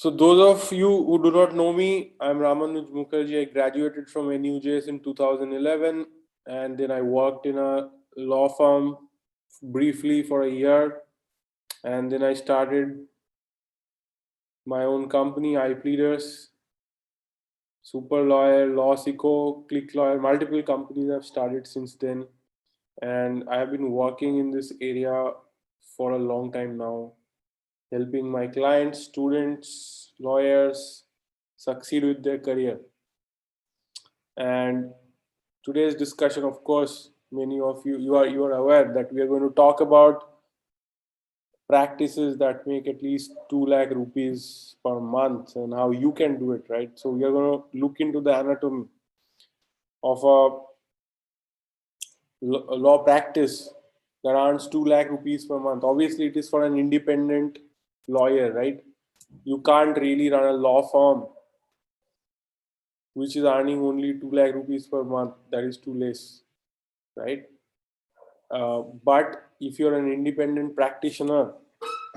So those of you who do not know me, I'm Ramanuj Mukherjee. I graduated from NUJS in 2011, and then I worked in a law firm briefly for a year, and then I started my own company, �υ𝗍𝗿𝗏, Super Lawyer, 𝘆𝗲𝗍, Click Lawyer. Multiple companies I've started since then, and I have been working in this area for a long time now, helping my clients, students, lawyers succeed with their career. And today's discussion, of course, many of you are aware that we are going to talk about practices that make at least 2 lakh rupees per month and how you can do it, right? So we are going to look into the anatomy of a law practice that earns 2 lakh rupees per month. Obviously, it is for an independent lawyer, right? You can't really run a law firm which is earning only 2 lakh rupees per month. That is too less, right? But if you're an independent practitioner,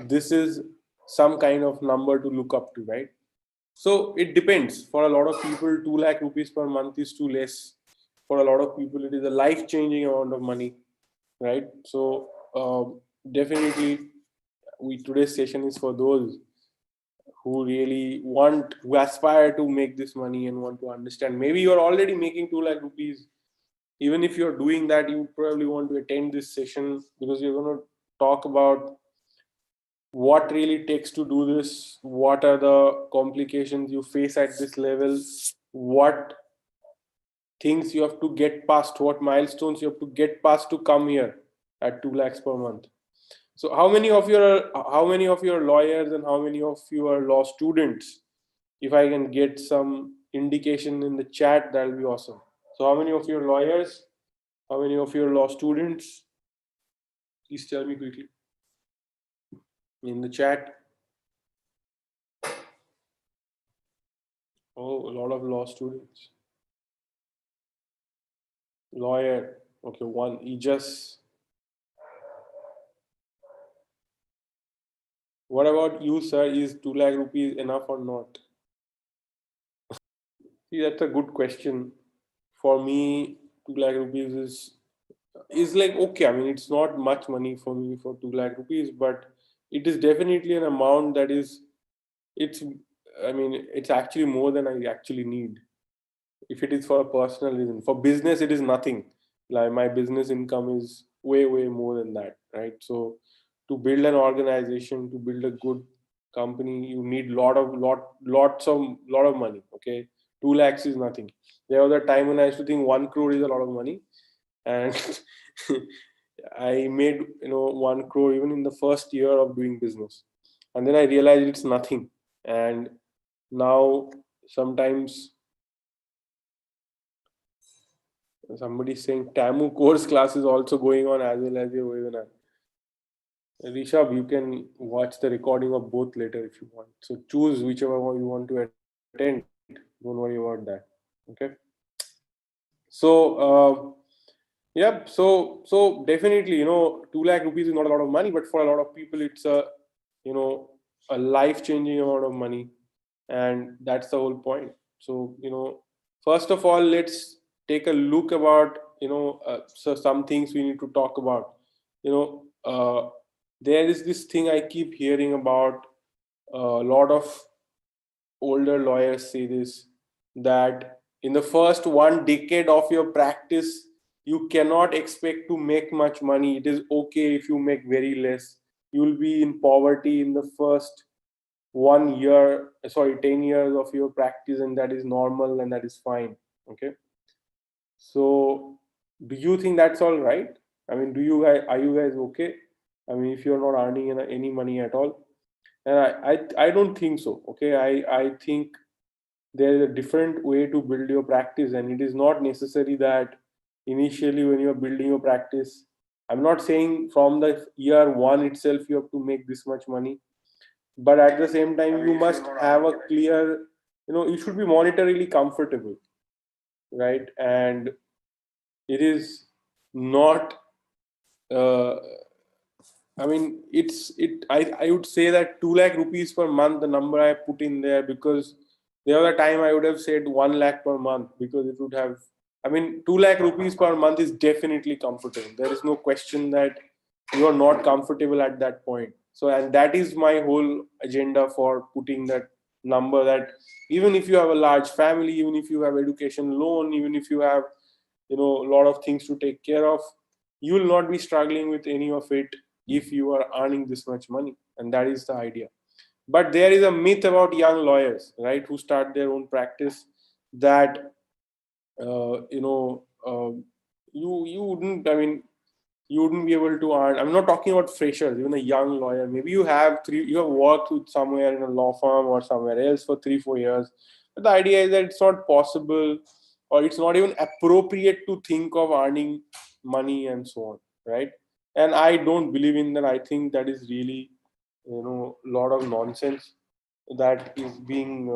this is some kind of number to look up to, right? So it depends. For a lot of people, 2 lakh rupees per month is too less. For a lot of people, it is a life-changing amount of money, right? So definitely, today's session is for those who really who aspire to make this money and want to understand. Maybe you're already making 2 lakh rupees. Even if you're doing that, you probably want to attend this session because you're going to talk about what really takes to do this, what are the complications you face at this level, what things you have to get past, what milestones you have to get past to come here at 2 lakhs per month. So how many of your lawyers and how many of your law students, if I can get some indication in the chat, that'll be awesome. So how many of your lawyers, how many of your law students, please tell me quickly in the chat. Oh, a lot of law students. Lawyer, okay, one, 𝗍𝗗𝗏. What about you, sir? Is 2 lakh rupees enough or not? See, that's a good question. For me, 2 lakh rupees is like, okay, I mean, it's not much money for me for 2 lakh rupees, but it is definitely an amount that is, it's actually more than I actually need. If it is for a personal reason, for business, it is nothing. Like my business income is way more than that, right? So to build an organization, to build a good company, you need lot of money. Okay, 2 lakhs is nothing. There was a time when I used to think 1 crore is a lot of money, and I made 1 crore even in the first year of doing business, and then I realized it's nothing. And now sometimes somebody saying TAMU course class is also going on as well as your webinar. Rishabh, you can watch the recording of both later if you want. So choose whichever one you want to attend. Don't worry about that. Okay. So yeah. So definitely, 2 lakh rupees is not a lot of money, but for a lot of people, it's a a life-changing amount of money, and that's the whole point. So first of all, let's take a look about so some things we need to talk about. There is this thing I keep hearing about. A lot of older lawyers say this, that in the first 1 decade of your practice, you cannot expect to make much money. It is okay if you make very less. You will be in poverty in the first 10 years of your practice, and that is normal and that is fine. Okay. So do you think that's all right? I mean, are you guys okay? I mean, if you're not earning any money at all? And I don't think so. Okay. I think there is a different way to build your practice, and it is not necessary that initially when you're building your practice, I'm not saying from the year 1 itself you have to make this much money, but at the same time you must have a clear, you should be monetarily comfortable, right? And it is not I mean, I would say that 2 lakh rupees per month, the number I put in there, because the other time I would have said 1 lakh per month, because it would have, I mean, 2 lakh rupees per month is definitely comfortable. There is no question that you are not comfortable at that point. So, and that is my whole agenda for putting that number, that even if you have a large family, even if you have education loan, even if you have, a lot of things to take care of, you will not be struggling with any of it if you are earning this much money. And that is the idea. But there is a myth about young lawyers, right, who start their own practice, that you wouldn't, I mean, you wouldn't be able to earn. I'm not talking about freshers, even a young lawyer. Maybe you have worked with somewhere in a law firm or somewhere else for 3-4 years. But the idea is that it's not possible, or it's not even appropriate to think of earning money and so on, right? And I don't believe in that. I think that is really, a lot of nonsense that is being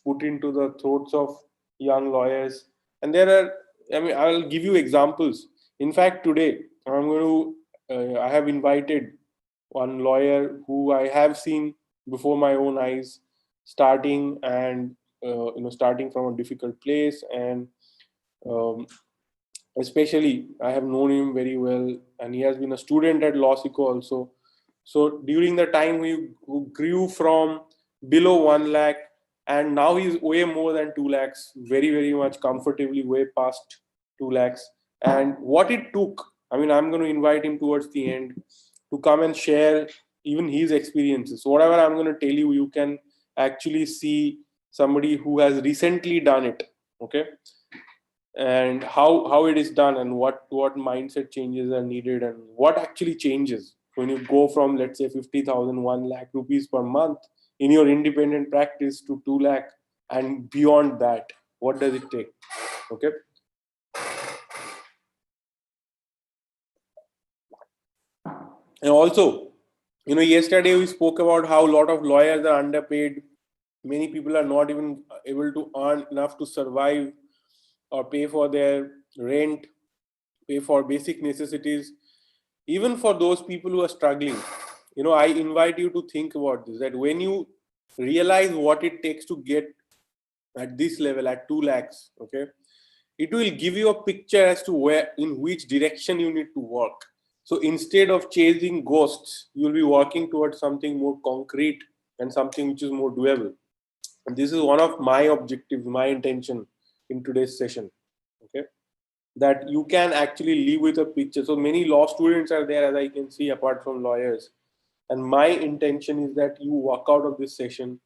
put into the throats of young lawyers. And there are, I mean, I'll give you examples. In fact, today I have invited one lawyer who I have seen before my own eyes, starting and starting from a difficult place, and um, especially I have known him very well, and he has been a student at 𝘆𝗲𝗍 also. So during the time who grew from below 1 lakh, and now he's way more than 2 lakhs, very, very much comfortably way past 2 lakhs. And what it took, I mean, I'm going to invite him towards the end to come and share even his experiences. So whatever I'm going to tell you, you can actually see somebody who has recently done it, okay? And how it is done, and what mindset changes are needed, and what actually changes when you go from, let's say, 50,000, 1 lakh rupees per month in your independent practice to 2 lakh, and beyond that, what does it take? Okay. And also, yesterday we spoke about how a lot of lawyers are underpaid. Many people are not even able to earn enough to survive or pay for their rent, pay for basic necessities. Even for those people who are struggling, I invite you to think about this, that when you realize what it takes to get at this level, at 2 lakhs, okay, it will give you a picture as to in which direction you need to work. So instead of chasing ghosts, you'll be working towards something more concrete and something which is more doable. And this is one of my objectives, my intention in today's session, okay, that you can actually live with a picture. So many law students are there, as I can see, apart from lawyers. And my intention is that you walk out of this session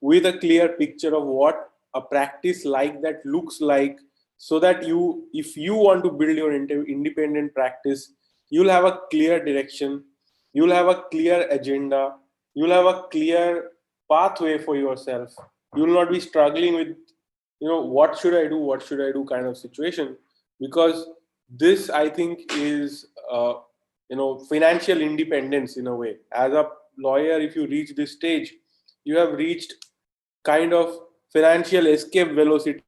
with a clear picture of what a practice like that looks like, so that if you want to build your independent practice, you'll have a clear direction, you'll have a clear agenda, you'll have a clear pathway for yourself. You'll not be struggling with, what should I do kind of situation. Because this, I think, is financial independence in a way. As a lawyer, if you reach this stage, you have reached kind of financial escape velocity.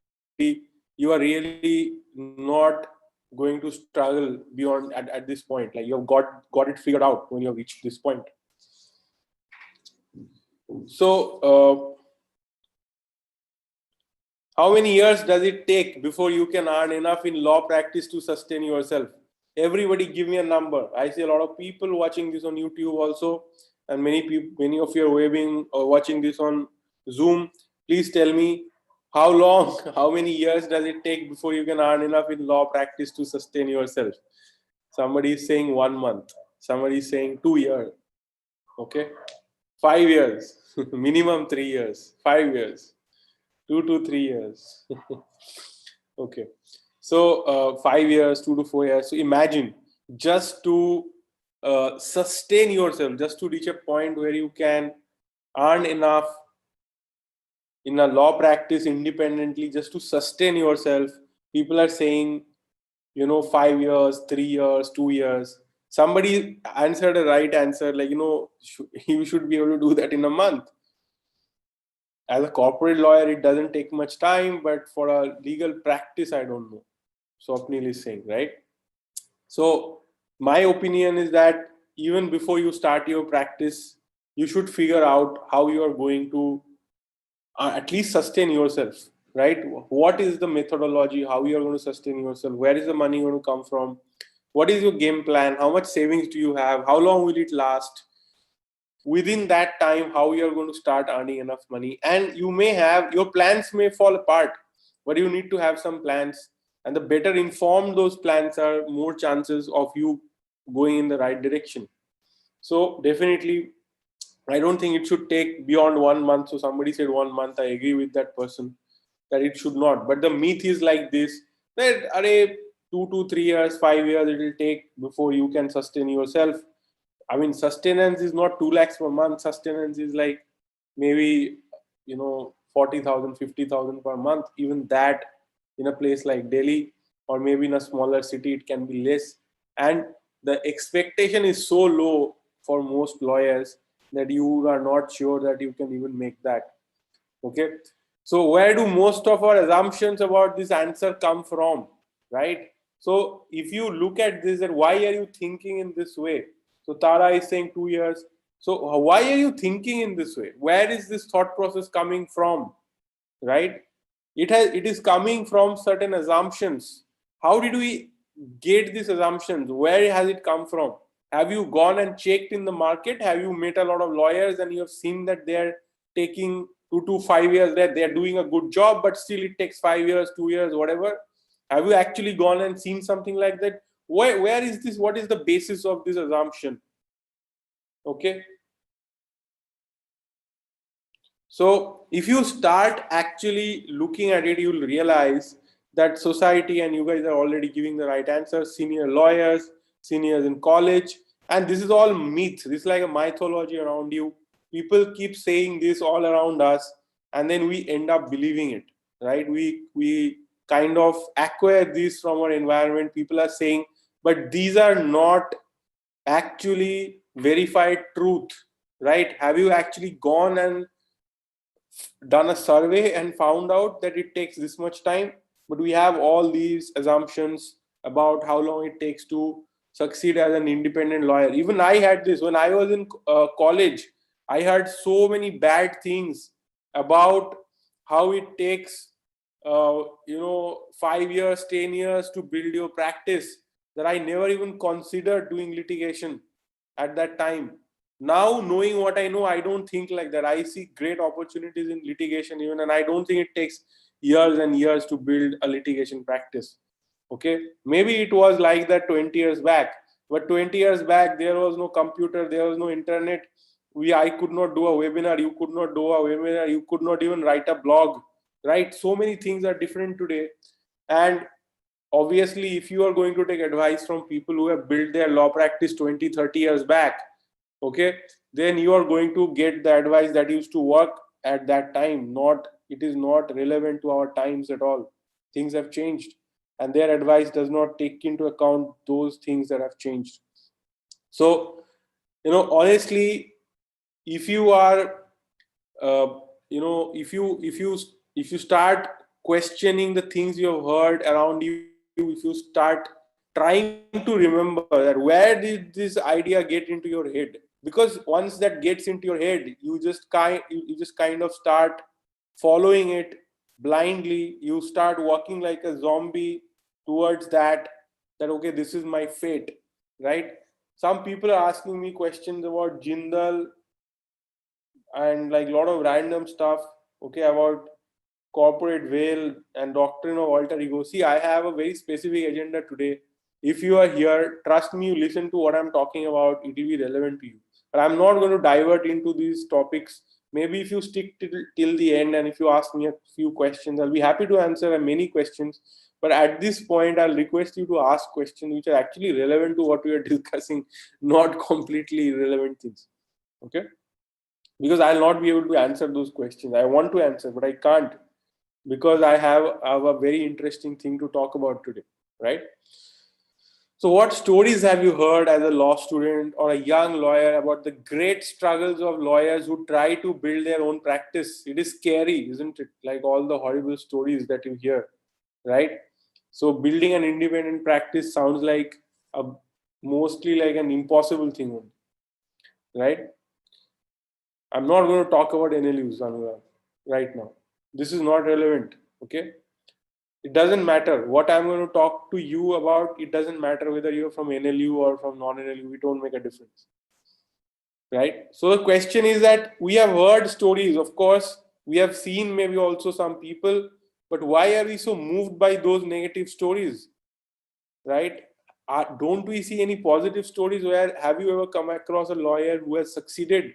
You are really not going to struggle beyond at this point. Like, you've got it figured out when you have reached this point. So how many years does it take before you can earn enough in law practice to sustain yourself? Everybody give me a number. I see a lot of people watching this on YouTube also, and many of you are waving or watching this on Zoom. Please tell me, how long, how many years does it take before you can earn enough in law practice to sustain yourself? Somebody is saying 1 month. Somebody is saying 2 years. Okay, 5 years, minimum 3 years, 5 years. 2 to 3 years. Okay. So 5 years, 2 to 4 years. So imagine, just to sustain yourself, just to reach a point where you can earn enough in a law practice independently, just to sustain yourself. People are saying, 5 years, 3 years, 2 years. Somebody answered a right answer, like, you should be able to do that in a month. As a corporate lawyer, it doesn't take much time, but for a legal practice, I don't know. Swapnil is saying, right? So my opinion is that even before you start your practice, you should figure out how you are going to at least sustain yourself, right? What is the methodology, how you are going to sustain yourself, where is the money going to come from, what is your game plan, how much savings do you have, how long will it last, within that time how you are going to start earning enough money. And you may have, your plans may fall apart, but you need to have some plans, and the better informed those plans are, more chances of you going in the right direction. So definitely, I don't think it should take beyond 1 month. So somebody said 1 month, I agree with that person that it should not. But the myth is like this, that 2 to 3 years, 5 years it will take before you can sustain yourself. I mean, sustenance is not 2 lakhs per month. Sustenance is like maybe, 40,000, 50,000 per month. Even that in a place like Delhi, or maybe in a smaller city, it can be less. And the expectation is so low for most lawyers that you are not sure that you can even make that. Okay. So where do most of our assumptions about this answer come from, right? So if you look at this, that why are you thinking in this way? So Tara is saying 2 years. So why are you thinking in this way? Where is this thought process coming from, right? It is coming from certain assumptions. How did we get these assumptions? Where has it come from? Have you gone and checked in the market? Have you met a lot of lawyers and you have seen that they're taking 2 to 5 years, that they're doing a good job, but still it takes 5 years, 2 years, whatever? Have you actually gone and seen something like that? Where is this? What is the basis of this assumption? Okay. So if you start actually looking at it, you'll realize that society, and you guys are already giving the right answer, senior lawyers, seniors in college, and this is all myth. This is like a mythology around you. People keep saying this all around us, and then we end up believing it, right? We kind of acquire this from our environment. People are saying, but these are not actually verified truth, right? Have you actually gone and done a survey and found out that it takes this much time? But we have all these assumptions about how long it takes to succeed as an independent lawyer. Even I had this when I was in college. I heard so many bad things about how it takes 5 years, 10 years to build your practice, that I never even considered doing litigation at that time. Now, knowing what I know, I don't think like that. I see great opportunities in litigation even, and I don't think it takes years and years to build a litigation practice. Okay, maybe it was like that 20 years back, but 20 years back there was no computer, there was no internet. I could not do a webinar, you could not do a webinar, you could not even write a blog, right? So many things are different today. And obviously, if you are going to take advice from people who have built their law practice 20, 30 years back, okay, then you are going to get the advice that used to work at that time. It is not relevant to our times at all. Things have changed, and their advice does not take into account those things that have changed. So, honestly, if you are if you start questioning the things you have heard around you, if you start trying to remember that where did this idea get into your head, because once that gets into your head, you just kind of start following it blindly. You start walking like a zombie towards that okay, this is my fate, right? Some people are asking me questions about Jindal and like a lot of random stuff, okay, about corporate veil and doctrine of alter ego. See, I have a very specific agenda today. If you are here, trust me, you listen to what I'm talking about, it will be relevant to you. But I'm not going to divert into these topics. Maybe if you stick till the end, and if you ask me a few questions, I'll be happy to answer many questions. But at this point, I'll request you to ask questions which are actually relevant to what we are discussing, not completely irrelevant things. Okay? Because I'll not be able to answer those questions. I want to answer, but I can't, because I have a very interesting thing to talk about today, right? So what stories have you heard as a law student or a young lawyer about the great struggles of lawyers who try to build their own practice? It is scary, isn't it? Like all the horrible stories that you hear, right? So building an independent practice sounds like a mostly like an impossible thing only, right? I'm not going to talk about NLUs, Anurag, right now. This is not relevant, okay? It doesn't matter. What I'm going to talk to you about, it doesn't matter whether you're from NLU or from non-NLU. We don't make a difference, right? So the question is that we have heard stories, of course, we have seen maybe also some people, but why are we so moved by those negative stories, right? Don't we see any positive stories? Where have you ever come across a lawyer who has succeeded?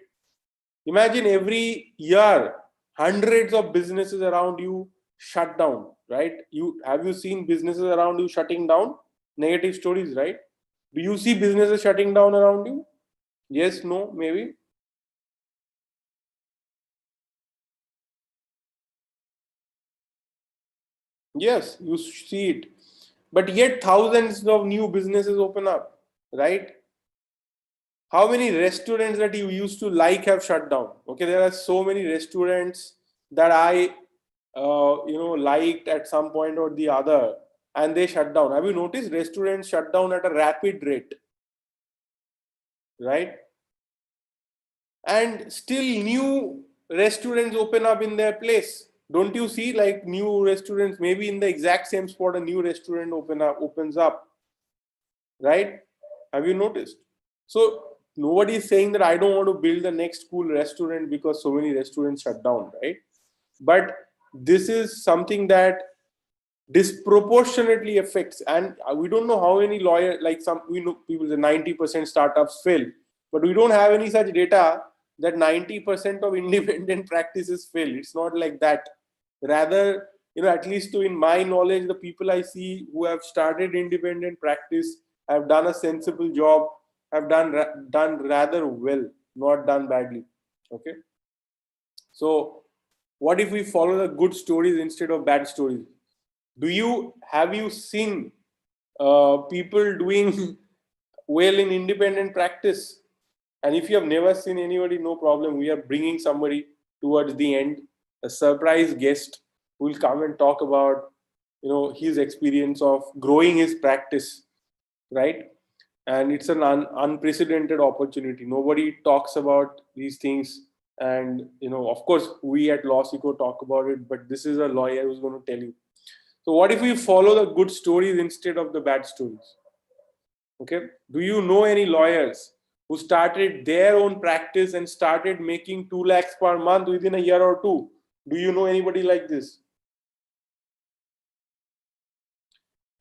Imagine every year, hundreds of businesses around you shut down, right? Have you seen businesses around you shutting down? Negative stories, right? Do you see businesses shutting down around you? Yes, no, maybe. Yes, you see it. But yet thousands of new businesses open up, right? How many restaurants that you used to like have shut down? Okay, there are so many restaurants that I liked at some point or the other, and they shut down. Have you noticed restaurants shut down at a rapid rate, right? And still new restaurants open up in their place. Don't you see, like, new restaurants maybe in the exact same spot a new restaurant opens up, right? Have you noticed? So nobody is saying that I don't want to build the next cool restaurant because so many restaurants shut down, right? But this is something that disproportionately affects, and we don't know how many lawyers, like, some, we know people say 90% startups fail, but we don't have any such data that 90% of independent practices fail. It's not like that. Rather, at least in my knowledge, the people I see who have started independent practice have done a sensible job, have done rather well, not done badly. Okay. So what if we follow the good stories instead of bad stories? Have you seen people doing well in independent practice? And if you have never seen anybody, no problem. We are bringing somebody towards the end, a surprise guest who will come and talk about his experience of growing his practice, right? And it's an unprecedented opportunity. Nobody talks about these things, and of course we at LawSikho talk about it, but this is a lawyer who's going to tell you. So what if we follow the good stories instead of the bad stories? Okay. Do you know any lawyers who started their own practice and started making 2 lakhs per month within a year or two? Do you know anybody like this?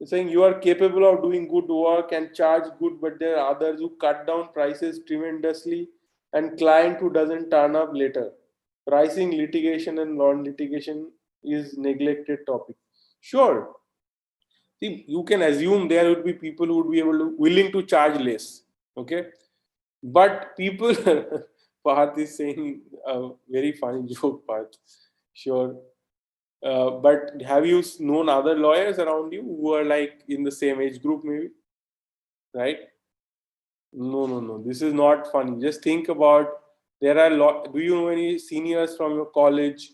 You're saying you are capable of doing good work and charge good, but there are others who cut down prices tremendously and client who doesn't turn up later. Pricing, litigation and non-litigation is neglected topic. Sure. See, you can assume there would be people who would be willing to charge less. Okay. But people, Parth is saying a very funny joke, Parth. Sure. But have you known other lawyers around you who are like in the same age group, maybe? Right? No, no, no. This is not funny. Just think about, there are do you know any seniors from your college,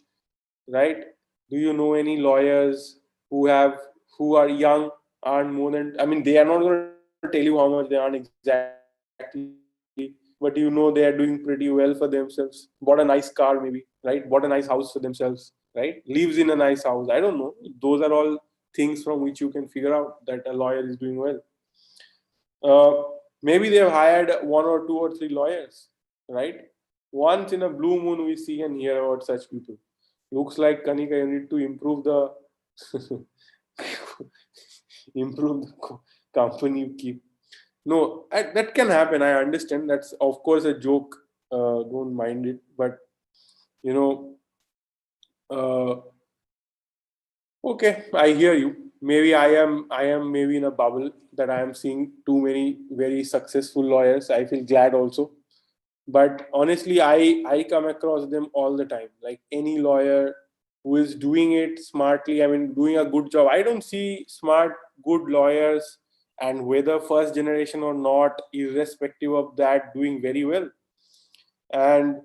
right? Do you know any lawyers who are young, earn more than, I mean, they are not going to tell you how much they earn exactly, but they are doing pretty well for themselves. Bought a nice car, maybe, right? Bought a nice house for themselves, right? Lives in a nice house. I don't know. Those are all things from which you can figure out that a lawyer is doing well. Maybe they have hired 1 or 2 or 3 lawyers, right? Once in a blue moon, we see and hear about such people. Looks like, Kanika, you need to improve the improve the company you keep. No, that can happen. I understand. That's of course a joke. Don't mind it. But you know, okay, I hear you. Maybe I am maybe in a bubble that I am seeing too many very successful lawyers. I feel glad also. But honestly, I come across them all the time. Like any lawyer who is doing it smartly, I mean, doing a good job. I don't see smart, good lawyers, and whether first generation or not, irrespective of that, doing very well. And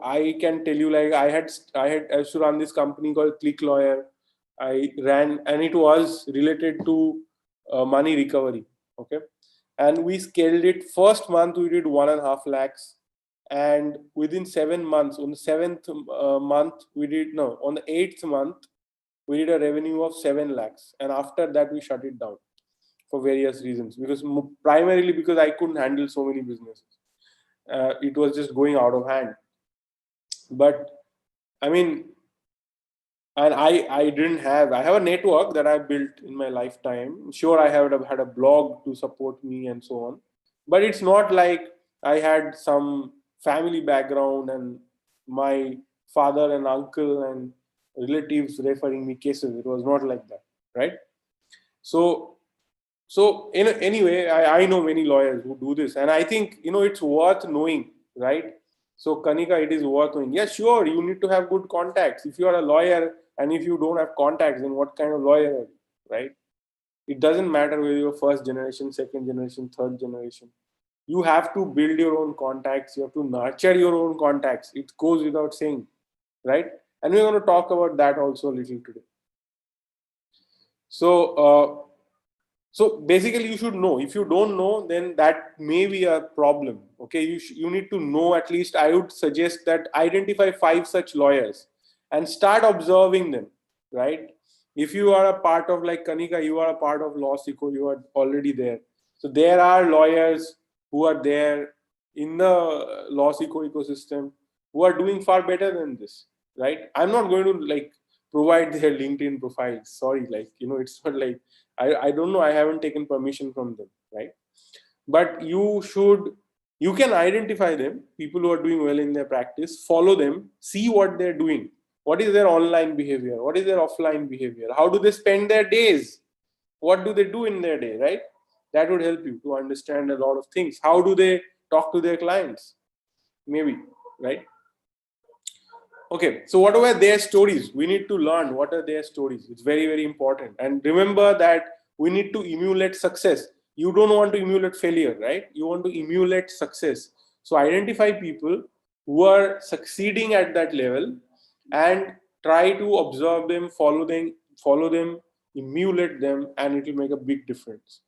I can tell you, like, I used to run this company called Click Lawyer. I ran, and it was related to money recovery. Okay. and we scaled it. First month we did 1.5 lakhs, and within 7 months, on the 7th month we did, no, on the 8th month we did a revenue of 7 lakhs, and after that we shut it down for various reasons, because primarily because I couldn't handle so many businesses. It was just going out of hand. But I mean, and I didn't have, I have a network that I built in my lifetime. Sure, I have had a blog to support me and so on, but it's not like I had some family background and my father and uncle and relatives referring me cases. It was not like that, right? So anyway, I know many lawyers who do this, and I think, it's worth knowing, right? So Kanika, it is worth knowing. Yeah, sure, you need to have good contacts. If you are a lawyer and if you don't have contacts, then what kind of lawyer are you, right? It doesn't matter whether you're first generation, second generation, third generation. You have to build your own contacts. You have to nurture your own contacts. It goes without saying, right? And we're going to talk about that also a little today. So basically, you should know. If you don't know, then that may be a problem. Okay, you need to know at least. I would suggest that identify 5 such lawyers and start observing them, right? If you are a part of, like Kanika, you are a part of 𝘆𝗲𝗍, you are already there. So there are lawyers who are there in the 𝘆𝗲𝗍 ecosystem who are doing far better than this, right? I'm not going to provide their LinkedIn profiles. Sorry, it's not like, I don't know, I haven't taken permission from them, right? But you can identify them, people who are doing well in their practice, follow them, see what they're doing. What is their online behavior? What is their offline behavior? How do they spend their days? What do they do in their day, right? That would help you to understand a lot of things. How do they talk to their clients? Maybe, right? Okay, so what were their stories? We need to learn what are their stories. It's very, very important. And remember that we need to emulate success. You don't want to emulate failure, right? You want to emulate success. So identify people who are succeeding at that level and try to observe them, follow them, emulate them, and it will make a big difference.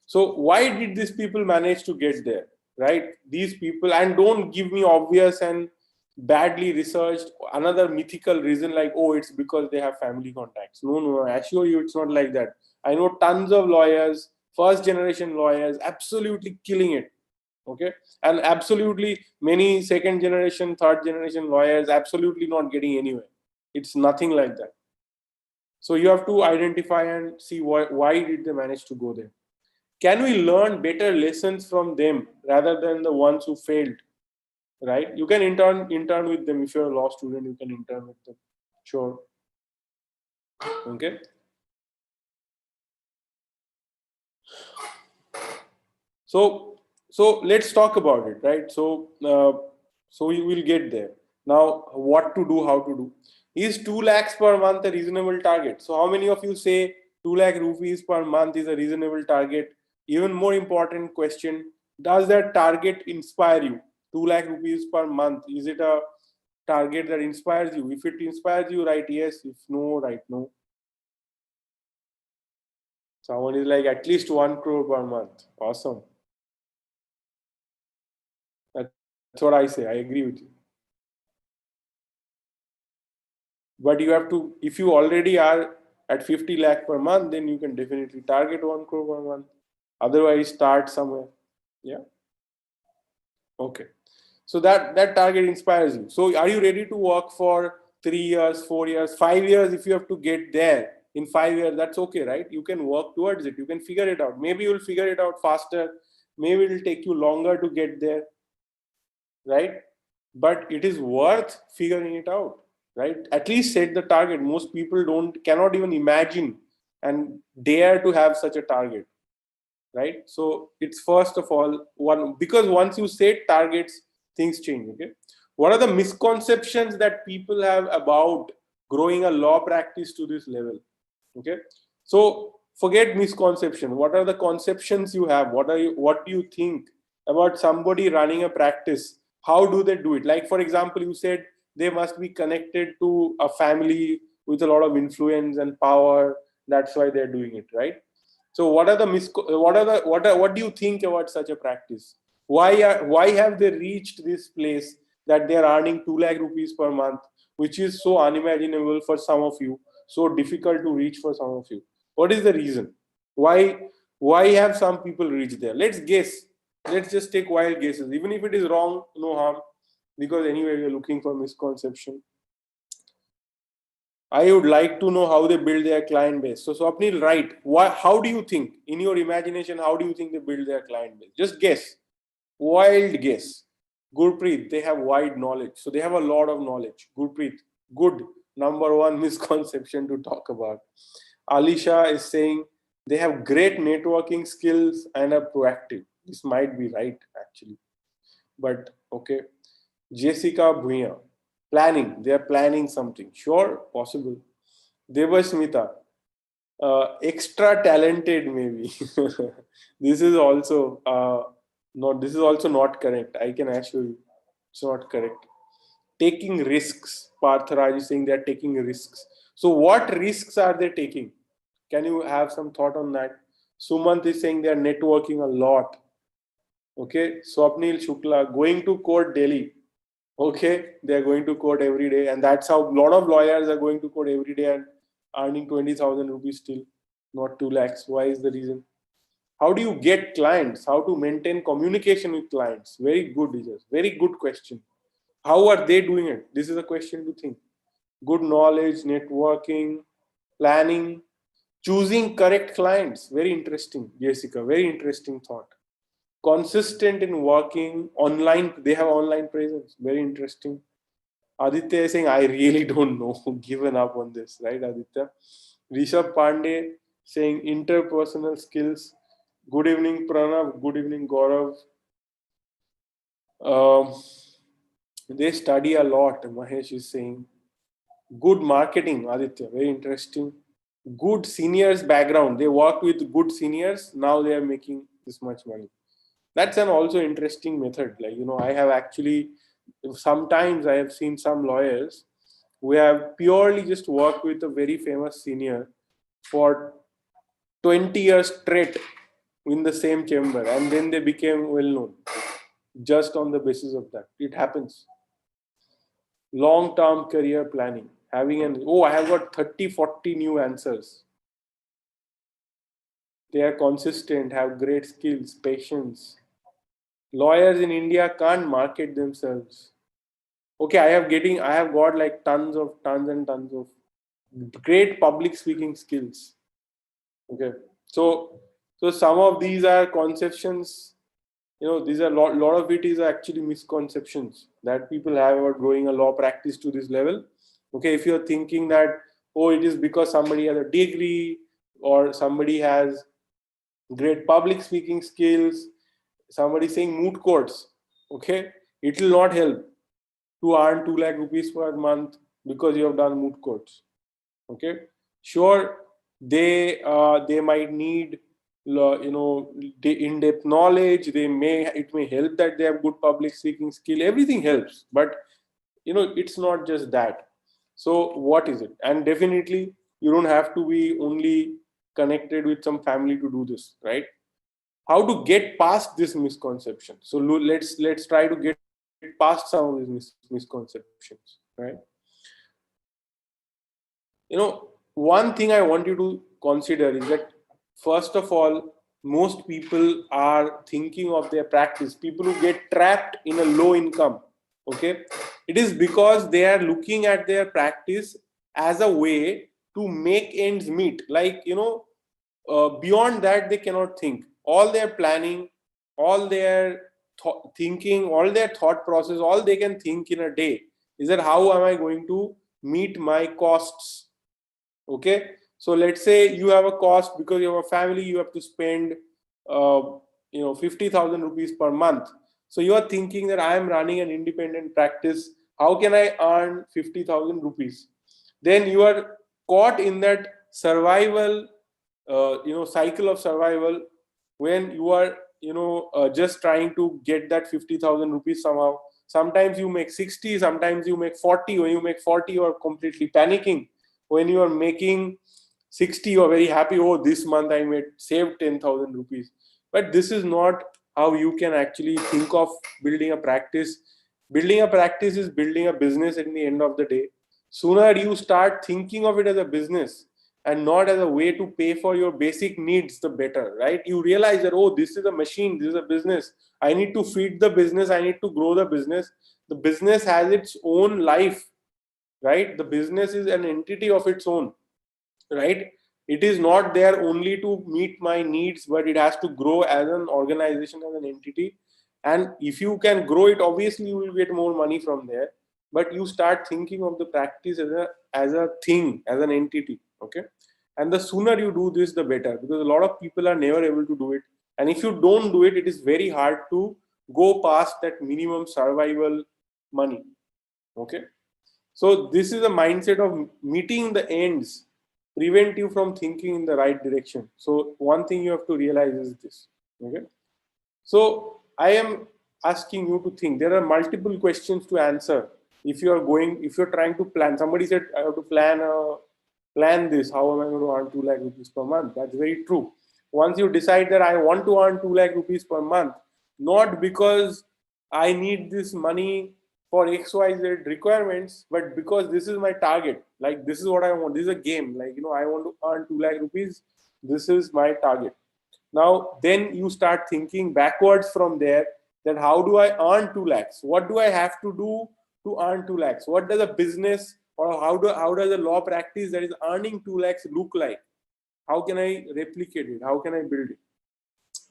So why did these people manage to get there, right? These people, and don't give me obvious and badly researched another mythical reason like, oh, it's because they have family contacts. No, I assure you it's not like that. I know tons of lawyers, first generation lawyers, absolutely killing it, okay, and absolutely many second generation, third generation lawyers absolutely not getting anywhere. It's nothing like that. So you have to identify and see why did they manage to go there. Can we learn better lessons from them rather than the ones who failed? Right? You can intern with them. If you're a law student, you can intern with them. Sure. Okay. So let's talk about it, right? So we will get there. Now, what to do, how to do. Is 2 lakhs per month a reasonable target? So how many of you say 2 lakh rupees per month is a reasonable target? Even more important question, does that target inspire you? 2 lakh rupees per month, is it a target that inspires you? If it inspires you, write yes. If no, write no. Someone is like, at least 1 crore per month. Awesome. That's what I say. I agree with you. But you have to, if you already are at 50 lakh per month, then you can definitely target 1 crore per month. Otherwise, start somewhere. Yeah. Okay. So that target inspires you. So are you ready to work for 3 years, 4 years, 5 years? If you have to get there in 5 years, that's okay, right? You can work towards it. You can figure it out. Maybe you'll figure it out faster. Maybe it'll take you longer to get there, right? But it is worth figuring it out, right? At least set the target. Most people cannot even imagine and dare to have such a target, right? So it's first of all because once you set targets, things change. Okay, what are the misconceptions that people have about growing a law practice to this level? Okay, so forget misconception. What are the conceptions you have? What do you think about somebody running a practice? How do they do it? Like, for example, you said they must be connected to a family with a lot of influence and power. That's why they're doing it, right? So what do you think about such a practice? Why have they reached this place that they are earning 2 lakh rupees per month, which is so unimaginable for some of you, so difficult to reach for some of you? What is the reason? Why have some people reached there? Let's guess. Let's just take wild guesses. Even if it is wrong, no harm, because anyway we are looking for misconception. I would like to know how they build their client base. So Swapnil, right? How do you think, in your imagination, how do you think they build their client base? Just guess. Wild guess. Gurpreet, they have wide knowledge. So they have a lot of knowledge. Gurpreet, good. Number one misconception to talk about. Alisha is saying they have great networking skills and are proactive. This might be right, actually. But okay. 𝗂𝗲𝗿𝗃𝗃, planning. They are planning something. Sure, possible. 𝗃𝗲𝗰𝗃𝗃, extra talented maybe. This is also not correct. I can assure you, it's not correct. Taking risks. Partharaj is saying they are taking risks. So what risks are they taking? Can you have some thought on that? Sumant is saying they are networking a lot. Okay, Swapnil Shukla, going to court daily. Okay, they are going to court every day, and that's how a lot of lawyers are going to court every day and earning 20,000 rupees still, not 2 lakhs. Why is the reason? How do you get clients? How to maintain communication with clients? Very good, Ijaz. Very good question. How are they doing it? This is a question to think. Good knowledge, networking, planning, choosing correct clients. Very interesting, Jessica. Very interesting thought. Consistent in working online. They have online presence. Very interesting. Aditya is saying, I really don't know. Given up on this, right, Aditya? Rishabh Pandey saying interpersonal skills. Good evening, Pranav. Good evening, Gaurav. They study a lot, Mahesh is saying. Good marketing, Aditya. Very interesting. Good seniors background. They work with good seniors. Now they are making this much money. That's an also interesting method. Like, I have actually, sometimes I have seen some lawyers who have purely just worked with a very famous senior for 20 years straight in the same chamber, and then they became well known just on the basis of that. It happens. Long-term career planning. I have got 30, 40 new answers. They are consistent, have great skills, patience. Lawyers in India can't market themselves. Okay, I have got like tons and tons of great public speaking skills. Okay, so some of these are conceptions. These are lot of it is actually misconceptions that people have about growing a law practice to this level. Okay, if you're thinking that, oh, it is because somebody has a degree or somebody has great public speaking skills, somebody saying moot courts, okay, it will not help to earn 2 lakh rupees per month because you have done moot courts. Okay, sure, they might need in-depth knowledge. It may help that they have good public speaking skill. Everything helps, but it's not just that. So what is it? And definitely you don't have to be only connected with some family to do this, right? How to get past this misconception? So let's try to get past some of these misconceptions, right? One thing I want you to consider is that, first of all, most people are thinking of their practice. People who get trapped in a low income, okay, it is because they are looking at their practice as a way to make ends meet. Like, beyond that, they cannot think. All their planning, all their thinking, all their thought process, all they can think in a day is that how am I going to meet my costs? Okay, so let's say you have a cost because you have a family, you have to spend 50,000 rupees per month. So you are thinking that I am running an independent practice, how can I earn 50,000 rupees? Then you are caught in that survival cycle of survival, when you are just trying to get that 50,000 rupees somehow. Sometimes you make 60, sometimes you make 40. When you make 40, you are completely panicking. When you are making 60, you're very happy. Oh, this month I saved 10,000 rupees. But this is not how you can actually think of building a practice. Building a practice is building a business at the end of the day. Sooner you start thinking of it as a business and not as a way to pay for your basic needs, the better, right? You realize that, oh, this is a machine, this is a business. I need to feed the business, I need to grow the business. The business has its own life, right? The business is an entity of its own, right? It is not there only to meet my needs, but it has to grow as an organization, as an entity. And if you can grow it, obviously you will get more money from there. But you start thinking of the practice as a thing, as an entity. Okay. And the sooner you do this, the better, because a lot of people are never able to do it. And if you don't do it, it is very hard to go past that minimum survival money. Okay. So this is a mindset of meeting the ends prevent you from thinking in the right direction. So one thing you have to realize is this. Okay. So I am asking you to think. There are multiple questions to answer. If you're trying to plan, somebody said I have to plan this. How am I going to earn 2 lakh rupees per month? That's very true. Once you decide that I want to earn 2 lakh rupees per month, not because I need this money for XYZ requirements, but because this is my target. Like, this is what I want. This is a game. Like, I want to earn 2 lakh rupees. This is my target. Now, then you start thinking backwards from there, that how do I earn 2 lakhs? What do I have to do to earn 2 lakhs? What does a business or how does a law practice that is earning 2 lakhs look like? How can I replicate it? How can I build it?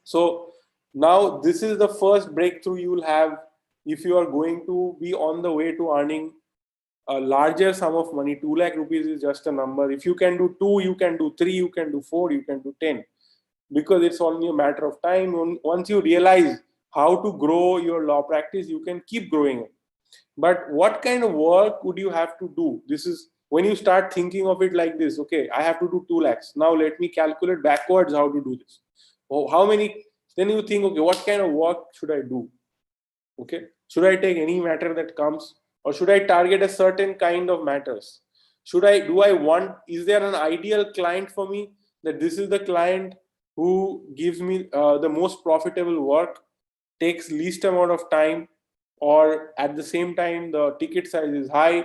So now this is the first breakthrough you will have if you are going to be on the way to earning a larger sum of money. 2 lakh rupees is just a number. If you can do 2, you can do 3, you can do 4, you can do 10, because it's only a matter of time. Once you realize how to grow your law practice, you can keep growing it. But what kind of work would you have to do? This is when you start thinking of it like this. Okay, I have to do 2 lakhs. Now let me calculate backwards how to do this. Oh, how many? Then you think, okay, what kind of work should I do? Okay, should I take any matter that comes, or should I target a certain kind of matters? Is there an ideal client for me, that this is the client who gives me the most profitable work, takes least amount of time, or at the same time the ticket size is high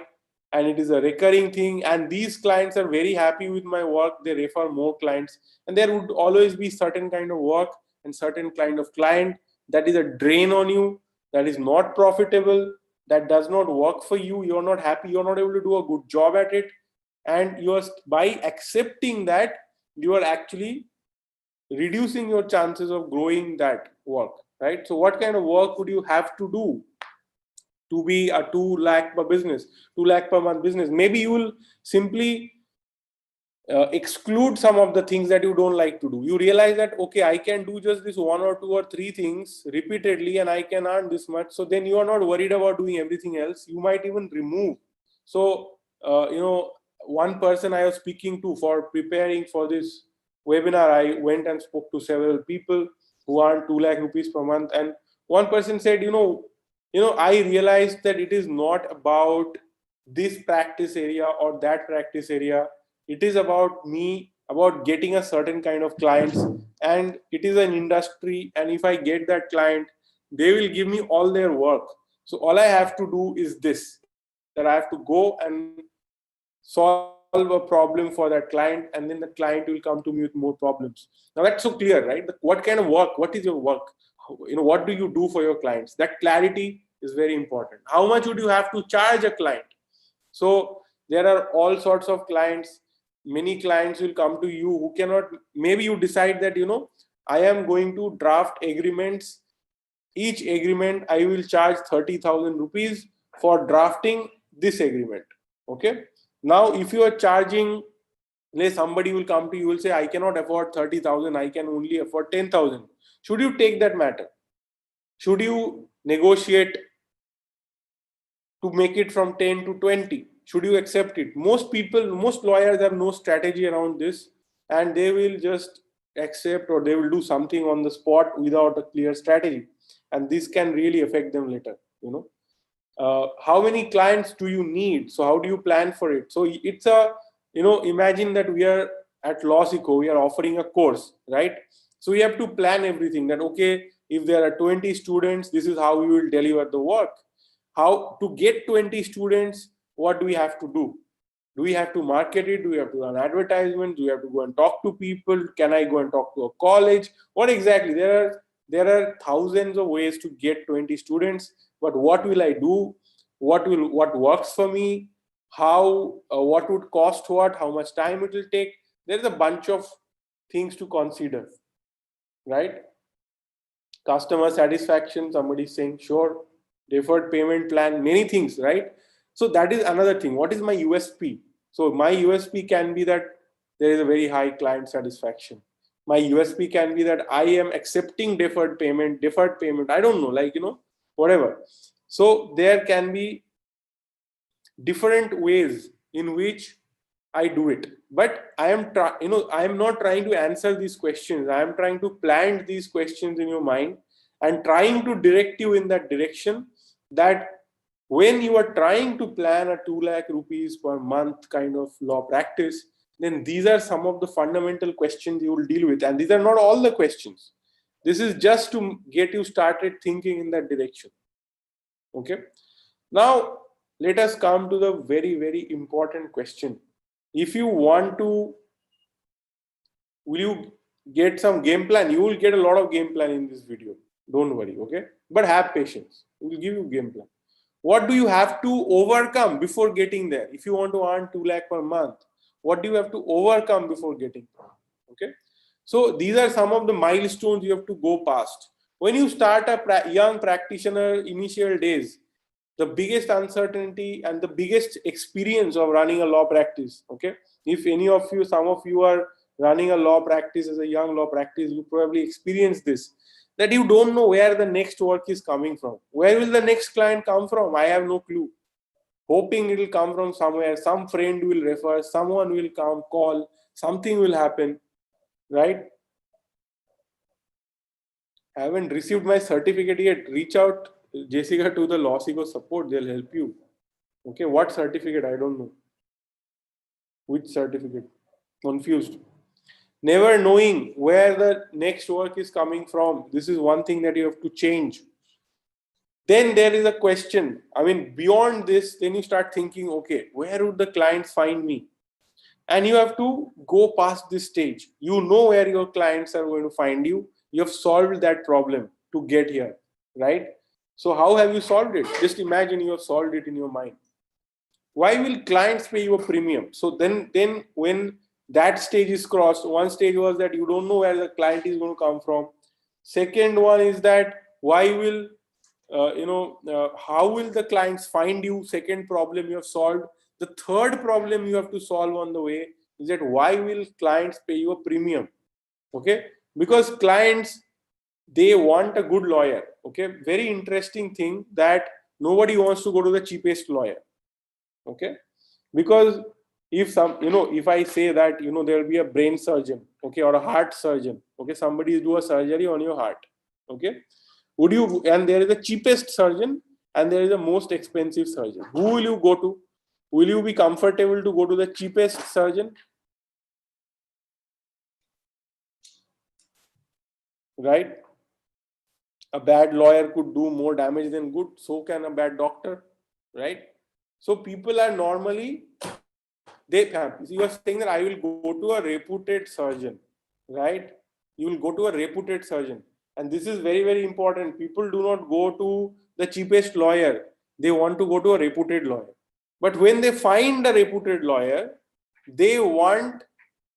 and it is a recurring thing, and these clients are very happy with my work, they refer more clients. And there would always be certain kind of work and certain kind of client that is a drain on you, that is not profitable, that does not work for you, you're not happy, you're not able to do a good job at it. And by accepting that, you are actually reducing your chances of growing that work, right? So what kind of work would you have to do to be a 2 lakh per business, 2 lakh per month business? Maybe you will simply exclude some of the things that you don't like to do. You realize that, okay, I can do just this 1 or 2 or 3 things repeatedly and I can earn this much. So then you are not worried about doing everything else. You might even remove. So, one person I was speaking to for preparing for this webinar, I went and spoke to several people who earn 2 lakh rupees per month. And one person said, I realized that it is not about this practice area or that practice area. It is about me, about getting a certain kind of clients, and it is an industry. And if I get that client, they will give me all their work. So all I have to do is this, that I have to go and solve a problem for that client, and then the client will come to me with more problems. Now that's so clear, right? What kind of work? What is your work? What do you do for your clients? That clarity is very important. How much would you have to charge a client? So there are all sorts of clients. Many clients will come to you who cannot, maybe you decide that, I am going to draft agreements. Each agreement I will charge 30,000 rupees for drafting this agreement. Okay. Now, if you are charging, somebody will come to you, will say, I cannot afford 30,000, I can only afford 10,000. Should you take that matter? Should you negotiate to make it from 10 to 20? Should you accept it? Most lawyers have no strategy around this, and they will just accept, or they will do something on the spot without a clear strategy. And this can really affect them later, how many clients do you need? So how do you plan for it? So it's imagine that we are at LawSikho, we are offering a course, right? So we have to plan everything that, okay, if there are 20 students, this is how we will deliver the work. How to get 20 students, what do we have to do? Do we have to market it? Do we have to run advertisements? Do we have to go and talk to people? Can I go and talk to a college? What exactly? There are thousands of ways to get 20 students, but what will I do? What works for me? How, what would cost what? How much time it will take? There is a bunch of things to consider, right? Customer satisfaction, somebody is saying, sure. Deferred payment plan, many things, right? So that is another thing. What is my USP? So my USP can be that there is a very high client satisfaction. My USP can be that I am accepting deferred payment, I don't know, like, whatever. So there can be different ways in which I do it. But I am not trying to answer these questions. I am trying to plant these questions in your mind and trying to direct you in that direction, that when you are trying to plan a 2 lakh rupees per month kind of law practice, then these are some of the fundamental questions you will deal with. And these are not all the questions. This is just to get you started thinking in that direction. Okay. Now, let us come to the very, very important question. If you want to, will you get some game plan? You will get a lot of game plan in this video. Don't worry, okay? But have patience. We will give you game plan. What do you have to overcome before getting there? If you want to earn 2 lakh per month, what do you have to overcome before getting there? Okay? So these are some of the milestones you have to go past. When you start a young practitioner initial days, the biggest uncertainty and the biggest experience of running a law practice, okay? If any of you, some of you are running a law practice as a young law practice, you probably experience this, that you don't know where the next work is coming from. Where will the next client come from? I have no clue. Hoping it will come from somewhere, some friend will refer, someone will come, call, something will happen, right? I haven't received my certificate yet. Reach out, Jessica, to the LawSikho support. They'll help you. Okay, what certificate? I don't know. Which certificate? Confused. Never knowing where the next work is coming from. This is one thing that you have to change. Then there is a question. I mean, beyond this, then you start thinking, okay, where would the clients find me? And you have to go past this stage. You know where your clients are going to find you. You have solved that problem to get here, right? So how have you solved it? Just imagine you have solved it in your mind. Why will clients pay you a premium? So then when that stage is crossed, one stage was that you don't know where the client is going to come from. Second one is that why will, how will the clients find you? Second problem you have solved. The third problem you have to solve on the way is that why will clients pay you a premium? Okay, because clients, they want a good lawyer. Okay, very interesting thing that nobody wants to go to the cheapest lawyer. Okay, because if if I say that there will be a brain surgeon, okay, or a heart surgeon, okay, somebody do a surgery on your heart, okay, would you, and there is the cheapest surgeon and there is the most expensive surgeon, who will you go to? Will you be comfortable to go to the cheapest surgeon? Right? A bad lawyer could do more damage than good, so can a bad doctor, right? So people are normally, you are saying that I will go to a reputed surgeon, right? You will go to a reputed surgeon. And this is very, very important. People do not go to the cheapest lawyer. They want to go to a reputed lawyer. But when they find a reputed lawyer, they want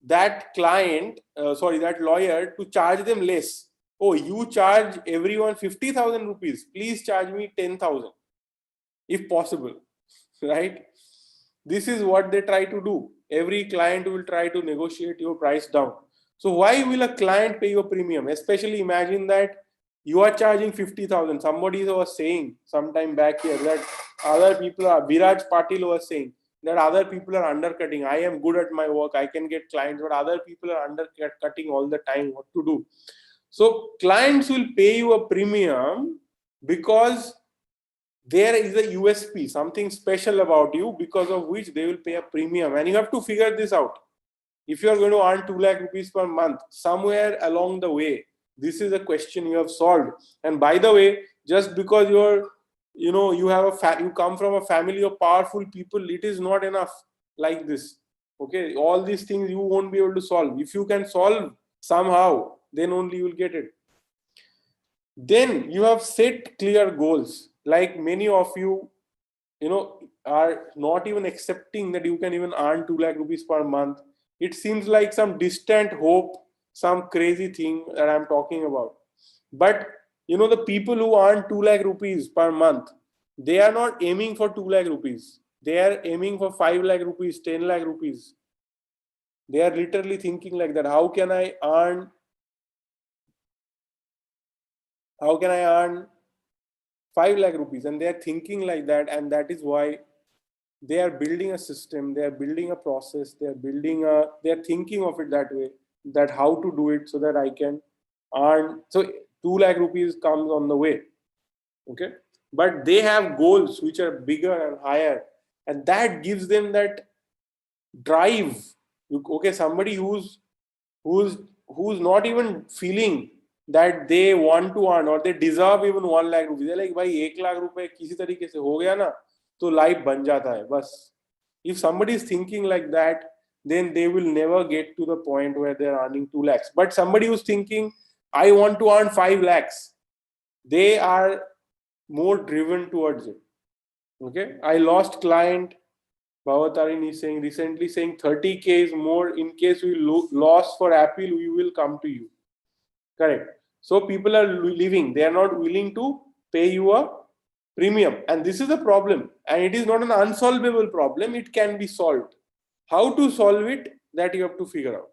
that that lawyer to charge them less. Oh, you charge everyone 50,000 rupees. Please charge me 10,000 if possible, right? This is what they try to do. Every client will try to negotiate your price down. So why will a client pay you a premium? Especially imagine that you are charging 50,000. Somebody was saying sometime back here that other people are, Viraj Patil was saying that other people are undercutting. I am good at my work. I can get clients, but other people are undercutting all the time. What to do? So clients will pay you a premium because there is a USP, something special about you, because of which they will pay a premium, and you have to figure this out. If you are going to earn 2 lakh rupees per month, somewhere along the way, this is a question you have solved. And by the way, just because you come from a family of powerful people, it is not enough like this. Okay, all these things you won't be able to solve. If you can solve somehow, then only you will get it. Then you have set clear goals. Like many of you, are not even accepting that you can even earn 2 lakh rupees per month. It seems like some distant hope, some crazy thing that I'm talking about. But the people who earn 2 lakh rupees per month, they are not aiming for 2 lakh rupees. They are aiming for 5 lakh rupees, 10 lakh rupees. They are literally thinking like that. How can I earn 5 lakh rupees? And they are thinking like that. And that is why they are building a system, they are building a process, they are thinking of it that way, that how to do it so that I can earn. So 2 lakh rupees comes on the way. Okay. But they have goals which are bigger and higher. And that gives them that drive. Okay. Somebody who's not even feeling that they want to earn or they deserve even 1 lakh rupees. They're like, bhai, 1 lakh rupees kisi tarike se ho gaya na, तो life बन जाता है बस. If somebody is thinking like that, then they will never get to the point where they are earning 2 lakhs. But somebody who's thinking, I want to earn 5 lakhs, they are more driven towards it. Okay, I lost client. Bhavatarin is saying recently, saying 30K is more. In case we lost for Apple, we will come to you. Correct. So people are leaving. They are not willing to pay you a premium, and this is a problem, and it is not an unsolvable problem. It can be solved. How to solve it, that you have to figure out.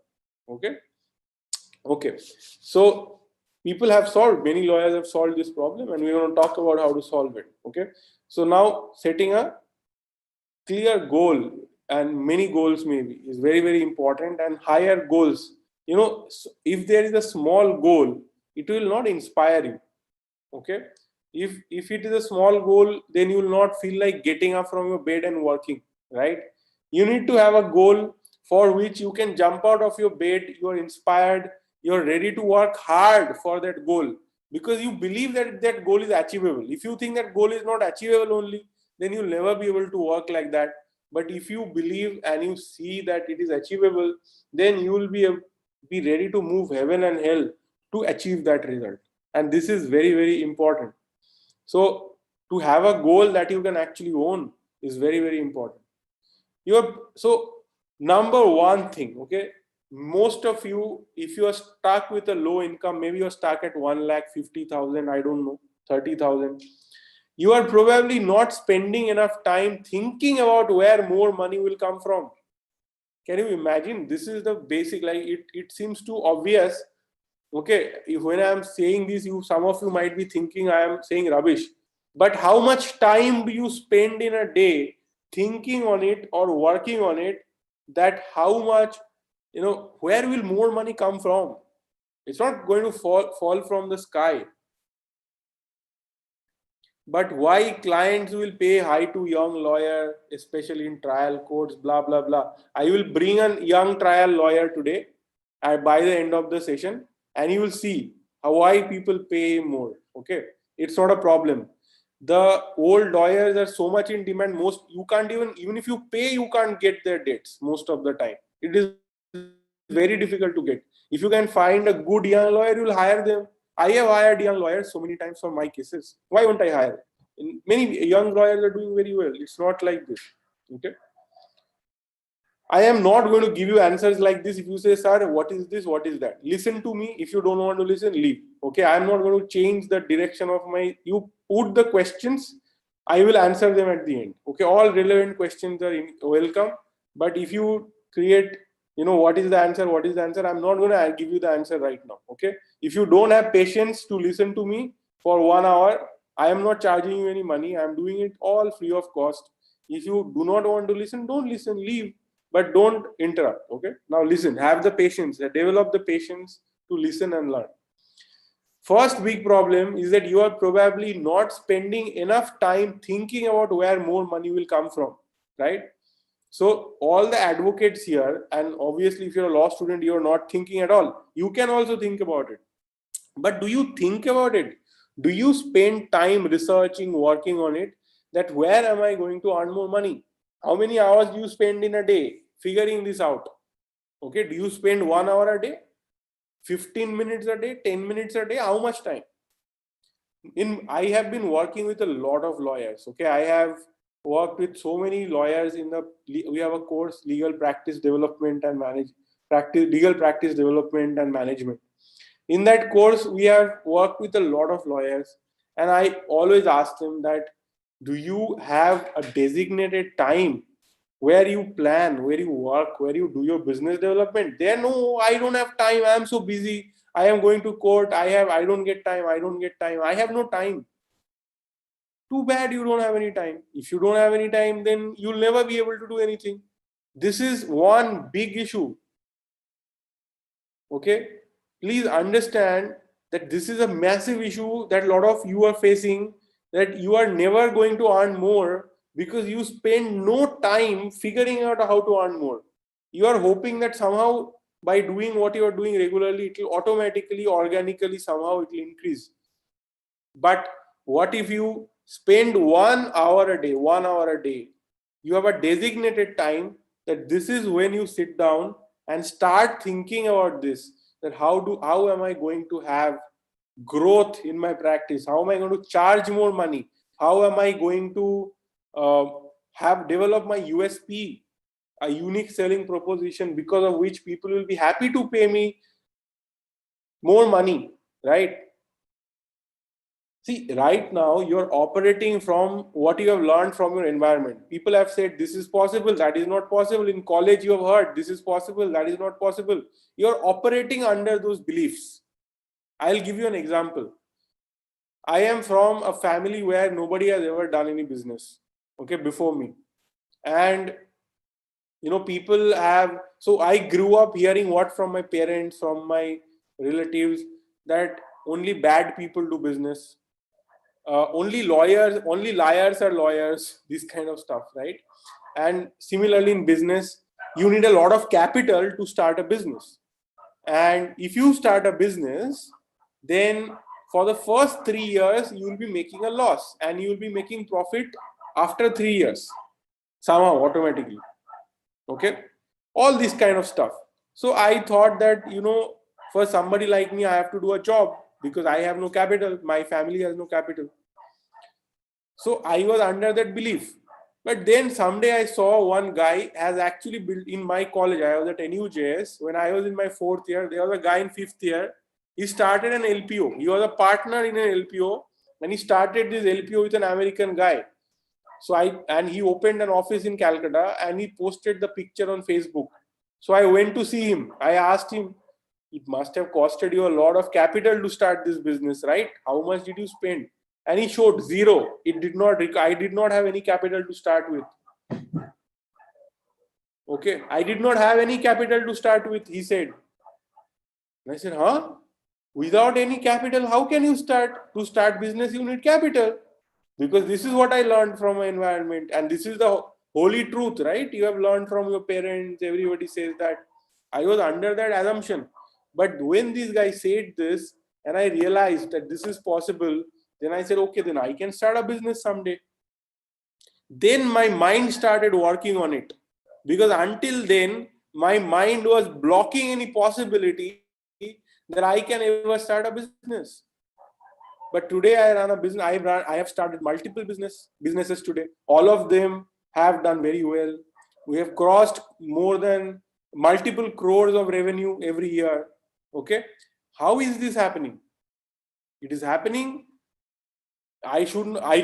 Okay, so people have solved, many lawyers have solved this problem, and we're going to talk about how to solve it. Okay, so now setting a clear goal, and many goals maybe, is very, very important. And higher goals, if there is a small goal, it will not inspire you. Okay, if it is a small goal, then you will not feel like getting up from your bed and working, right? You need to have a goal for which you can jump out of your bed, you are inspired, you are ready to work hard for that goal, because you believe that that goal is achievable. If you think that goal is not achievable only, then you'll never be able to work like that. But if you believe and you see that it is achievable, then you will be ready to move heaven and hell to achieve that result. And this is very, very important. So to have a goal that you can actually own is very, very important. So number one thing, okay, most of you, if you are stuck with a low income, maybe you're stuck at 1,50,000, I don't know, 30,000, you are probably not spending enough time thinking about where more money will come from. Can you imagine? This is the basic, like it seems too obvious. Okay, when I am saying this, some of you might be thinking I am saying rubbish. But how much time do you spend in a day thinking on it or working on it, that how much, where will more money come from? It's not going to fall from the sky. But why clients will pay high to young lawyer, especially in trial courts, blah, blah, blah. I will bring a young trial lawyer today by the end of the session, and you will see why people pay more. Okay, it's not a problem. The old lawyers are so much in demand. You can't even if you pay, you can't get their dates most of the time. It is very difficult to get. If you can find a good young lawyer, you'll hire them. I have hired young lawyers so many times for my cases. Why won't I hire? Many young lawyers are doing very well. It's not like this. Okay. I am not going to give you answers like this. If you say, sir, what is this? What is that? Listen to me. If you don't want to listen, leave. Okay. I am not going to change the direction of you put the questions. I will answer them at the end. Okay. All relevant questions are welcome. But if you create, what is the answer? What is the answer? I'm not going to give you the answer right now. Okay. If you don't have patience to listen to me for 1 hour, I am not charging you any money. I'm doing it all free of cost. If you do not want to listen, don't listen, leave. But don't interrupt. Okay. Now listen, have the patience, develop the patience to listen and learn. First big problem is that you are probably not spending enough time thinking about where more money will come from, right? So all the advocates here, and obviously if you're a law student, you're not thinking at all. You can also think about it. But do you think about it? Do you spend time researching, working on it? That where am I going to earn more money? How many hours do you spend in a day figuring this out? Okay, do you spend 1 hour a day? 15 minutes a day? 10 minutes a day? How much time? I have been working with a lot of lawyers. Okay, I have worked with so many lawyers we have a course, legal practice development and legal practice development and management. In that course, we have worked with a lot of lawyers, and I always ask them that, do you have a designated time where you plan, where you work, where you do your business development? They no, I don't have time. I am so busy. I am going to court. I don't get time. I don't get time. I have no time. Too bad you don't have any time. If you don't have any time, then you'll never be able to do anything. This is one big issue. Okay? Please understand that this is a massive issue that a lot of you are facing, that you are never going to earn more because you spend no time figuring out how to earn more. You are hoping that somehow by doing what you are doing regularly, it will automatically, organically, somehow it will increase. But what if you spend 1 hour a day, 1 hour a day, you have a designated time that this is when you sit down and start thinking about this, that how am I going to have growth in my practice? How am I going to charge more money? How am I going to develop my USP, a unique selling proposition, because of which people will be happy to pay me more money, right? See, right now you're operating from what you have learned from your environment. People have said this is possible, that is not possible. In college you have heard this is possible, that is not possible. You're operating under those beliefs. I'll give you an example. I am from a family where nobody has ever done any business, okay, before me. And people have, so I grew up hearing what from my parents, from my relatives, that only bad people do business. Only liars are lawyers, this kind of stuff, right? And similarly in business, you need a lot of capital to start a business. And if you start a business, then for the first 3 years, you will be making a loss and you will be making profit after 3 years, somehow automatically. Okay, all this kind of stuff. So I thought that, for somebody like me, I have to do a job because I have no capital. My family has no capital. So I was under that belief. But then someday I saw one guy has actually built in my college. I was at NUJS. When I was in my 4th year, there was a guy in 5th year. He started an LPO. He was a partner in an LPO, and he started this LPO with an American guy. So he opened an office in Calcutta and he posted the picture on Facebook. So I went to see him. I asked him, it must have costed you a lot of capital to start this business, right? How much did you spend? And he showed zero. I did not have any capital to start with. Okay, I did not have any capital to start with, he said. And I said, huh? Without any capital, how can you start? To start business, you need capital. Because this is what I learned from my environment. And this is the holy truth, right? You have learned from your parents. Everybody says that. I was under that assumption. But when this guy said this, and I realized that this is possible, then I said, okay, then I can start a business someday. Then my mind started working on it. Because until then, my mind was blocking any possibility that I can ever start a business. But today I run a business. I have started multiple businesses today. All of them have done very well. We have crossed more than multiple crores of revenue every year. Okay. How is this happening? It is happening. I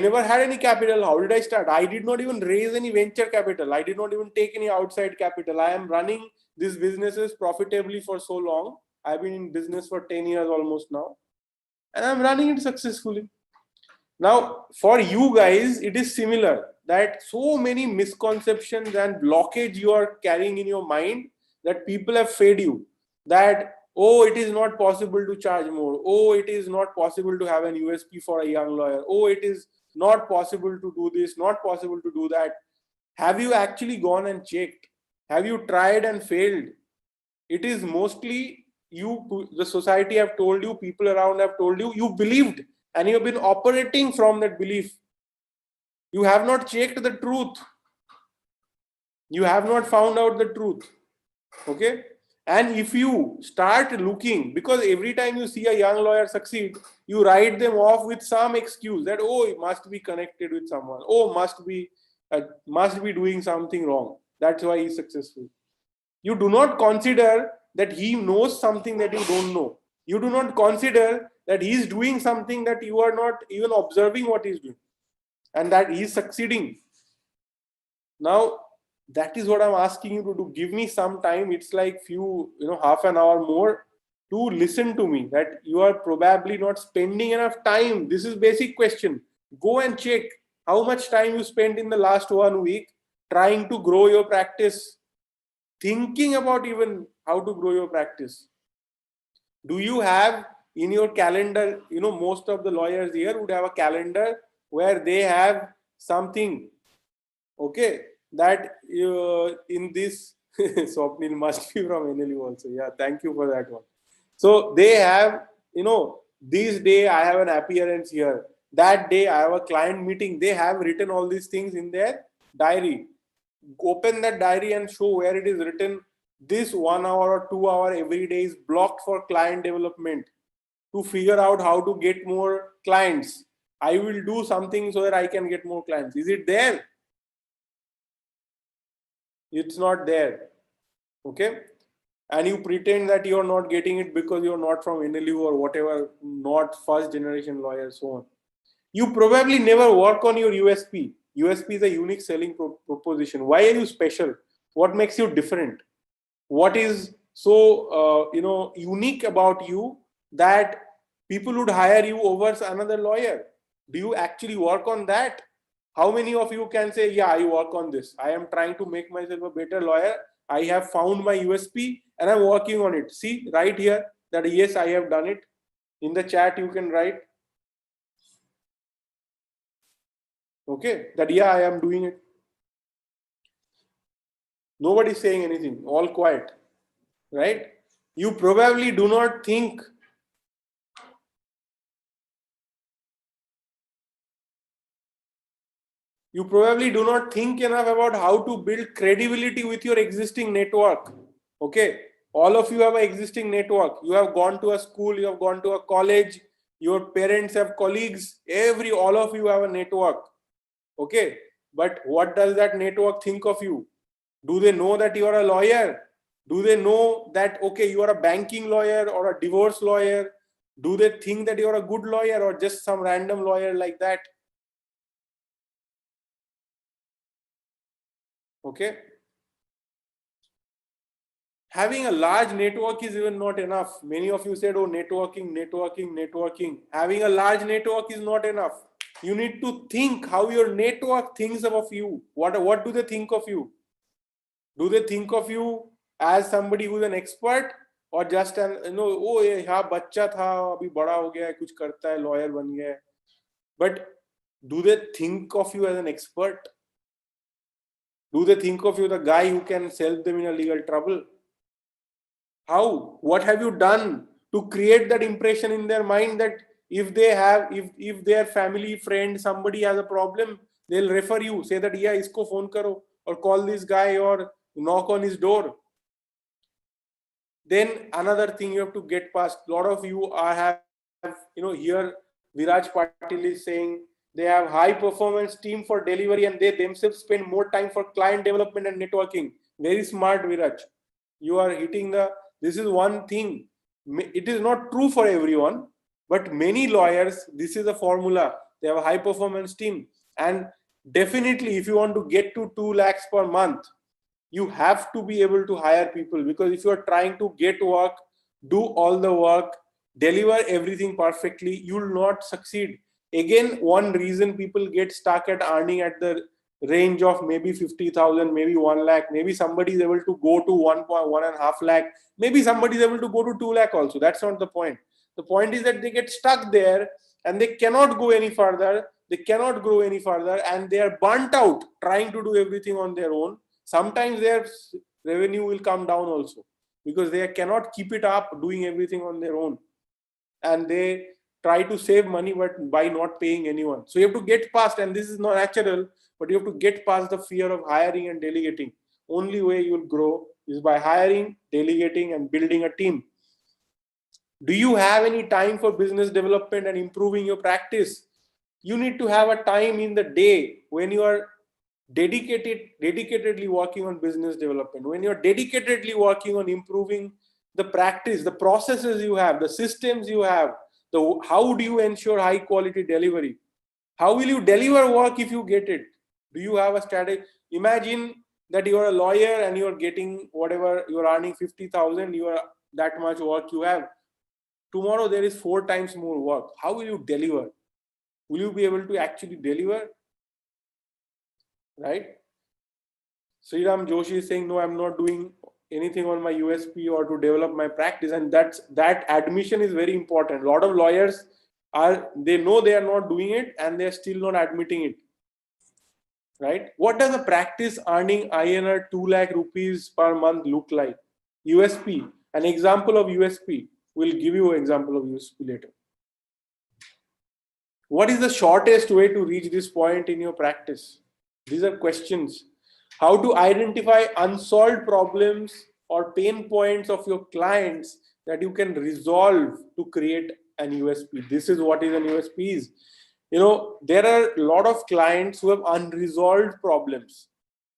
never had any capital. How did I start? I did not even raise any venture capital. I did not even take any outside capital. I am running these businesses profitably for so long. I've been in business for 10 years almost now. And I'm running it successfully. Now, for you guys, it is similar, that so many misconceptions and blockage you are carrying in your mind that people have fed you. That, oh, it is not possible to charge more. Oh, it is not possible to have an USP for a young lawyer. Oh, it is not possible to do this, not possible to do that. Have you actually gone and checked? Have you tried and failed? It is mostly you, the society have told you, people around have told you, you believed, and you have been operating from that belief. You have not checked the truth. You have not found out the truth. Okay? And if you start looking, because every time you see a young lawyer succeed, you write them off with some excuse that, oh, it must be connected with someone. Oh, must be doing something wrong. That's why he's successful. You do not consider that he knows something that you don't know. You do not consider that he's doing something that you are not even observing what he's doing, and that he's succeeding. Now, that is what I'm asking you to do. Give me some time. It's like half an hour more to listen to me, that you are probably not spending enough time. This is basic question. Go and check how much time you spent in the last 1 week trying to grow your practice, thinking about even how to grow your practice. Do you have in your calendar, most of the lawyers here would have a calendar where they have something, okay, that in this, Swapnil must be from NLU also. Yeah, thank you for that one. So they have, this day I have an appearance here. That day I have a client meeting. They have written all these things in their diary. Open that diary and show where it is written. This 1 hour or 2 hour every day is blocked for client development, to figure out how to get more clients. I will do something so that I can get more clients. Is it there? It's not there. Okay? And you pretend that you're not getting it because you're not from NLU or whatever, not first generation lawyer, so on. You probably never work on your USP. USP is a unique selling proposition. Why are you special? What makes you different? What is so unique about you that people would hire you over another lawyer? Do you actually work on that? How many of you can say, yeah, I work on this. I am trying to make myself a better lawyer. I have found my USP and I'm working on it. See right here that yes, I have done it. In the chat, you can write. Okay, that yeah, I am doing it. Nobody is saying anything, all quiet, right? You probably do not think. You probably do not think enough about how to build credibility with your existing network. Okay, all of you have an existing network. You have gone to a school, you have gone to a college, your parents have colleagues, all of you have a network. Okay, but what does that network think of you? Do they know that you are a lawyer? Do they know that, okay, you are a banking lawyer or a divorce lawyer? Do they think that you are a good lawyer or just some random lawyer like that? Okay. Having a large network is even not enough. Many of you said, oh, networking. Having a large network is not enough. You need to think how your network thinks of you. What do they think of you? Do they think of you as somebody who's an expert or just an, oh, yeah, bachcha tha, abhi bada ho gaya hai, kuch karta hai, lawyer ban gaya hai. But do they think of you as an expert? Do they think of you the guy who can help them in a legal trouble? How? What have you done to create that impression in their mind that if they have, if their family, friend, somebody has a problem, they'll refer you, say that, yeah, isko phone karo, or call this guy or knock on his door. Then another thing you have to get past. A lot of you have, here 𝘰𝘰𝗶𝗃 is saying they have high performance team for delivery and they themselves spend more time for client development and networking. Very smart, 𝘰𝘰𝗶𝗃. You are hitting this is one thing. It is not true for everyone, but many lawyers, this is the formula. They have a high performance team. And definitely, if you want to get to 2 lakhs per month, you have to be able to hire people, because if you are trying to get work, do all the work, deliver everything perfectly, you will not succeed. Again, one reason people get stuck at earning at the range of maybe 50,000, maybe 1 lakh, maybe somebody is able to go to 1.5 lakh, maybe somebody is able to go to 2 lakh also. That's not the point. The point is that they get stuck there and they cannot go any further. they cannot grow any further, and they are burnt out trying to do everything on their own. Sometimes their revenue will come down also because they cannot keep it up doing everything on their own, and they try to save money but by not paying anyone. So you have to get past, and this is not natural, but you have to get past the fear of hiring and delegating. Only way you will grow is by hiring, delegating, and building a team. Do you have any time for business development and improving your practice? You need to have a time in the day when you are dedicatedly working on business development, when you're dedicatedly working on improving the practice, the processes you have, the systems you have, how do you ensure high quality delivery? How will you deliver work if you get it? Do you have a strategy? Imagine that you are a lawyer and you are getting whatever, you are earning 50,000, you are that much work you have. Tomorrow there is 4 times more work. How will you deliver? Will you be able to actually deliver? Right? Sriram Joshi is saying, no, I'm not doing anything on my USP or to develop my practice. And that admission is very important. A lot of lawyers they know they are not doing it and they're still not admitting it. Right? What does a practice earning INR 2 lakh rupees per month look like? USP, an example of USP. We'll give you an example of USP later. What is the shortest way to reach this point in your practice? These are questions. How to identify unsolved problems or pain points of your clients that you can resolve to create an USP. This is what is an USP is. There are a lot of clients who have unresolved problems.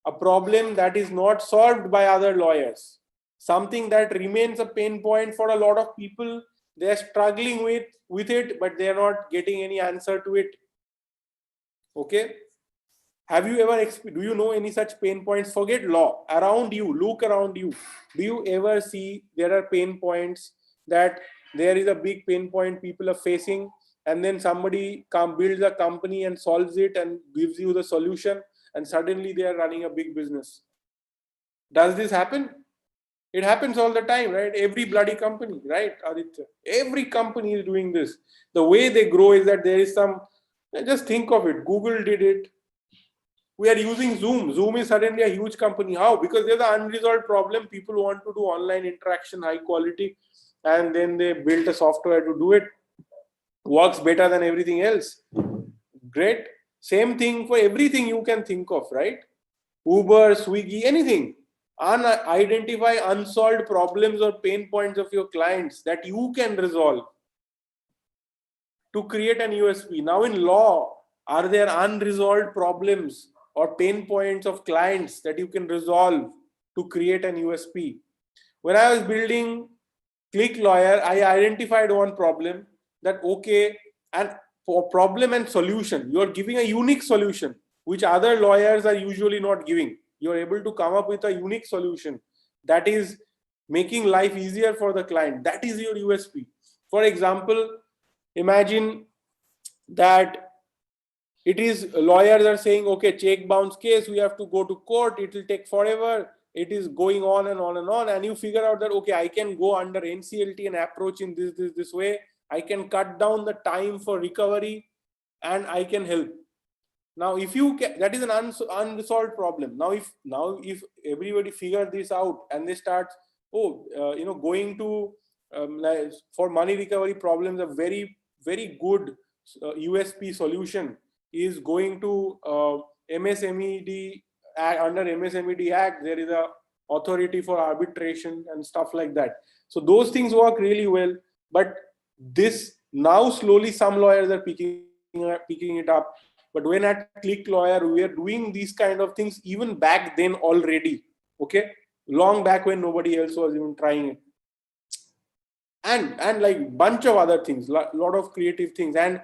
A problem that is not solved by other lawyers. Something that remains a pain point for a lot of people. They are struggling with it, but they are not getting any answer to it. Okay? Have you ever do you know any such pain points? Forget law. Around you, look around you. Do you ever see there are pain points, that there is a big pain point people are facing, and then somebody builds a company and solves it and gives you the solution, and suddenly they are running a big business? Does this happen? It happens all the time, right? Every bloody company, right, Aditya? Every company is doing this. The way they grow is that there is some, just think of it, Google did it. We are using Zoom. Zoom is suddenly a huge company. How? Because there's an unresolved problem. People want to do online interaction, high quality, and then they built a software to do it. Works better than everything else. Great. Same thing for everything you can think of, right? Uber, Swiggy, anything. Identify unsolved problems or pain points of your clients that you can resolve to create an USP. Now in law, are there unresolved problems or pain points of clients that you can resolve to create an USP? When I was building Click Lawyer, I identified one problem that, okay, and for problem and solution, you're giving a unique solution, which other lawyers are usually not giving. You're able to come up with a unique solution that is making life easier for the client. That is your USP. For example, imagine that it is lawyers are saying, okay, check bounce case, we have to go to court, it will take forever, it is going on and on and on, and you figure out that, okay, I can go under NCLT and approach in this way, I can cut down the time for recovery, and I can help. Now, if you can, that is an unsolved problem. Now, if everybody figure this out and they start, going to for money recovery problems, a very, very good USP solution is going to MSMED. Under MSMED Act, there is a authority for arbitration and stuff like that. So those things work really well. But this now slowly some lawyers are picking it up. But when at Click Lawyer, we are doing these kind of things even back then already. Okay, long back when nobody else was even trying it. And like bunch of other things, lot of creative things. And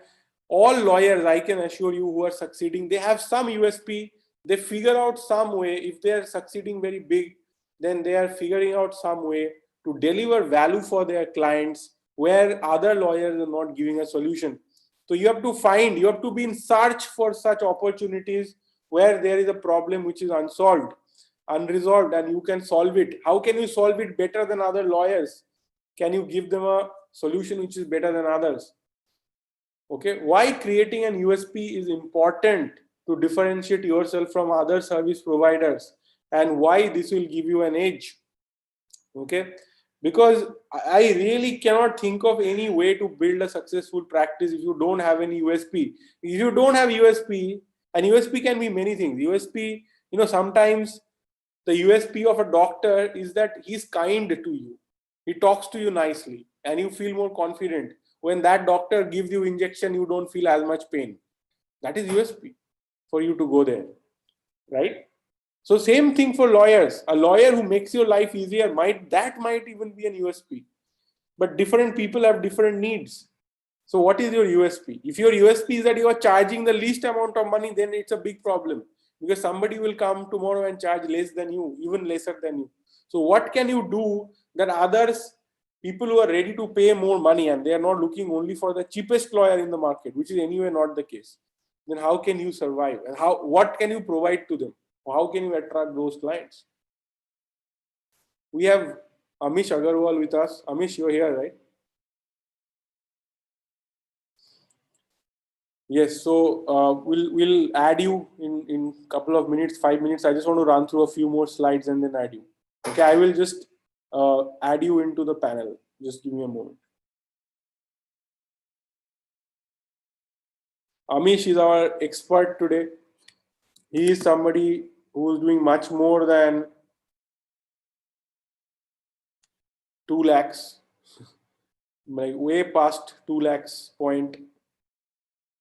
all lawyers, I can assure you, who are succeeding, they have some USP. They figure out some way. If they are succeeding very big, then they are figuring out some way to deliver value for their clients where other lawyers are not giving a solution. So you have to be in search for such opportunities where there is a problem which is unsolved, unresolved, and you can solve it. How can you solve it better than other lawyers? Can you give them a solution which is better than others? Okay, why creating an USP is important to differentiate yourself from other service providers, and why this will give you an edge. Okay, because I really cannot think of any way to build a successful practice if you don't have any USP. If you don't have USP, and USP can be many things. USP, sometimes the USP of a doctor is that he's kind to you. He talks to you nicely and you feel more confident. When that doctor gives you injection, you don't feel as much pain. That is USP for you to go there, right? So same thing for lawyers. A lawyer who makes your life easier might even be an USP. But different people have different needs. So what is your USP? If your USP is that you are charging the least amount of money, then it's a big problem, because somebody will come tomorrow and charge less than you, even lesser than you. So what can you do that others, people who are ready to pay more money and they are not looking only for the cheapest lawyer in the market, which is anyway not the case, then how can you survive? And what can you provide to them? How can you attract those clients? We have Amish Agarwal with us. Amish, you're here, right? Yes, so we'll add you in couple of minutes, 5 minutes. I just want to run through a few more slides and then add you. Okay, I will just add you into the panel. Just give me a moment. Amish is our expert today. He is somebody who is doing much more than 2 lakhs, like way past 2 lakhs point.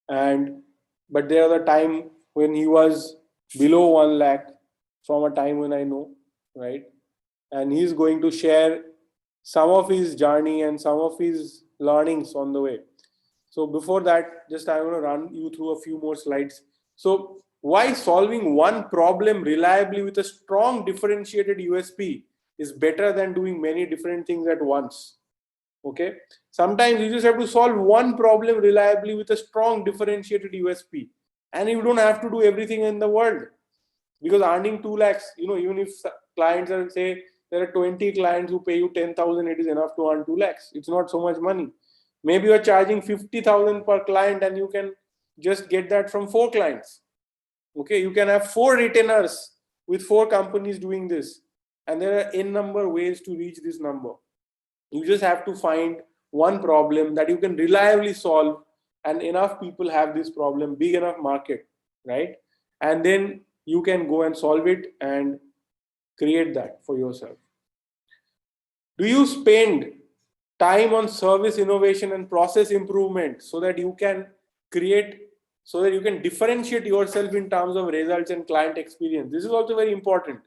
But there was a time when he was below 1 lakh, from a time when I know, right? And he's going to share some of his journey and some of his learnings on the way. So before that, just I want to run you through a few more slides. So why solving one problem reliably with a strong differentiated USP is better than doing many different things at once. Okay, sometimes you just have to solve one problem reliably with a strong differentiated USP, and you don't have to do everything in the world, because earning 2 lakhs, even if clients are, say there are 20 clients who pay you 10,000, it is enough to earn 2 lakhs. It's not so much money. Maybe you're charging 50,000 per client and you can just get that from 4 clients. Okay, you can have 4 retainers with 4 companies doing this, and there are n number ways to reach this number. You just have to find one problem that you can reliably solve, and enough people have this problem, big enough market, right? And then you can go and solve it and create that for yourself. Do you spend time on service innovation and process improvement so that you can differentiate yourself in terms of results and client experience? This is also very important.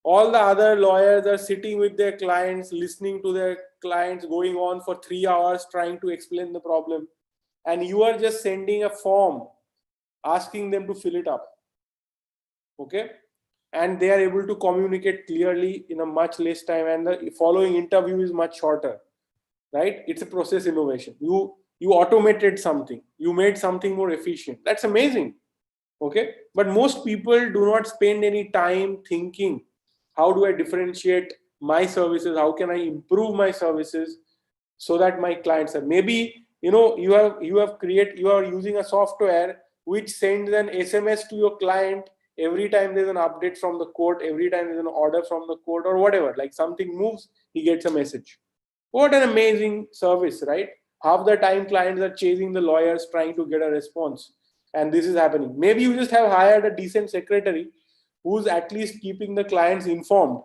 All the other lawyers are sitting with their clients, listening to their clients, going on for 3 hours trying to explain the problem, and you are just sending a form asking them to fill it up. Okay, and they are able to communicate clearly in a much less time, and the following interview is much shorter, right? It's a process innovation. You automated something, you made something more efficient. That's amazing. Okay, but most people do not spend any time thinking, how do I differentiate my services? How can I improve my services so that my clients are, maybe you are using a software which sends an SMS to your client every time there's an update from the court, every time there's an order from the court or whatever, like something moves, he gets a message. What an amazing service, right? Half the time clients are chasing the lawyers trying to get a response, and this is happening. Maybe you just have hired a decent secretary who's at least keeping the clients informed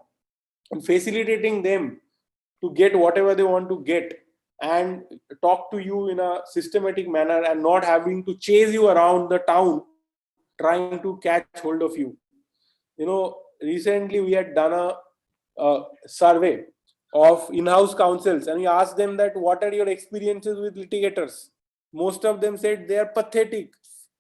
and facilitating them to get whatever they want to get and talk to you in a systematic manner, and not having to chase you around the town trying to catch hold of you. Recently we had done a survey of in-house counsels, and we asked them that what are your experiences with litigators. Most of them said they are pathetic.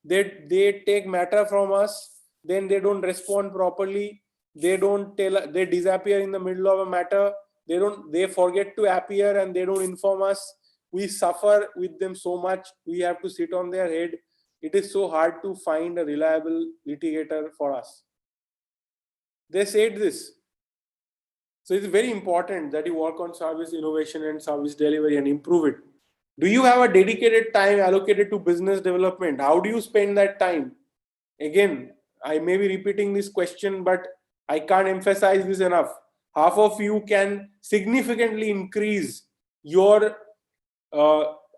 They take matter from us, then they don't respond properly, they disappear in the middle of a matter, they forget to appear, and they don't inform us. We suffer with them so much, we have to sit on their head. It is so hard to find a reliable litigator for us. They said this. So it's very important that you work on service innovation and service delivery and improve it, Do you have a dedicated time allocated to business development? How do you spend that time? Again, I may be repeating this question, but I can't emphasize this enough. Half of you can significantly increase your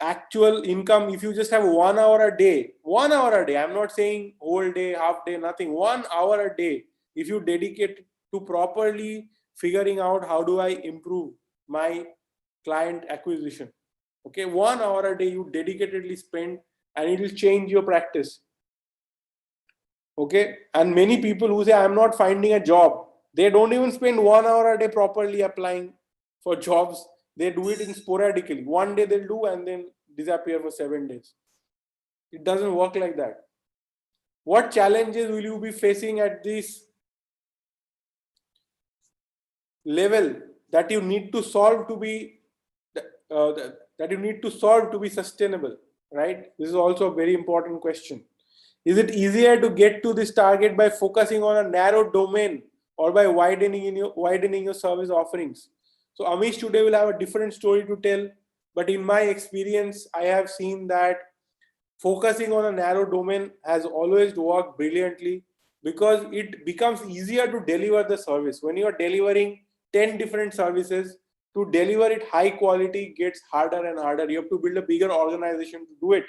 actual income if you just have 1 hour a day. 1 hour a day. I'm not saying whole day, half day, nothing. 1 hour a day. If you dedicate to properly figuring out how do I improve my client acquisition. Okay, 1 hour a day you dedicatedly spend, and it will change your practice. Okay, and many people who say I'm not finding a job, they don't even spend 1 hour a day properly applying for jobs. They do it in sporadically. One day they'll do and then disappear for 7 days. It doesn't work like that. What challenges will you be facing at this level that you need to solve to be sustainable, right? This is also a very important question. Is it easier to get to this target by focusing on a narrow domain or by widening your service offerings? So Amish today will have a different story to tell, but in my experience, I have seen that focusing on a narrow domain has always worked brilliantly, because it becomes easier to deliver the service. When you are delivering 10 different services, to deliver it high quality gets harder and harder. You have to build a bigger organization to do it.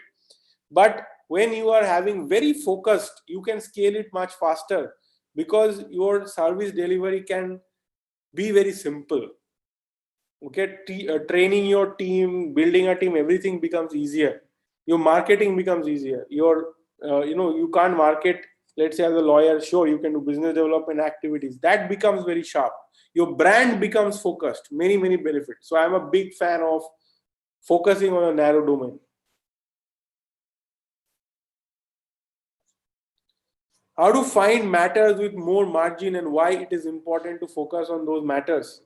But when you are having very focused, you can scale it much faster, because your service delivery can be very simple. Okay, training your team, building a team, everything becomes easier. Your marketing becomes easier. You can't market, let's say as a lawyer, sure, you can do business development activities. That becomes very sharp. Your brand becomes focused, many benefits. So I'm a big fan of focusing on a narrow domain. How to find matters with more margin and why it is important to focus on those matters.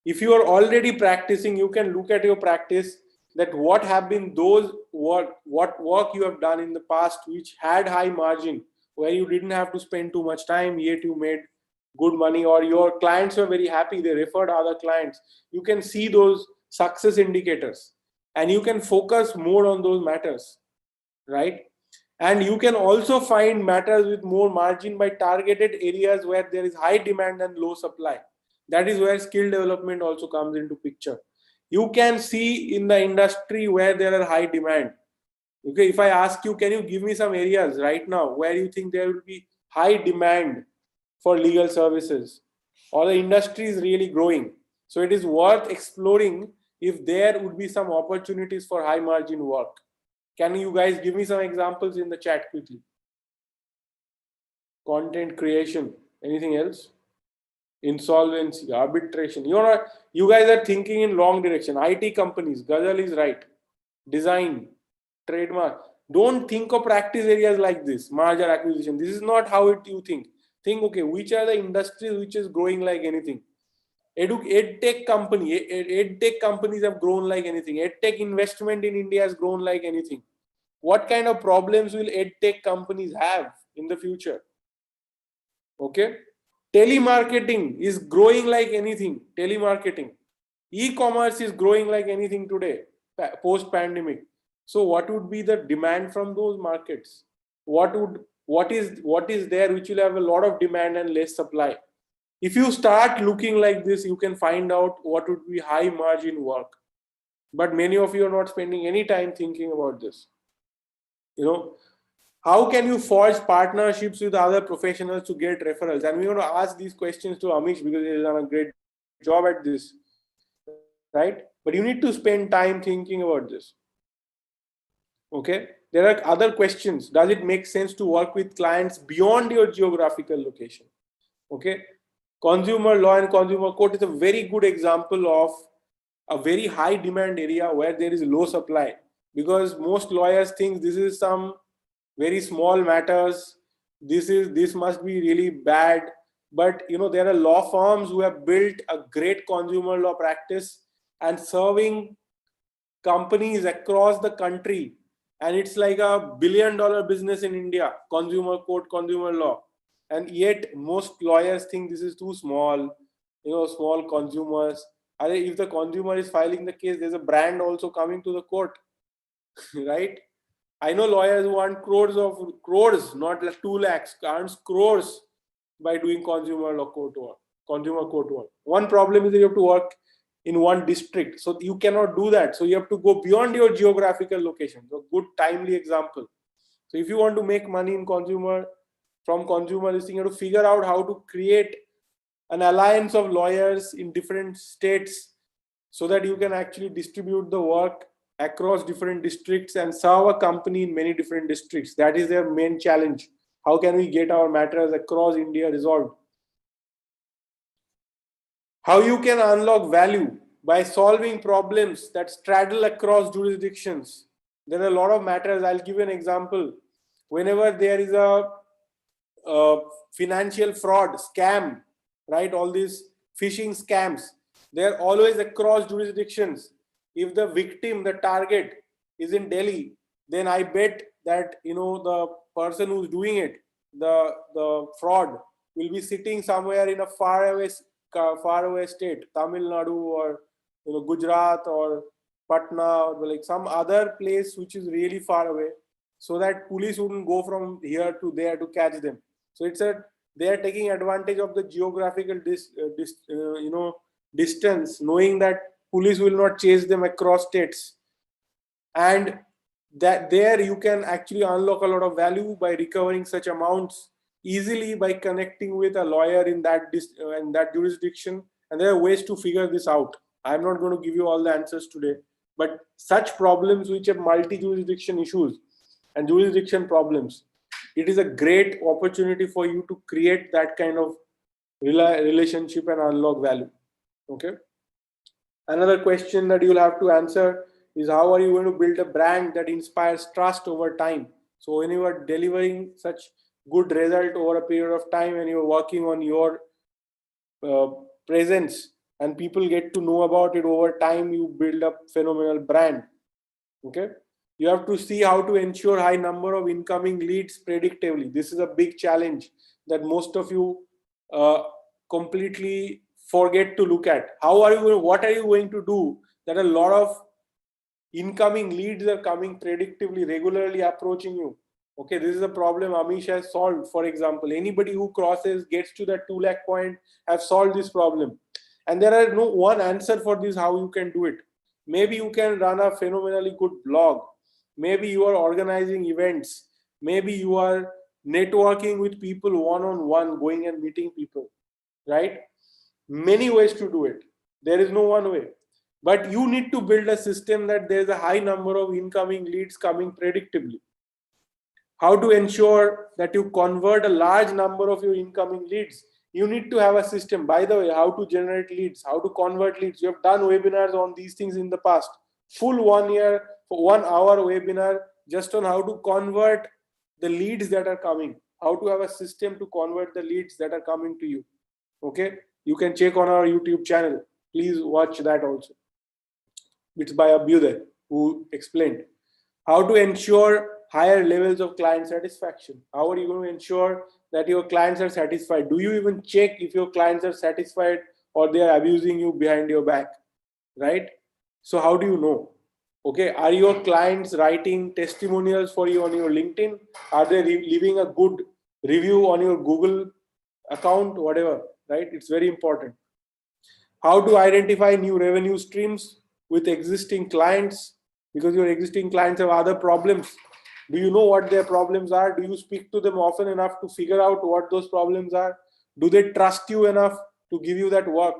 If you are already practicing, you can look at your practice, that what have been those what work you have done in the past which had high margin, where you didn't have to spend too much time, yet you made good money, or your clients were very happy, they referred other clients. You can see those success indicators and you can focus more on those matters, right? And you can also find matters with more margin by targeted areas where there is high demand and low supply. That is where skill development also comes into picture. You can see in the industry where there are high demand. Okay, if I ask you, can you give me some areas right now where you think there will be high demand for legal services, or the industry is really growing? So it is worth exploring if there would be some opportunities for high margin work. Can you guys give me some examples in the chat quickly? Content creation. Anything else? Insolvency, arbitration. You guys are thinking in wrong direction. IT companies, Ghazal is right. Design, trademark. Don't think of practice areas like this. Merger, acquisition. This is not how you think. Think, okay, which are the industries which is growing like anything? EdTech companies have grown like anything. EdTech investment in India has grown like anything. What kind of problems will EdTech companies have in the future? Okay. Telemarketing is growing like anything. Telemarketing. E-commerce is growing like anything today, post-pandemic. So what would be the demand from those markets? What is there which will have a lot of demand and less supply? If you start looking like this, you can find out what would be high margin work. But many of you are not spending any time thinking about this. How can you forge partnerships with other professionals to get referrals? And we want to ask these questions to Amish, because he has done a great job at this, right? But you need to spend time thinking about this. Okay, there are other questions. Does it make sense to work with clients beyond your geographical location? Okay, consumer law and consumer court is a very good example of a very high demand area where there is low supply, because most lawyers think this is some very small matters, this must be really bad. But there are law firms who have built a great consumer law practice and serving companies across the country, and it's like $1 billion business in India, consumer court, consumer law. And yet most lawyers think this is too small, small consumers. If the consumer is filing the case, there's a brand also coming to the court. right? I know lawyers who want crores, not like 2 lakhs, earns crores by doing consumer court work. One problem is that you have to work in one district, so you cannot do that. So you have to go beyond your geographical location. So good timely example. So if you want to make money in consumer listing, you have to figure out how to create an alliance of lawyers in different states so that you can actually distribute the work across different districts and serve a company in many different districts. That is their main challenge. How can we get our matters across India resolved? How you can unlock value by solving problems that straddle across jurisdictions. There are a lot of matters. I'll give you an example. Whenever there is a financial fraud, scam, right? All these phishing scams, they're always across jurisdictions. If the victim, the target is in Delhi, then I bet that the person who's doing it, the fraud, will be sitting somewhere in a faraway state, Tamil Nadu or Gujarat or Patna or like some other place which is really far away, so that police wouldn't go from here to there to catch them. So they are taking advantage of the geographical distance, knowing that police will not chase them across states, and that there you can actually unlock a lot of value by recovering such amounts easily by connecting with a lawyer in that jurisdiction. And there are ways to figure this out. I'm not going to give you all the answers today, but such problems which have multi-jurisdiction issues and jurisdiction problems, it is a great opportunity for you to create that kind of relationship and unlock value. Okay. Another question that you'll have to answer is, how are you going to build a brand that inspires trust over time? So when you are delivering such good result over a period of time and you're working on your presence and people get to know about it over time, you build up phenomenal brand. Okay. You have to see how to ensure high number of incoming leads predictably. This is a big challenge that most of you completely forget to look at. What are you going to do that a lot of incoming leads are coming predictably, regularly approaching you? Okay, this is a problem Amish has solved. For example, anybody who gets to that 2 lakh point have solved this problem. And there are no one answer for this, how you can do it. Maybe you can run a phenomenally good blog. Maybe you are organizing events. Maybe you are networking with people one-on-one, going and meeting people, right? Many ways to do it. There is no one way. But you need to build a system that there's a high number of incoming leads coming predictably. How to ensure that you convert a large number of your incoming leads? You need to have a system. By the way, how to generate leads, how to convert leads. You have done webinars on these things in the past. Full 1 year, 1 hour webinar just on how to convert the leads that are coming. How to have a system to convert the leads that are coming to you. Okay, you can check on our YouTube channel. Please watch that also. It's by Abhyuday, who explained how to ensure higher levels of client satisfaction. How are you going to ensure that your clients are satisfied? Do you even check if your clients are satisfied or they are abusing you behind your back, right? So how do you know? Okay, are your clients writing testimonials for you on your LinkedIn? Are they leaving a good review on your Google account, whatever, right? It's very important. How to identify new revenue streams with existing clients, because your existing clients have other problems. Do you know what their problems are? Do you speak to them often enough to figure out what those problems are? Do they trust you enough to give you that work?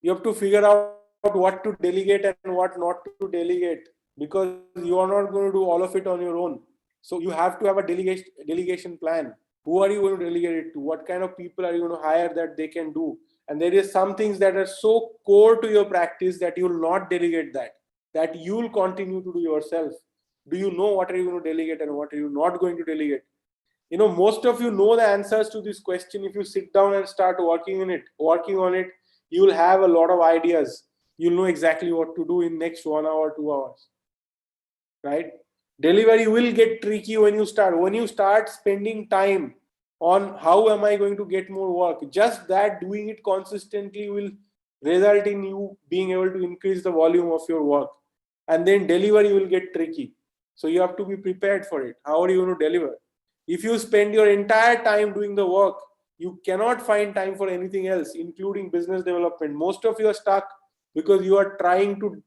You have to figure out what to delegate and what not to delegate, because you are not going to do all of it on your own. So you have to have a delegation plan. Who are you going to delegate it to? What kind of people are you going to hire that they can do? And there is some things that are so core to your practice that you will not delegate that you will continue to do yourself. Do you know what are you going to delegate and what are you not going to delegate? Most of you know the answers to this question. If you sit down and start working on it, you will have a lot of ideas. You'll know exactly what to do in next 1 hour, 2 hours, right? Delivery will get tricky when you start spending time on how am I going to get more work. Just that doing it consistently will result in you being able to increase the volume of your work. and then delivery will get tricky. So you have to be prepared for it. How are you going to deliver? If you spend your entire time doing the work, you cannot find time for anything else, including business development. Most of you are stuck because you are trying to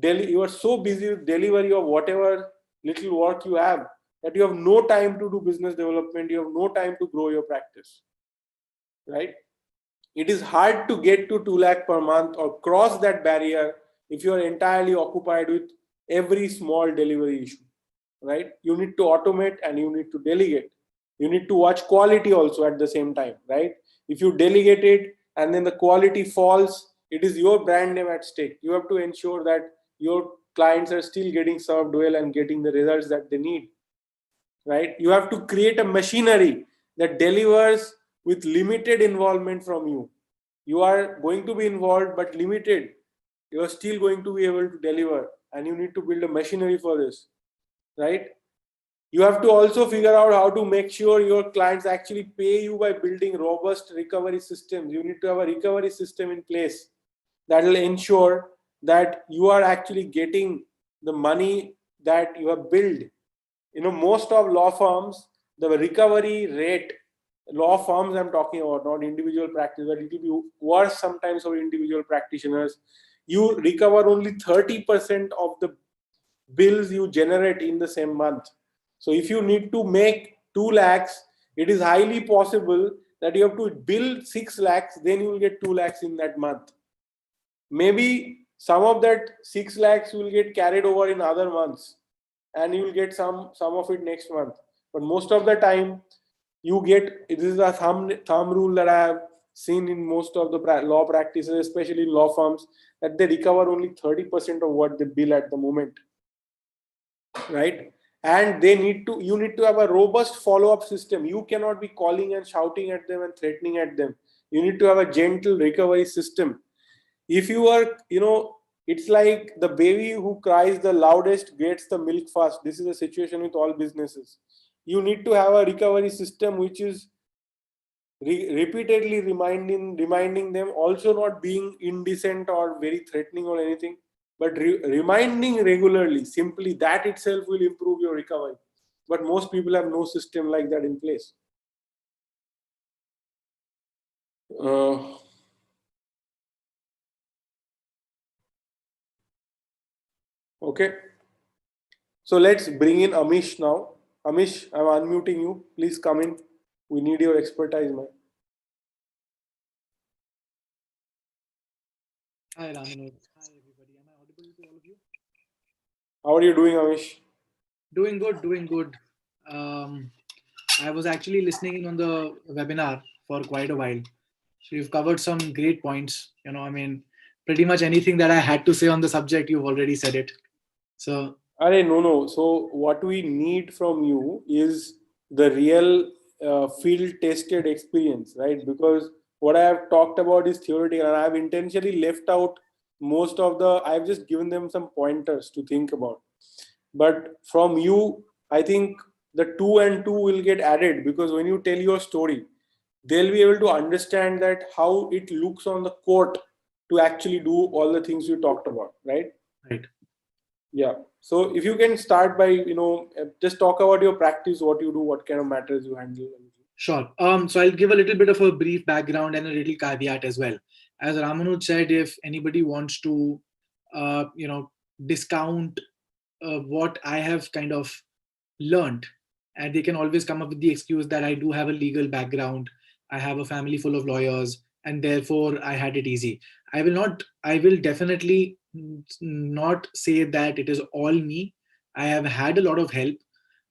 you are so busy with delivery of whatever little work you have that you have no time to do business development. You have no time to grow your practice, right? It is hard to get to 2 lakh per month or cross that barrier if you are entirely occupied with every small delivery issue, right? You need to automate and you need to delegate. You need to watch quality also at the same time, right? If you delegate it and then the quality falls, it is your brand name at stake. You have to ensure that your clients are still getting served well and getting the results that they need, right? You have to create a machinery that delivers with limited involvement from you. You are going to be involved, but limited. You are still going to be able to deliver, and you need to build a machinery for this, right? You have to also figure out how to make sure your clients actually pay you by building robust recovery systems. You need to have a recovery system in place that will ensure that you are actually getting the money that you have built. Most of law firms, the recovery rate, law firms I'm talking about, not individual practice, but it will be worse sometimes for individual practitioners. You recover only 30% of the bills you generate in the same month. So if you need to make 2 lakhs, it is highly possible that you have to bill 6 lakhs, then you will get 2 lakhs in that month. Maybe some of that 6 lakhs will get carried over in other months, and you will get some of it next month. But most of the time, you get, this is a thumb rule that I have seen in most of the law practices, especially in law firms, that they recover only 30% of what they bill at the moment, right? And you need to have a robust follow-up system. You cannot be calling and shouting at them and threatening at them. You need to have a gentle recovery system. If you are, it's like the baby who cries the loudest gets the milk first. This is a situation with all businesses. You need to have a recovery system which is repeatedly reminding them, also not being indecent or very threatening or anything, but reminding regularly. Simply that itself will improve your recovery. But most people have no system like that in place. Okay. So let's bring in Amish now. Amish, I'm unmuting you. Please come in. We need your expertise, man. Hi, Ramanuj. Hi, everybody. Am I audible to all of you? How are you doing, Amish? Doing good, doing good. I was actually listening in on the webinar for quite a while. So you've covered some great points. Pretty much anything that I had to say on the subject, you've already said it. So No. So what we need from you is the real field tested experience, right? Because what I have talked about is theoretical, and I have intentionally left out most of I've just given them some pointers to think about. But from you, I think the 2 and 2 will get added, because when you tell your story, they'll be able to understand that how it looks on the court to actually do all the things you talked about, right? right. Yeah. So if you can start by, just talk about your practice, what you do, what kind of matters you handle. Sure. So I'll give a little bit of a brief background and a little caveat as well. As Ramanuj said, if anybody wants to, discount what I have kind of learned, and they can always come up with the excuse that I do have a legal background, I have a family full of lawyers, and therefore I had it easy. I will definitely not say that it is all me. I have had a lot of help,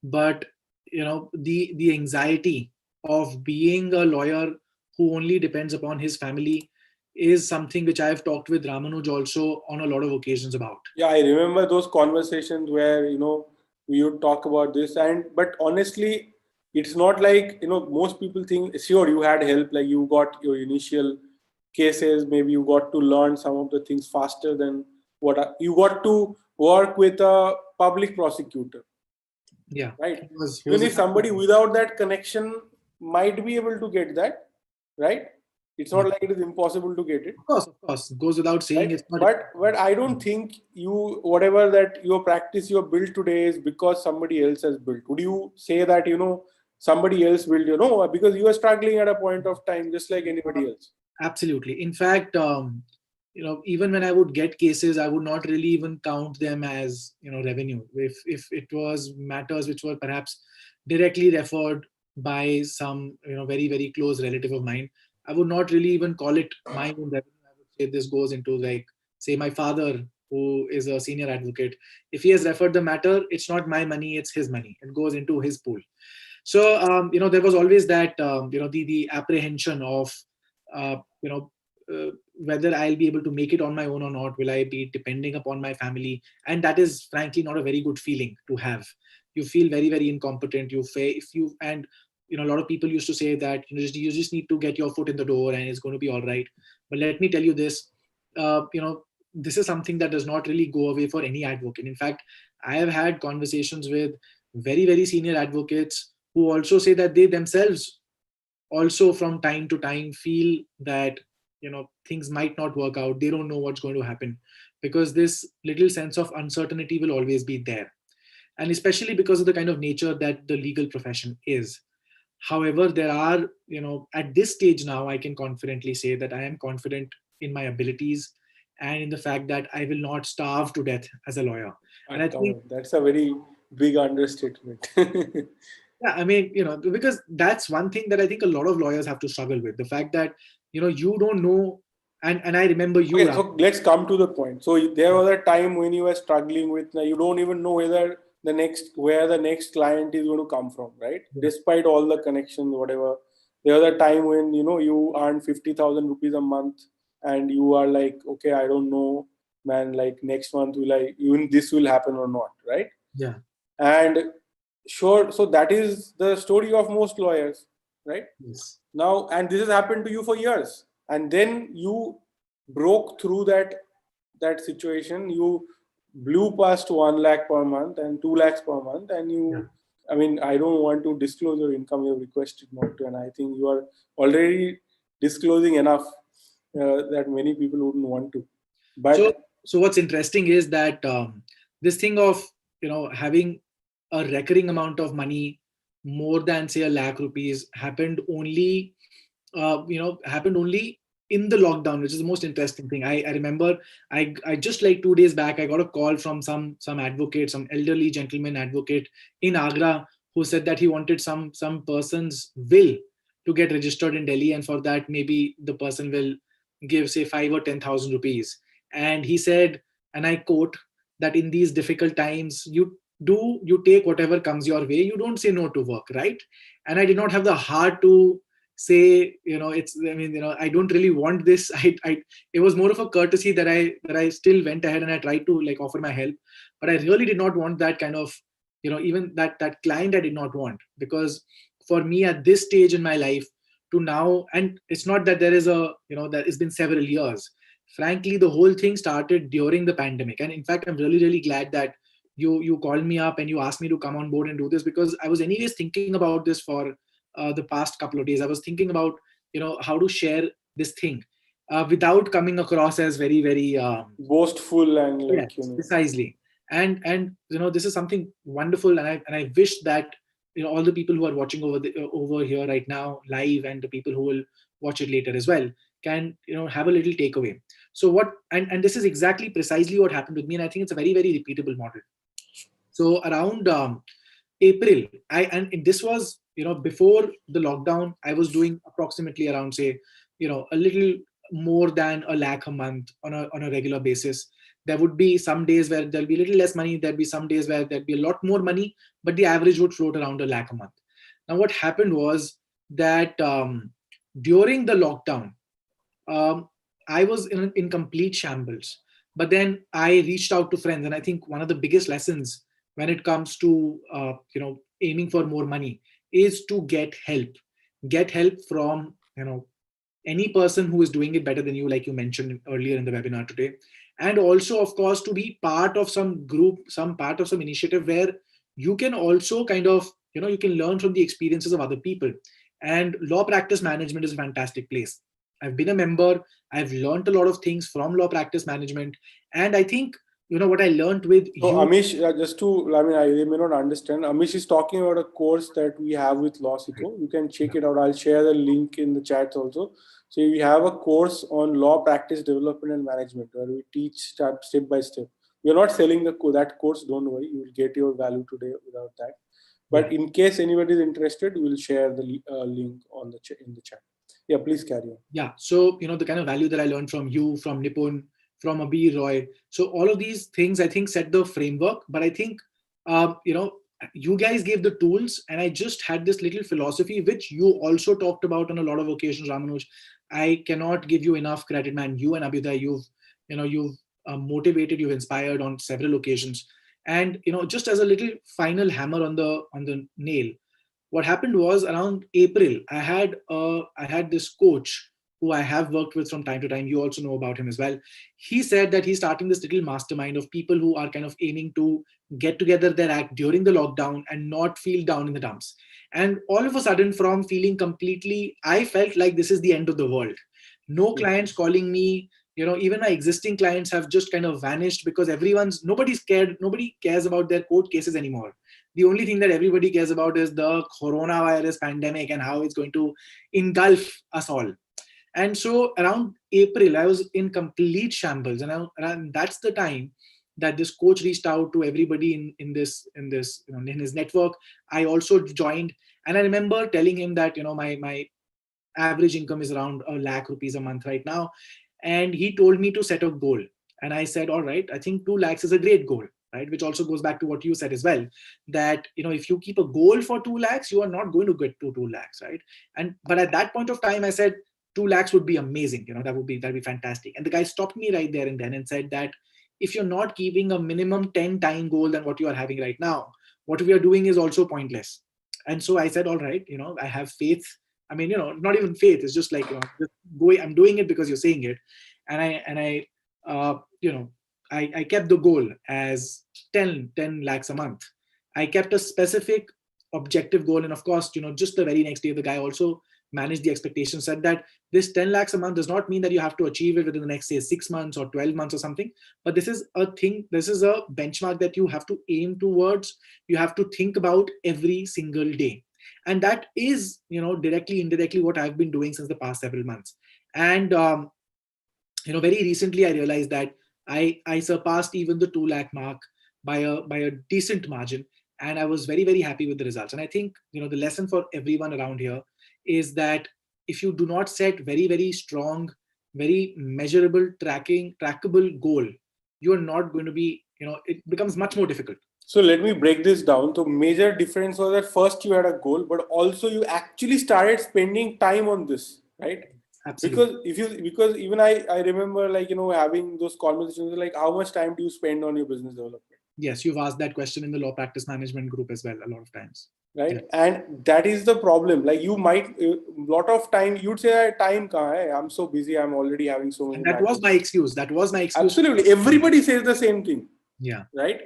but the anxiety of being a lawyer who only depends upon his family is something which I have talked with Ramanuj also on a lot of occasions about. Yeah, I remember those conversations where, we would talk about this. But honestly, it's not like, most people think, sure, you had help, like you got your initial cases, maybe you got to learn some of the things faster than you got to work with a public prosecutor. Yeah. Right. Even if somebody without that connection might be able to get that, right? It's not like it is impossible to get it. Of course, goes without saying. Right? It's not. But I don't think whatever that your practice you built today is because somebody else has built. Would you say that somebody else built because you are struggling at a point of time just like anybody else? Absolutely. In fact, even when I would get cases, I would not really even count them as revenue. If it was matters which were perhaps directly referred by some very very close relative of mine, I would not really even call it my own revenue. I would say this goes into, like, say, my father, who is a senior advocate. If he has referred the matter, it's not my money, it's his money. It goes into his pool. So there was always that the apprehension of uh, you know whether I'll be able to make it on my own or not. Will I be depending upon my family? And that is frankly not a very good feeling to have. You feel very very incompetent. And a lot of people used to say that you just need to get your foot in the door and it's going to be all right. But let me tell you this, this is something that does not really go away for any advocate. In fact, I have had conversations with very very senior advocates who also say that they themselves also from time to time feel that things might not work out. They don't know what's going to happen, because this little sense of uncertainty will always be there, and especially because of the kind of nature that the legal profession is. However, there are, at this stage now, I can confidently say that I am confident in my abilities and in the fact that I will not starve to death as a lawyer. And I think that's a very big understatement. yeah, I mean, because that's one thing that I think a lot of lawyers have to struggle with. The fact that, you don't know. And I remember you. Okay, so let's come to the point. So there was a time when you were struggling with, you don't even know where the next client is going to come from, right? Yeah. Despite all the connections, whatever. There was a time when, you earn 50,000 rupees a month and you are like, okay, I don't know, man, like next month even this will happen or not, right? Yeah. And sure, so that is the story of most lawyers, right? Yes. Now, and this has happened to you for years, and then you broke through that situation. You blew past 1 lakh per month and 2 lakhs per month, and I mean, I don't want to disclose your income. You have requested not to, and I think you are already disclosing enough that many people wouldn't want to. But so what's interesting is that this thing of having a recurring amount of money more than say 1 lakh rupees happened only in the lockdown, which is the most interesting thing. I remember I just like 2 days back, I got a call from some advocate, some elderly gentleman advocate in Agra, who said that he wanted some person's will to get registered in Delhi, and for that maybe the person will give say 5 or 10,000 rupees. And he said, and I quote, that in these difficult times you take whatever comes your way. You don't say no to work, right? And I did not have the heart to say, I don't really want this. It was more of a courtesy that I still went ahead and I tried to like offer my help, but I really did not want that kind of, even that client I did not want, because for me at this stage in my life to now, and it's not that there is that it's been several years. Frankly, the whole thing started during the pandemic, and in fact, I'm really really glad that you called me up and you asked me to come on board and do this, because I was anyways thinking about this for the past couple of days. I was thinking about how to share this thing without coming across as very very boastful and like precisely. And this is something wonderful, and I wish that all the people who are watching over here right now live, and the people who will watch it later as well, can have a little takeaway. So what, and this is exactly precisely what happened with me, and I think it's a very very repeatable model. So around April, and this was before the lockdown, I was doing approximately around say a little more than 1 lakh a month on a regular basis. There would be some days where there'll be a little less money. There'd be some days where there'd be a lot more money, but the average would float around 1 lakh a month. Now, what happened was that during the lockdown, I was in complete shambles. But then I reached out to friends, and I think one of the biggest lessons when it comes to aiming for more money is to get help. Get help from any person who is doing it better than you, like you mentioned earlier in the webinar today. And also, of course, to be part of some group, some part of some initiative where you can also kind of, you can learn from the experiences of other people. And law practice management is a fantastic place. I've been a member. I've learned a lot of things from law practice management. And I think, what I learned with So you. Amish, I may not understand. Amish is talking about a course that we have with LawSikho. You can check it out. I'll share the link in the chat also. So we have a course on law practice development and management where we teach step by step. We're not selling that course. Don't worry. You will get your value today without that. But in case anybody is interested, we'll share the link on in the chat. Yeah, please carry on. Yeah. So, the kind of value that I learned from you, from Nipun, from 𝗵𝘰𝗰. So all of these things, I think, set the framework. But I think, you guys gave the tools, and I just had this little philosophy, which you also talked about on a lot of occasions, Ramanuj. I cannot give you enough credit, man. You and Abhyuday, you've motivated, you've inspired on several occasions. And, just as a little final hammer on the nail, what happened was around April, I had this coach who I have worked with from time to time. You also know about him as well. He said that he's starting this little mastermind of people who are kind of aiming to get together their act during the lockdown and not feel down in the dumps. And all of a sudden, from feeling completely, I felt like this is the end of the world. No clients calling me. Even my existing clients have just kind of vanished because nobody cares about their court cases anymore. The only thing that everybody cares about is the coronavirus pandemic and how it's going to engulf us all. And so around April, I was in complete shambles, and that's the time that this coach reached out to everybody in his network. I also joined, and I remember telling him that my average income is around ₹1,00,000 a month right now, and he told me to set a goal, and I said, all right, I think 2 lakhs is a great goal. Right, which also goes back to what you said as well, that if you keep a goal for 2 lakhs, you are not going to get to 2 lakhs, right? But at that point of time, I said 2 lakhs would be amazing. That'd be fantastic. And the guy stopped me right there and then and said that if you're not keeping a minimum 10-time goal than what you are having right now, what we are doing is also pointless. And so I said, all right, I have faith. I mean, not even faith. It's just like, I'm doing it because you're saying it, and I kept the goal as 10 lakhs a month. I kept a specific objective goal. And of course, just the very next day, the guy also managed the expectation, said that this 10 lakhs a month does not mean that you have to achieve it within the next, say, 6 months or 12 months or something. But this is a benchmark that you have to aim towards. You have to think about every single day. And that is, directly, indirectly what I've been doing since the past several months. And, very recently, I realized that I surpassed even the 2 lakh mark by a decent margin, and I was very, very happy with the results. And I think the lesson for everyone around here is that if you do not set very, very strong, very measurable, trackable goal, you are not going to be, it becomes much more difficult. So let me break this down. So major difference was that first you had a goal, but also you actually started spending time on this, right? Absolutely. Because even I remember having those conversations like how much time do you spend on your business development? Yes, you've asked that question in the law practice management group as well a lot of times. Right. Yeah. And that is the problem. Like you might a lot of time you'd say time kahan hai? I'm so busy. I'm already having so many. And that was my excuse. Absolutely. Everybody says the same thing. Yeah. Right.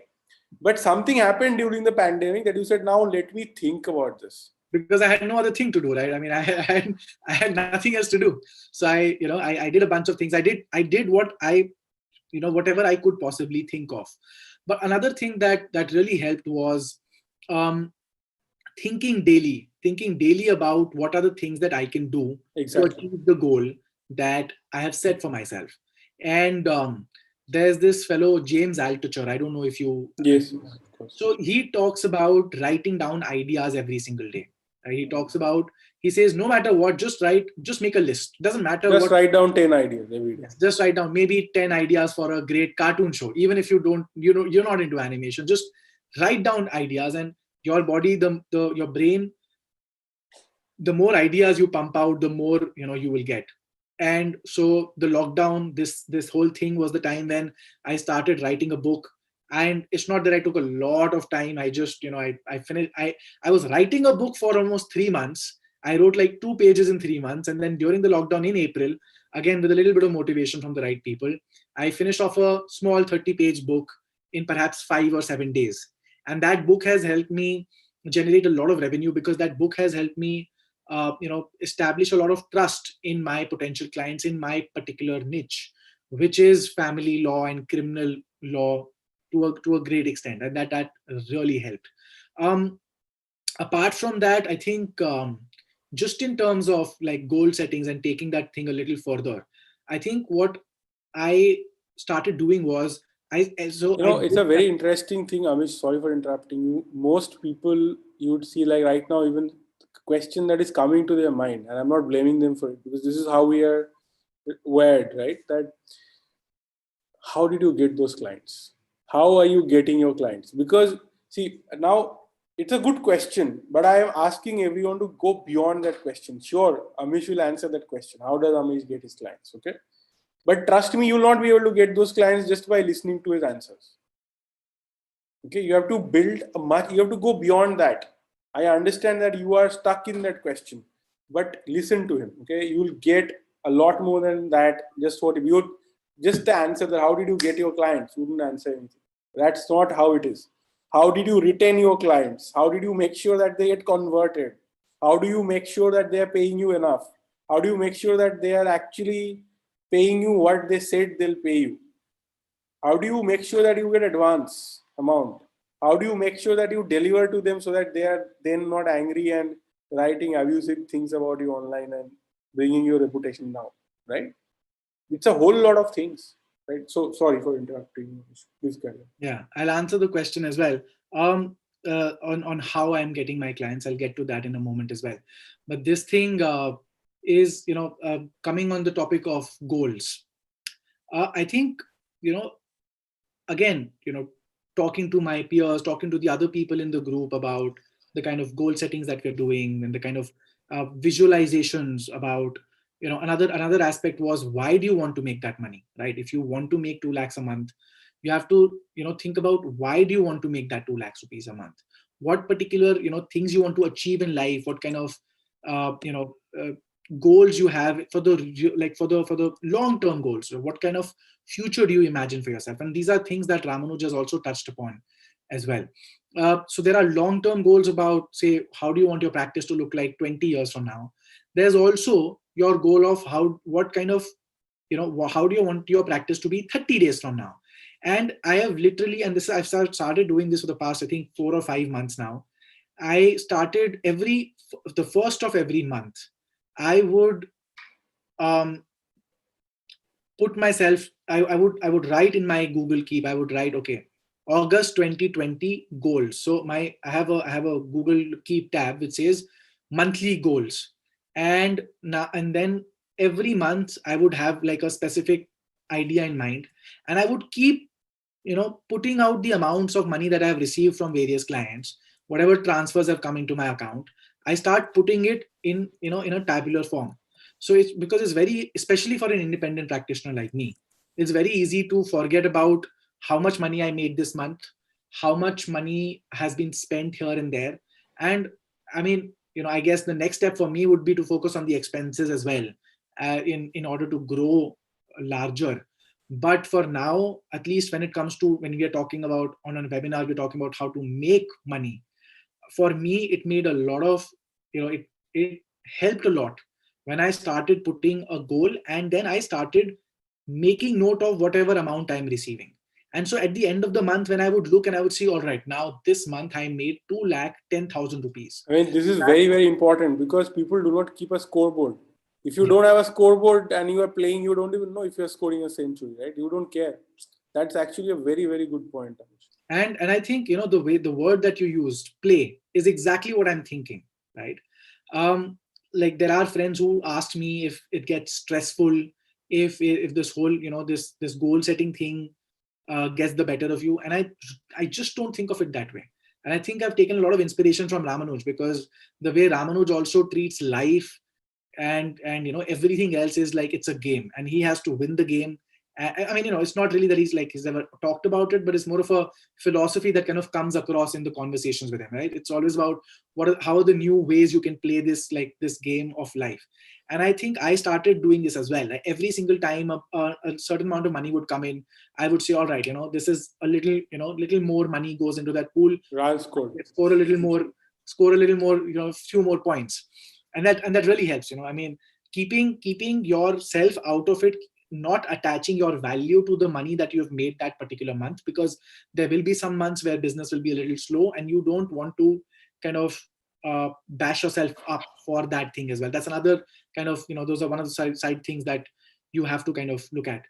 But something happened during the pandemic that you said, now let me think about this. Because I had no other thing to do, right? I mean, I had nothing else to do. So I did a bunch of things. I did what whatever I could possibly think of. But another thing that really helped was thinking daily about what are the things that I can do to achieve the goal that I have set for myself. And there's this fellow, James Altucher. I don't know if you... Yes, of course. So he talks about writing down ideas every single day. He says, no matter what, just make a list. Doesn't matter what. Just write down 10 ideas every day. Yes, just write down maybe 10 ideas for a great cartoon show. Even if you don't, you're not into animation, just write down ideas, and your body, your brain, the more ideas you pump out, the more, you will get. And so the lockdown, this whole thing was the time when I started writing a book. And it's not that I took a lot of time. I just, I finished, I was writing a book for almost 3 months. I wrote like 2 pages in 3 months. And then during the lockdown in April, again, with a little bit of motivation from the right people, I finished off a small 30-page book in perhaps 5 or 7 days. And that book has helped me generate a lot of revenue, because that book has helped me establish a lot of trust in my potential clients in my particular niche, which is family law and criminal law to a great extent, and that really helped. Apart from that, I think just in terms of like goal settings and taking that thing a little further, I think what I started doing was it's a very interesting thing, Amish. Sorry for interrupting you. Most people you would see like right now, even the question that is coming to their mind, and I'm not blaming them for it because this is how we are wired, right? That how did you get those clients? How are you getting your clients? Because see, now it's a good question, but I am asking everyone to go beyond that question. Sure, Amish will answer that question. How does Amish get his clients? Okay. But trust me, you will not be able to get those clients just by listening to his answers. Okay, you have to build you have to go beyond that. I understand that you are stuck in that question, but listen to him. Okay, you will get a lot more than that. Just the answer that how did you get your clients? You didn't answer anything. That's not how it is. How did you retain your clients? How did you make sure that they get converted? How do you make sure that they are paying you enough? How do you make sure that they are actually paying you what they said they'll pay you? How do you make sure that you get advance amount? How do you make sure that you deliver to them so that they are then not angry and writing abusive things about you online and bringing your reputation down, right? It's a whole lot of things, right? So sorry for interrupting. Please carry on. Yeah, I'll answer the question as well. On how I'm getting my clients, I'll get to that in a moment as well. But this thing is, coming on the topic of goals. I think, again, talking to my peers, talking to the other people in the group about the kind of goal settings that we're doing and the kind of visualizations about, another aspect was, why do you want to make that money, right? If you want to make 2 lakhs a month, you have to, think about why do you want to make that 2 lakhs rupees a month? What particular, things you want to achieve in life? What kind of, goals you have for the long-term goals? So what kind of future do you imagine for yourself? And these are things that Ramanuj has also touched upon as well. So there are long-term goals about, say, how do you want your practice to look like 20 years from now? There's also your goal of how do you want your practice to be 30 days from now? And I have literally, and this I've started doing this for the past, I think 4 or 5 months now. I started the first of every month, I would put myself, I would write in my Google Keep, I would write, okay, August 2020 goals. So I have a Google Keep tab which says monthly goals. And then every month I would have like a specific idea in mind, and I would keep, putting out the amounts of money that I have received from various clients, whatever transfers have come into my account. I start putting it in a tabular form. So it's because it's very, especially for an independent practitioner like me, it's very easy to forget about how much money I made this month, how much money has been spent here and there. And I mean, I guess the next step for me would be to focus on the expenses as well, in order to grow larger. But for now, at least when we are talking about on a webinar, we're talking about how to make money. For me, it made a lot of, it helped a lot when I started putting a goal, and then I started making note of whatever amount I'm receiving. And so at the end of the month, when I would look and I would see, all right, now this month I made 2,10,000 rupees. I mean, this is very, very important because people do not keep a scoreboard. If you don't have a scoreboard and you are playing, you don't even know if you're scoring a century, right? You don't care. That's actually a very, very good point. And I think, the word that you used, play, is exactly what I'm thinking, right? Like there are friends who asked me if it gets stressful, if this whole, this goal setting thing gets the better of you. And I just don't think of it that way. And I think I've taken a lot of inspiration from Ramanuj, because the way Ramanuj also treats life and everything else is like it's a game and he has to win the game. I mean, it's not really that he's ever talked about it, but it's more of a philosophy that kind of comes across in the conversations with him, right? It's always about how are the new ways you can play this game of life. And I think I started doing this as well. Like every single time a certain amount of money would come in, I would say, all right, this is a little, little more money goes into that pool. I'll score a little more, few more points. and that really helps. I mean, keeping yourself out of it, not attaching your value to the money that you've made that particular month, because there will be some months where business will be a little slow, and you don't want to kind of bash yourself up for that thing as well. That's another kind of, those are one of the side things that you have to kind of look at.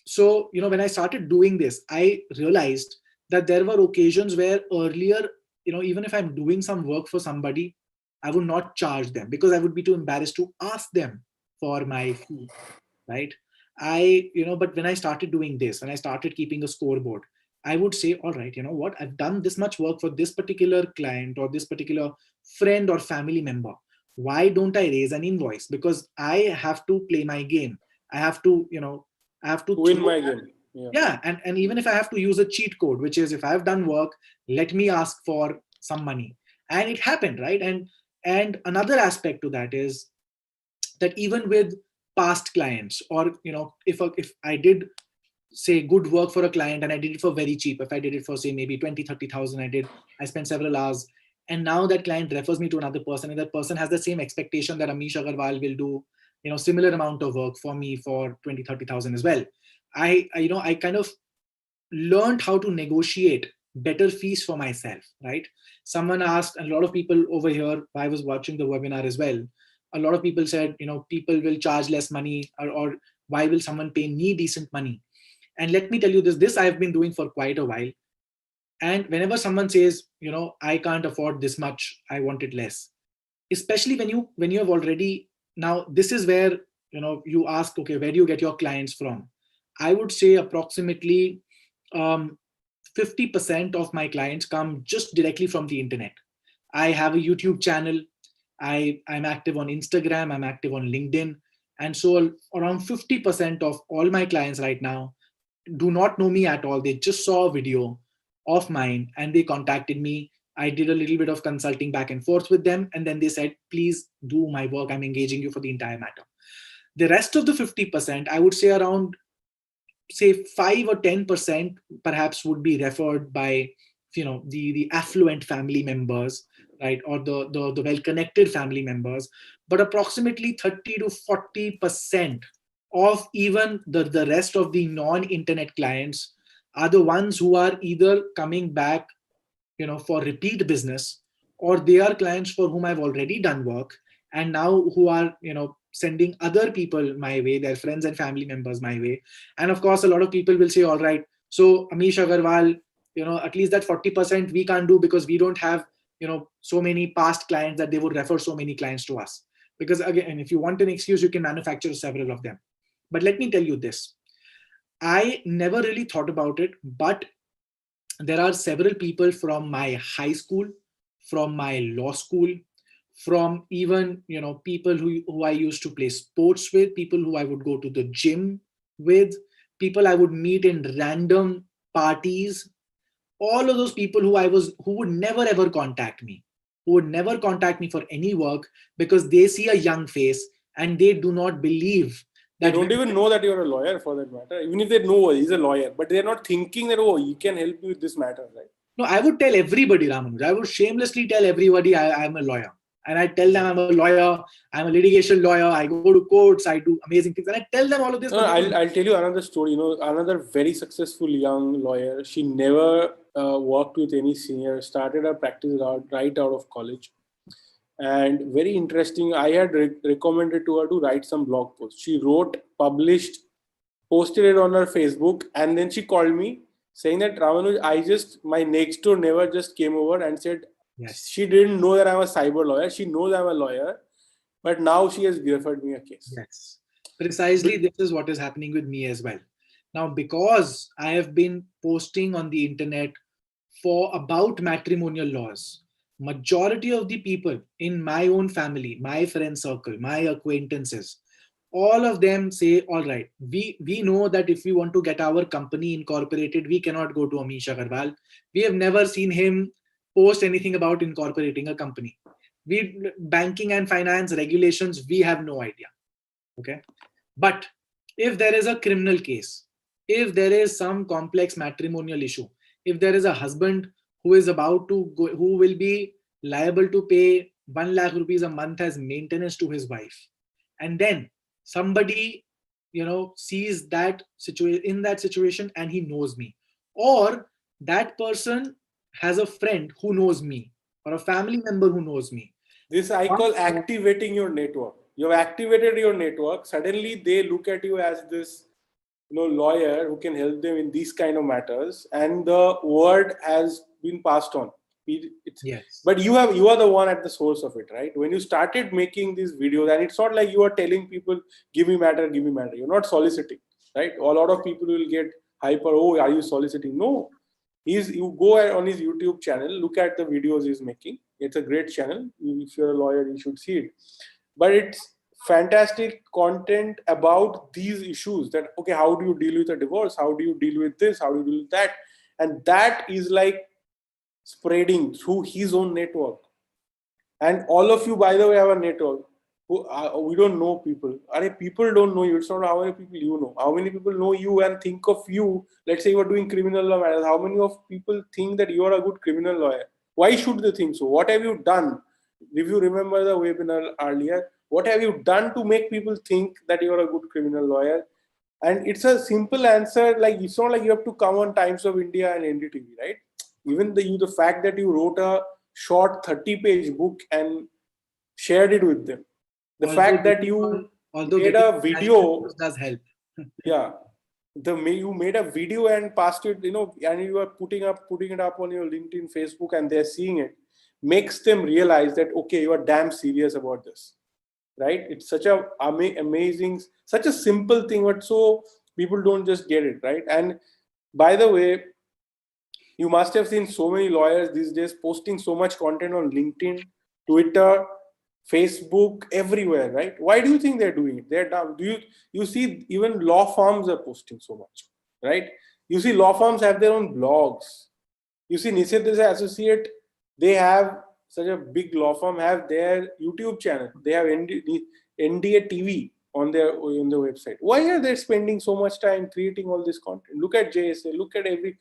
So when I started doing this, I realized that there were occasions where earlier, even if I'm doing some work for somebody, I would not charge them because I would be too embarrassed to ask them for my fee, right? But when I started doing this, when I started keeping a scoreboard, I would say, all right, you know what, I've done this much work for this particular client or this particular friend or family member. Why don't I raise an invoice? Because I have to play my game. I have to, I have to win my game. Yeah, and even if I have to use a cheat code, which is, if I've done work, let me ask for some money. And it happened, right? And another aspect to that is that even with past clients, or if I did say good work for a client and I did it for very cheap, if I did it for say maybe 20,000-30,000, I spent several hours, and now that client refers me to another person, and that person has the same expectation that Amish Agarwal will do similar amount of work for me for 20,000-30,000 as well. I kind of learned how to negotiate better fees for myself, right? Someone asked, and a lot of people over here, I was watching the webinar as well, a lot of people said, people will charge less money, or why will someone pay me decent money? And let me tell you this I've been doing for quite a while. And whenever someone says, I can't afford this much, I want it less, especially when you have already, now this is where, you ask, okay, where do you get your clients from? I would say approximately 50% of my clients come just directly from the internet. I have a YouTube channel. I'm active on Instagram. I'm active on LinkedIn. And so around 50% of all my clients right now do not know me at all. They just saw a video of mine and they contacted me. I did a little bit of consulting back and forth with them. And then they said, please do my work. I'm engaging you for the entire matter. The rest of the 50%, I would say around, say 5 or 10% perhaps would be referred by, the affluent family members, right? Or the well-connected family members. But approximately 30 to 40% of even the rest of the non-internet clients are the ones who are either coming back, for repeat business, or they are clients for whom I've already done work and now who are, sending other people my way, their friends and family members my way. And of course, a lot of people will say, all right, so Amish Agarwal, at least that 40% we can't do because we don't have, so many past clients that they would refer so many clients to us. Because again, if you want an excuse, you can manufacture several of them. But let me tell you this, I never really thought about it, but there are several people from my high school, from my law school, from even, people who I used to play sports with, people who I would go to the gym with, people I would meet in random parties, all of those people who would never ever contact me, who would never contact me for any work because they see a young face and they do not believe that. They don't even know that you're a lawyer for that matter. Even if they know he's a lawyer, but they're not thinking that, oh, he can help you with this matter, right? No, I would tell everybody, Ramanuj. I would shamelessly tell everybody I'm a lawyer. And I tell them I'm a lawyer, I'm a litigation lawyer, I go to courts, I do amazing things. And I tell them all of this. No, I'll tell you another story. Another very successful young lawyer. She never worked with any senior, started her practice right out of college. And very interesting, I had recommended to her to write some blog posts. She wrote, published, posted it on her Facebook, and then she called me saying that, Ramanuj, my next door neighbor just came over and said, yes, she didn't know that I'm a cyber lawyer. She knows I'm a lawyer, but now she has referred me a case. Yes, precisely. This is what is happening with me as well. Now, because I have been posting on the internet about matrimonial laws, majority of the people in my own family, my friend circle, my acquaintances, all of them say, all right, we know that if we want to get our company incorporated, we cannot go to Amish Agarwal. We have never seen him post anything about incorporating a company. Banking and finance regulations, we have no idea. Okay. But if there is a criminal case, if there is some complex matrimonial issue, if there is a husband who is about to go, who will be liable to pay 1 lakh rupees a month as maintenance to his wife, and then somebody, sees that situation and he knows me, or that person has a friend who knows me or a family member who knows me. This I call activating your network. You have activated your network. Suddenly they look at you as this, lawyer who can help them in these kind of matters, and the word has been passed on. Yes. But you are the one at the source of it, right? When you started making these videos, and it's not like you are telling people, give me matter. You're not soliciting, right? A lot of people will get hyper. Oh, are you soliciting? No. You go on his YouTube channel, look at the videos he's making. It's a great channel. If you're a lawyer, you should see it. But it's fantastic content about these issues, that, okay, how do you deal with a divorce? How do you deal with this? How do you deal with that? And that is like spreading through his own network. And all of you, by the way, have a network. We don't know people. People don't know you. It's not how many people you know. How many people know you and think of you? Let's say you are doing criminal law matters. How many of people think that you are a good criminal lawyer? Why should they think so? What have you done? If you remember the webinar earlier, what have you done to make people think that you are a good criminal lawyer? And it's a simple answer. Like, it's not like you have to come on Times of India and NDTV, right? Even the fact that you wrote a short 30-page book and shared it with them. The fact that you made a video does help. Yeah. You made a video and passed it, and you are putting it up on your LinkedIn, Facebook, and they're seeing it, makes them realize that, okay, you are damn serious about this, right? It's such a amazing, such a simple thing, but so people don't just get it, right? And by the way, you must have seen so many lawyers these days posting so much content on LinkedIn, Twitter, Facebook, everywhere, right? Why do you think they're doing it? They're dumb. You see even law firms are posting so much, right? You see law firms have their own blogs. You see Nishit Associate, they have such a big law firm, have their YouTube channel. They have NDA TV on their website. Why are they spending so much time creating all this content? Look at JSA, look at every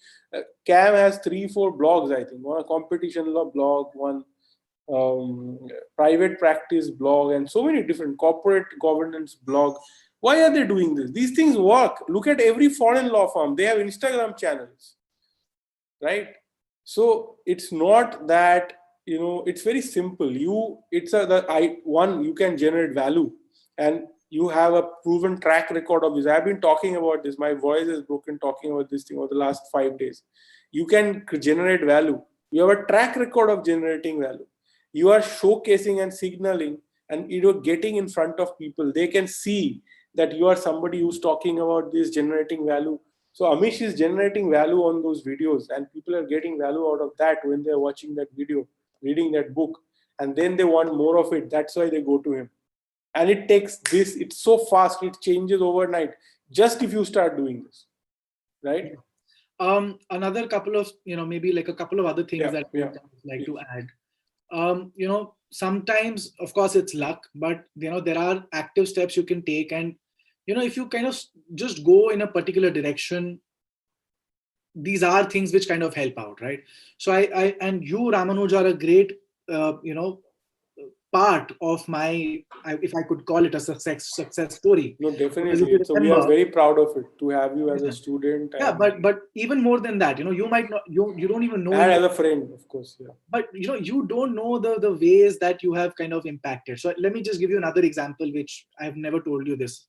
CAM has 3-4 blogs, I think. One a competition law blog, one private practice blog, and so many different corporate governance blog. Why are they doing this? These things work. Look at every foreign law firm. They have Instagram channels, right? So it's not that, it's very simple. You can generate value, and you have a proven track record of this. I've been talking about this. My voice is broken talking about this thing over the last 5 days. You can generate value. You have a track record of generating value. You are showcasing and signaling, and getting in front of people. They can see that you are somebody who's talking about this, generating value. So Amish is generating value on those videos, and people are getting value out of that when they're watching that video, reading that book, and then they want more of it. That's why they go to him. And it takes this, it's so fast, it changes overnight, just if you start doing this, right? Another couple of, maybe like a couple of other things that I would like to add. Sometimes, of course, it's luck, but there are active steps you can take, and if you kind of just go in a particular direction, these are things which kind of help out, right? So I and you, Ramanuj, are a great part of my, if I could call it a success story. No, definitely. So we are very proud of it to have you as a student. Yeah, but even more than that, you might not, you don't even know. And as a friend, of course, yeah. But you don't know the ways that you have kind of impacted. So let me just give you another example, which I've never told you this.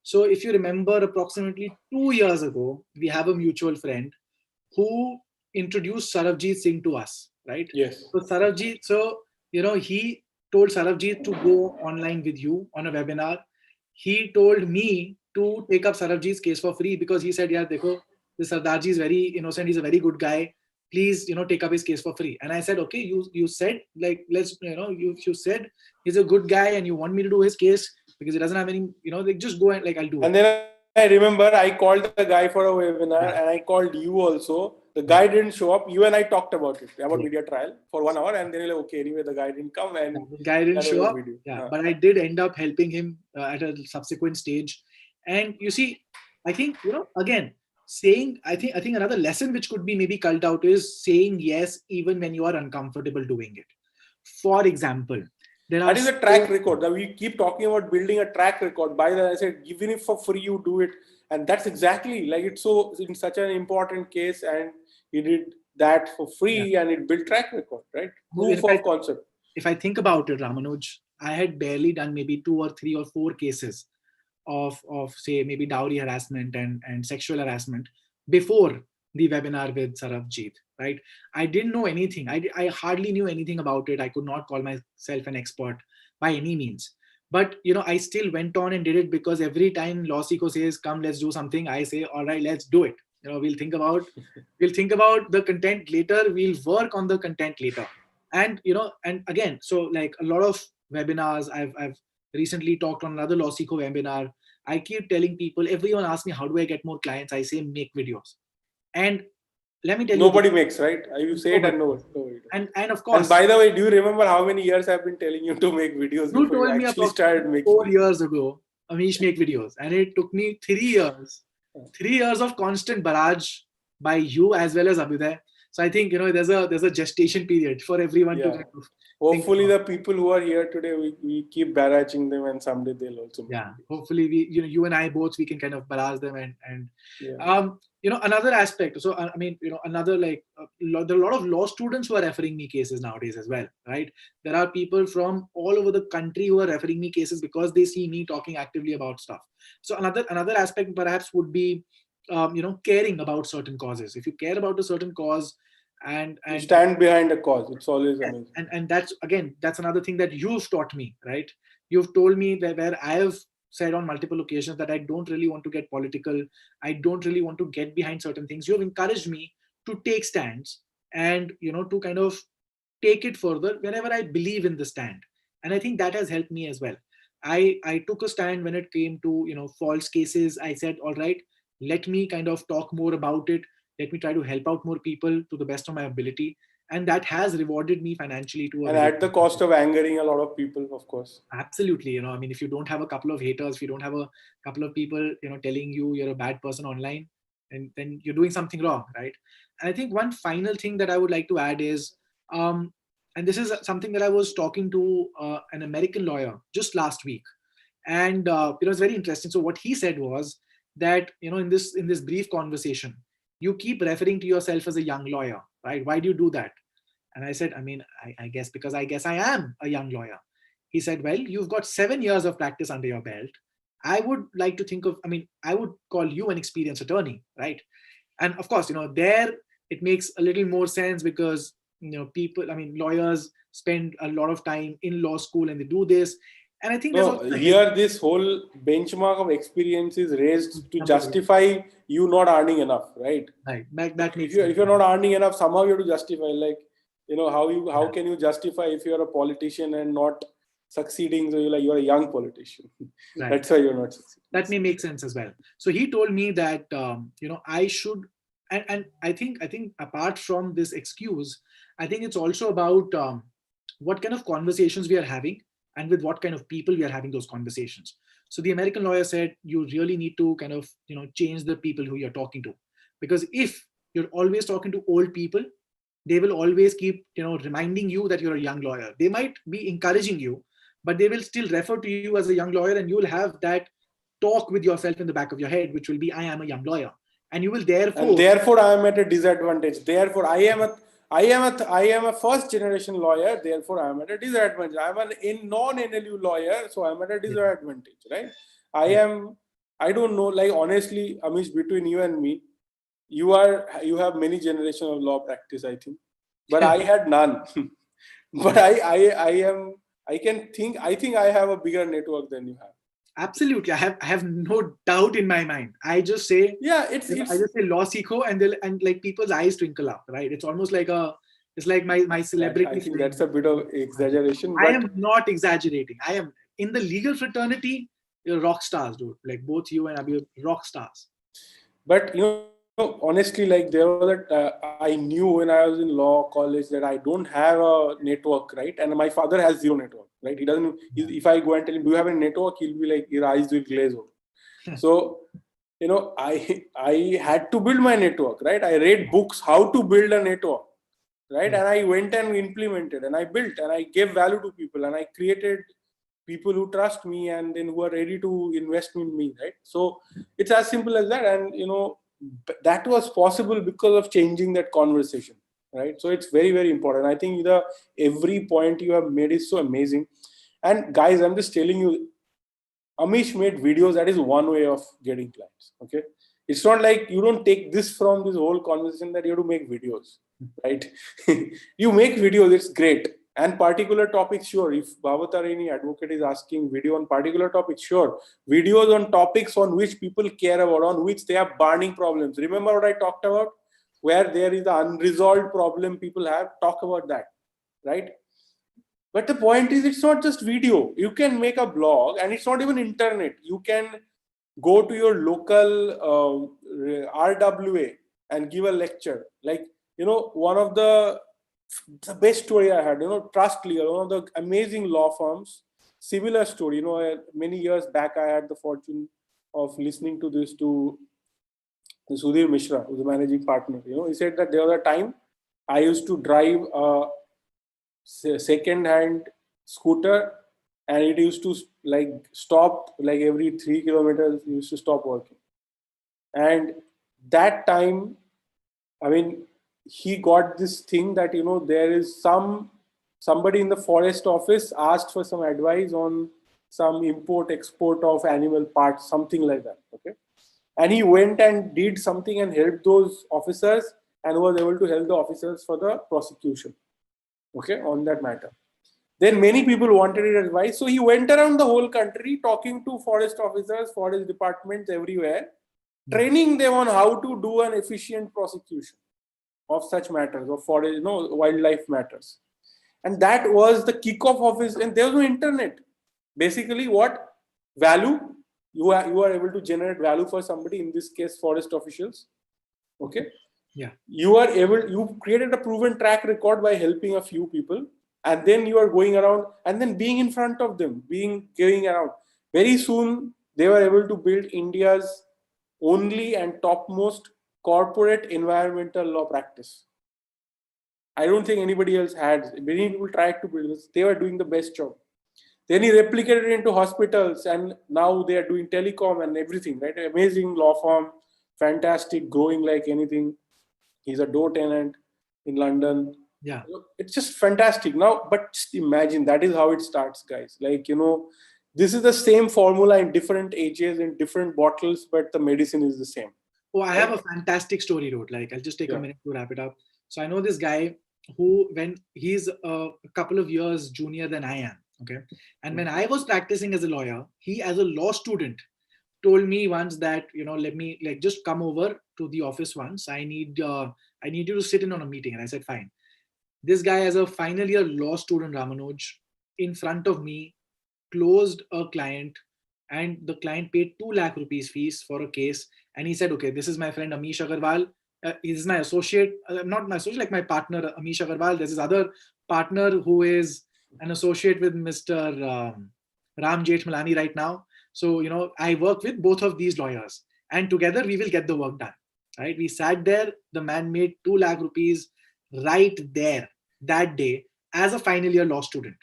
So if you remember, approximately 2 years ago, we have a mutual friend who introduced Sarabjit Singh to us, right? Yes. So Sarabjit, he told Sarabjit to go online with you on a webinar. He told me to take up Sarabjit's case for free, because he said, yeah, dekho, this Sardarji is very innocent. He's a very good guy. Please, take up his case for free. And I said, okay, you said, like, let's, you said he's a good guy and you want me to do his case because he doesn't have any, like, just go and, like, I'll do it. And then I remember I called the guy for a webinar, and I called you also. The guy didn't show up. You and I talked about it, about media trial for 1 hour, and then you're like, okay, anyway, the guy didn't come, and the guy didn't show up. But I did end up helping him at a subsequent stage. And you see, I think, again, saying, I think another lesson which could be maybe culled out is saying yes even when you are uncomfortable doing it. For example, That is a track record. That we keep talking about building a track record. By that I said, even if for free you do it, and that's exactly like it's so in such an important case, and he did that for free, and it built track record, right? Proof of concept. If I think about it, Ramanuj, I had barely done maybe 2 or 3 or 4 cases of say maybe dowry harassment and sexual harassment before the webinar with 𝗂𝗲𝗍𝗍, right? I didn't know anything. I hardly knew anything about it. I could not call myself an expert by any means. But I still went on and did it because every time LawSikho says, "Come, let's do something," I say, "All right, let's do it." We'll think about the content later. We'll work on the content later. And and again, so like a lot of webinars, I've recently talked on another LawSikho webinar. I keep telling people, everyone asks me, how do I get more clients? I say, make videos. And let me tell you, nobody makes, right? You say it and nobody. And of course. And by the way, do you remember how many years I've been telling you to make videos? You told me actually started making 4 years ago, Amish, make videos. And it took me 3 years. 3 years of constant barrage by you as well as 𝗂𝗍𝗿. So I think, there's a gestation period for everyone to kind of hopefully the people who are here today, we keep barraging them, and someday they'll also. Hopefully you and I both, we can kind of barrage them and another aspect. So I mean, another there are a lot of law students who are referring me cases nowadays as well, right? There are people from all over the country who are referring me cases because they see me talking actively about stuff. So another aspect perhaps would be caring about certain causes. If you care about a certain cause and you stand behind a cause, it's always amazing. And that's another thing that you've taught me, right? You've told me that where I have said on multiple occasions that I don't really want to get political, I don't really want to get behind certain things. You have encouraged me to take stands and to kind of take it further whenever I believe in the stand. And I think that has helped me as well. I took a stand when it came to false cases. I said, all right, let me kind of talk more about it. Let me try to help out more people to the best of my ability. And that has rewarded me financially too. And at the cost of angering a lot of people, of course. Absolutely. I mean, if you don't have a couple of haters, if you don't have a couple of people, telling you you're a bad person online, and then you're doing something wrong, right? And I think one final thing that I would like to add is, and this is something that I was talking to an American lawyer just last week. And it was very interesting. So what he said was that, in this brief conversation, you keep referring to yourself as a young lawyer, right? Why do you do that? And I said, I mean, I guess because I am a young lawyer. He said, well, you've got 7 years of practice under your belt. I would like to think of, I would call you an experienced attorney, right? And of course, there it makes a little more sense because, people, lawyers spend a lot of time in law school and they do this. And I think here this whole benchmark of experience is raised to justify you not earning enough, right? Right. That makes if you're not earning enough, somehow you have to justify. Like, how can you justify if you're a politician and not succeeding? So you're a young politician. Right. That's why you're not succeeding. That may make sense as well. So he told me that I should, and I think apart from this excuse, I think it's also about what kind of conversations we are having and with what kind of people we are having those conversations. So the American lawyer said, you really need to kind of, change the people who you're talking to. Because if you're always talking to old people, they will always keep, reminding you that you're a young lawyer. They might be encouraging you, but they will still refer to you as a young lawyer, and you will have that talk with yourself in the back of your head, which will be, I am a young lawyer. And you will therefore I am at a disadvantage. Therefore I am a first generation lawyer, therefore I am at a disadvantage. I am an non-NLU lawyer, so I am at a disadvantage, right? I don't know, like honestly, Amish, between you and me, you have many generations of law practice, I think, but I had none. But I think I have a bigger network than you have. Absolutely, I have no doubt in my mind. I just say, I just say LawSikho, and like people's eyes twinkle up, right? It's almost like it's like my celebrity. I think that's a bit of exaggeration. I am not exaggerating. I am in the legal fraternity. You're rock stars, dude. Like both you and Abhi, rock stars. But honestly, like there was I knew when I was in law college that I don't have a network, right? And my father has zero network, right? He doesn't. If I go and tell him, "Do you have a network?" He'll be like, his eyes will glaze over. So, I had to build my network, right? I read books how to build a network. right? And I went and implemented and I built and I gave value to people and I created people who trust me and then who are ready to invest in me, right? So it's as simple as that. And that was possible because of changing that conversation, right? So it's very, very important. I think every point you have made is so amazing. And guys, I'm just telling you, Amish made videos. That is one way of getting clients. Okay, it's not like you don't take this from this whole conversation that you have to make videos, right? You make videos, it's great. And particular topics, sure. If Bhavatarani advocate is asking video on particular topics, sure. Videos on topics on which people care about, on which they have burning problems. Remember what I talked about? Where there is an unresolved problem people have, talk about that, right? But the point is, it's not just video. You can make a blog and it's not even internet. You can go to your local RWA and give a lecture. Like, one of the best story I had, Trust Legal, one of the amazing law firms, similar story. Many years back, I had the fortune of listening to this to Sudhir Mishra, who's the managing partner. He said that there was a time I used to drive a second-hand scooter and it used to stop every 3 kilometers. It used to stop working. And that time, I mean, he got this thing that, there is somebody in the forest office asked for some advice on some import export of animal parts, something like that. Okay. And he went and did something and helped those officers and was able to help the officers for the prosecution. Okay, on that matter. Then many people wanted his advice. So he went around the whole country talking to forest officers, forest departments everywhere, training them on how to do an efficient prosecution of such matters, of forest, wildlife matters. And that was the kickoff of his, and there was no internet. Basically, what value? You are able to generate value for somebody, in this case, forest officials. Okay. Yeah. You created a proven track record by helping a few people, and then you are going around and then being in front of them, going around. Very soon, they were able to build India's only and topmost corporate environmental law practice. I don't think anybody else had. Many people tried to build this. They were doing the best job. Then he replicated it into hospitals, and now they are doing telecom and everything, right? Amazing law firm, fantastic, growing like anything. He's a door tenant in London. Yeah. It's just fantastic. Now, but just imagine, that is how it starts, guys. This is the same formula in different ages, in different bottles, but the medicine is the same. Oh, I have a fantastic story, Rod. I'll just take a minute to wrap it up. So I know this guy who, when he's a couple of years junior than I am, okay? And when I was practicing as a lawyer, he, as a law student, told me once that, let me just come over to the office once. I need you to sit in on a meeting. And I said, fine. This guy, as a final year law student, Ramanuj, in front of me, closed a client, and the client paid 2 lakh rupees fees for a case. And he said, okay, this is my friend Amish Agarwal. He's my associate, not my associate, like my partner Amish Agarwal. There's his other partner who is an associate with Mr. Ram Jethmalani right now. So, I work with both of these lawyers, and together we will get the work done, right? We sat there, the man made 2 lakh rupees right there that day as a final year law student.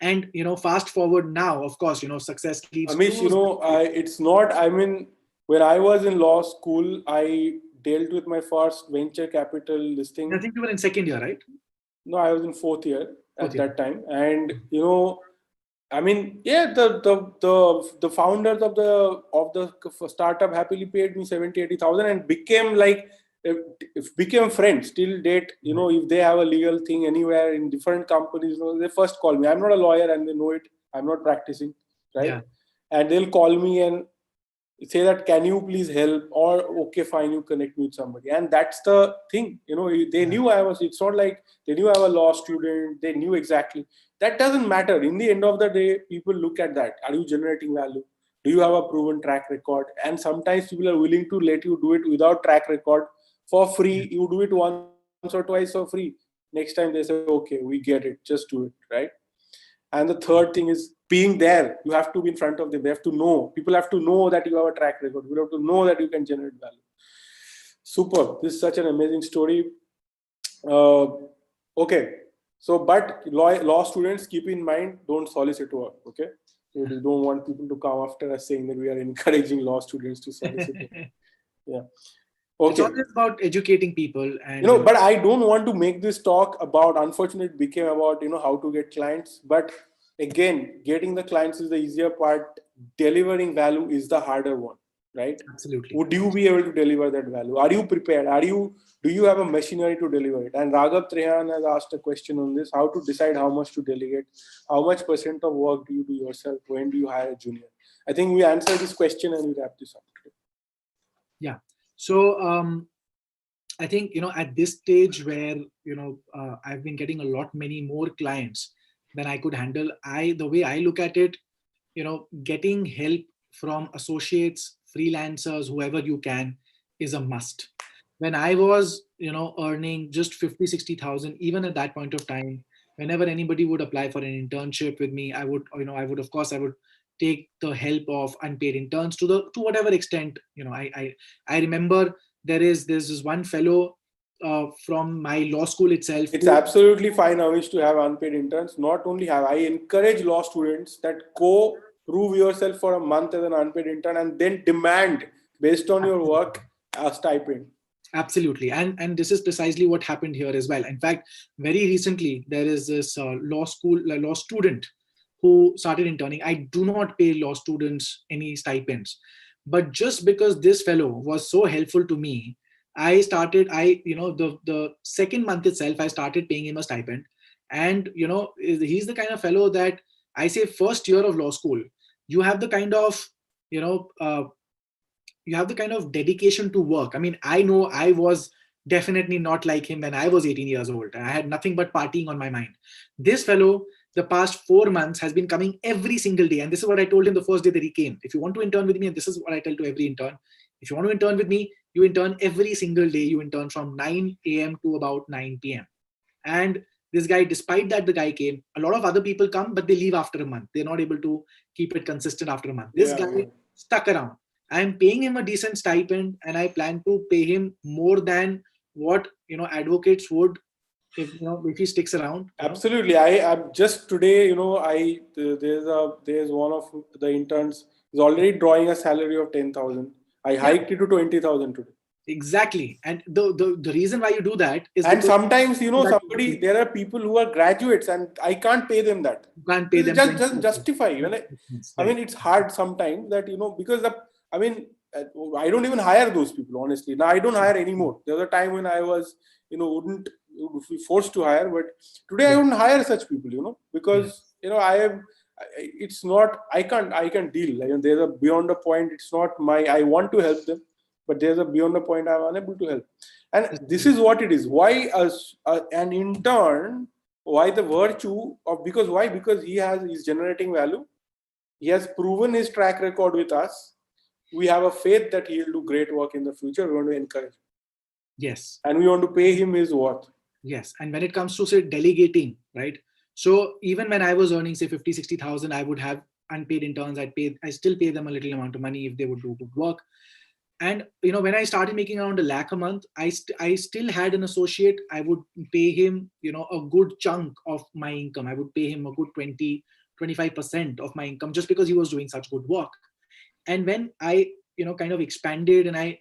And, fast forward now, of course, success leaves. Amish, it's not, when I was in law school, I dealt with my first venture capital listing. I think you were in second year, right? No, I was in fourth year at that time. And, the founders of the startup happily paid me 70,000-80,000 and became friends till date. If they have a legal thing anywhere in different companies, they first call me. I'm not a lawyer and they know it. I'm not practicing, right? Yeah. And they'll call me and say that, can you please help? Or, okay, fine, you connect me with somebody. And that's the thing, they knew it's not like they knew I was a law student. They knew exactly. That doesn't matter. In the end of the day, people look at that. Are you generating value? Do you have a proven track record? And sometimes people are willing to let you do it without track record for free. You do it once or twice for free. Next time they say, okay, we get it. Just do it, right? And the third thing is being there. You have to be in front of them. They have to know. People have to know that you have a track record. You have to know that you can generate value. Super. This is such an amazing story. Okay. So, but law students, keep in mind, don't solicit work. Okay. We don't want people to come after us saying that we are encouraging law students to solicit work. Yeah. Okay. It's always about educating people, and but I don't want to make this talk about, unfortunately, it became about, how to get clients. But again, getting the clients is the easier part. Delivering value is the harder one, right? absolutely. Would you be able to deliver that value? Are you prepared? Do you have a machinery to deliver it? And Raghav Trehan has asked a question on this: how to decide how much to delegate? How much % of work do you do yourself? When do you hire a junior? I think we answered this question and we wrap this up today. Yeah. So I think, at this stage where, I've been getting many more clients than I could handle. The way I look at it, getting help from associates, freelancers, whoever you can, is a must. When I was, earning just 50-60,000, even at that point of time, whenever anybody would apply for an internship with me, I would take the help of unpaid interns to whatever extent. I remember there's this one fellow from my law school itself. It's absolutely fine, Amish, to have unpaid interns. Not only have, I encourage law students that go prove yourself for a month as an unpaid intern and then demand, based on your work, a stipend. Absolutely. And this is precisely what happened here as well. In fact, very recently, there is this law student who started interning. I do not pay law students any stipends, but just because this fellow was so helpful to me, the second month itself, I started paying him a stipend. And, he's the kind of fellow that I say first year of law school, you have the kind of, you have the kind of dedication to work. I mean, I know I was definitely not like him when I was 18 years old. I had nothing but partying on my mind. This fellow, the past 4 months, has been coming every single day. And this is what I told him the first day that he came. If you want to intern with me, and this is what I tell to every intern, if you want to intern with me, you intern every single day. You intern from 9 a.m. to about 9 p.m. And this guy, despite that the guy came, a lot of other people come, but they leave after a month. They're not able to keep it consistent after a month. This guy stuck around. I'm paying him a decent stipend, and I plan to pay him more than what advocates would if he sticks around. Absolutely. I'm just today, there's one of the interns is already drawing a salary of 10,000. I hiked it to 20,000 today. Exactly. And the reason why you do that is, and sometimes there are people who are graduates and I can't pay them that. You can't pay them. Just doesn't justify. I mean, it's hard sometimes that, because I don't even hire those people, honestly. Now I don't hire anymore. There was a time when I was, wouldn't be forced to hire, but today I wouldn't hire such people, because, it's not, I can't deal. There's a beyond a point. It's not I want to help them, but there's a beyond a point I'm unable to help. And this is what it is. Why an intern, why the virtue of, because he's generating value. He has proven his track record with us. We have a faith that he'll do great work in the future. We want to encourage him. Yes. And we want to pay him his worth. Yes. And when it comes to, say, delegating, right? So even when I was earning, say, 50-60,000, I would have unpaid interns. I still pay them a little amount of money if they would do good work. And, when I started making around $1 lakh a month, I still had an associate. I would pay him, a good chunk of my income. I would pay him a good 20-25% of my income just because he was doing such good work. And when I, kind of expanded and I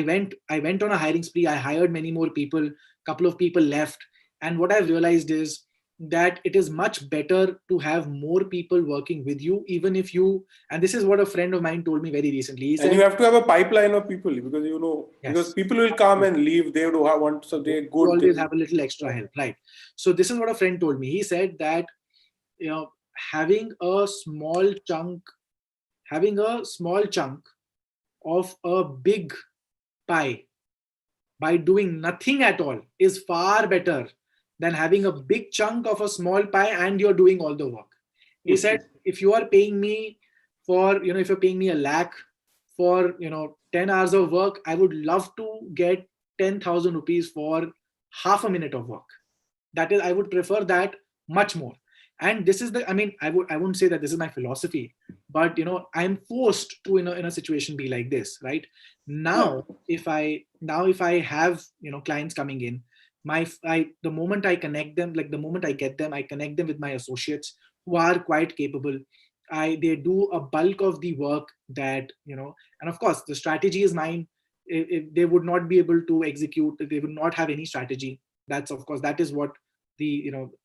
went on a hiring spree, I hired many more people, couple of people left. And what I've realized is that it is much better to have more people working with you, even if and this is what a friend of mine told me very recently. He said, and you have to have a pipeline of people because, yes, because people will come and leave. They do want, so they're good. You always have a little extra help, right? So this is what a friend told me. He said that, having a small chunk of a big pie by doing nothing at all is far better than having a big chunk of a small pie and you're doing all the work. He said, if you are paying me for, if you're paying me $1 lakh for, 10 hours of work, I would love to get 10,000 rupees for half a minute of work. That is, I would prefer that much more. And this is I wouldn't say that this is my philosophy, but I'm forced to in a situation be like this, right? Now, if I have clients coming in, The moment I connect them, like the moment I get them, I connect them with my associates who are quite capable. They do a bulk of the work that, and of course the strategy is mine. If they would not be able to execute, if they would not have any strategy, that's, of course, that is what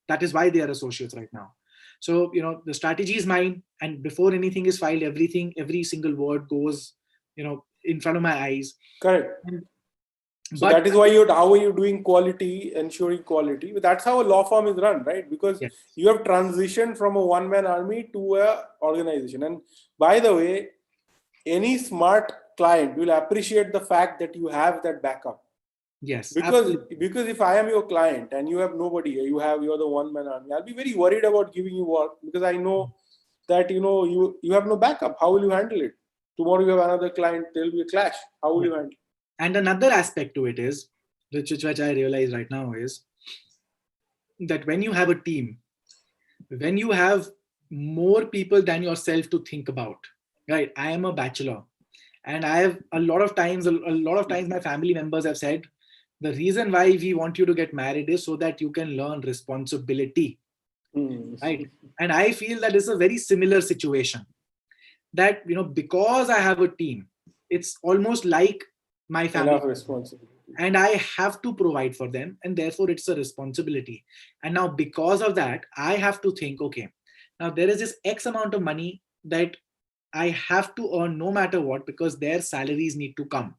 that is why they are associates right now. So the strategy is mine, and before anything is filed, every single word goes in front of my eyes. Correct. So But that is why how are you doing quality, ensuring quality? That's how a law firm is run, right? Because yes, you have transitioned from a one-man army to a organization. And by the way, any smart client will appreciate the fact that you have that backup. yes, Because absolutely. if I am your client and you have nobody, you're the one-man army, I'll be very worried about giving you work, because I know that you have no backup. How will you handle it? Tomorrow you have another client, there'll be a clash. How will Yeah. you handle it? And another aspect to it is, which I realize right now, is that when you have a team, when you have more people than yourself to think about, right? I am a bachelor, and I have a lot of times my family members have said, the reason why we want you to get married is so that you can learn responsibility, right? And I feel that it's a very similar situation, that because I have a team, it's almost like my family, Enough responsibility. and I have to provide for them, and therefore it's a responsibility. And now because of that, I have to think, okay, now there is this X amount of money that I have to earn no matter what, because their salaries need to come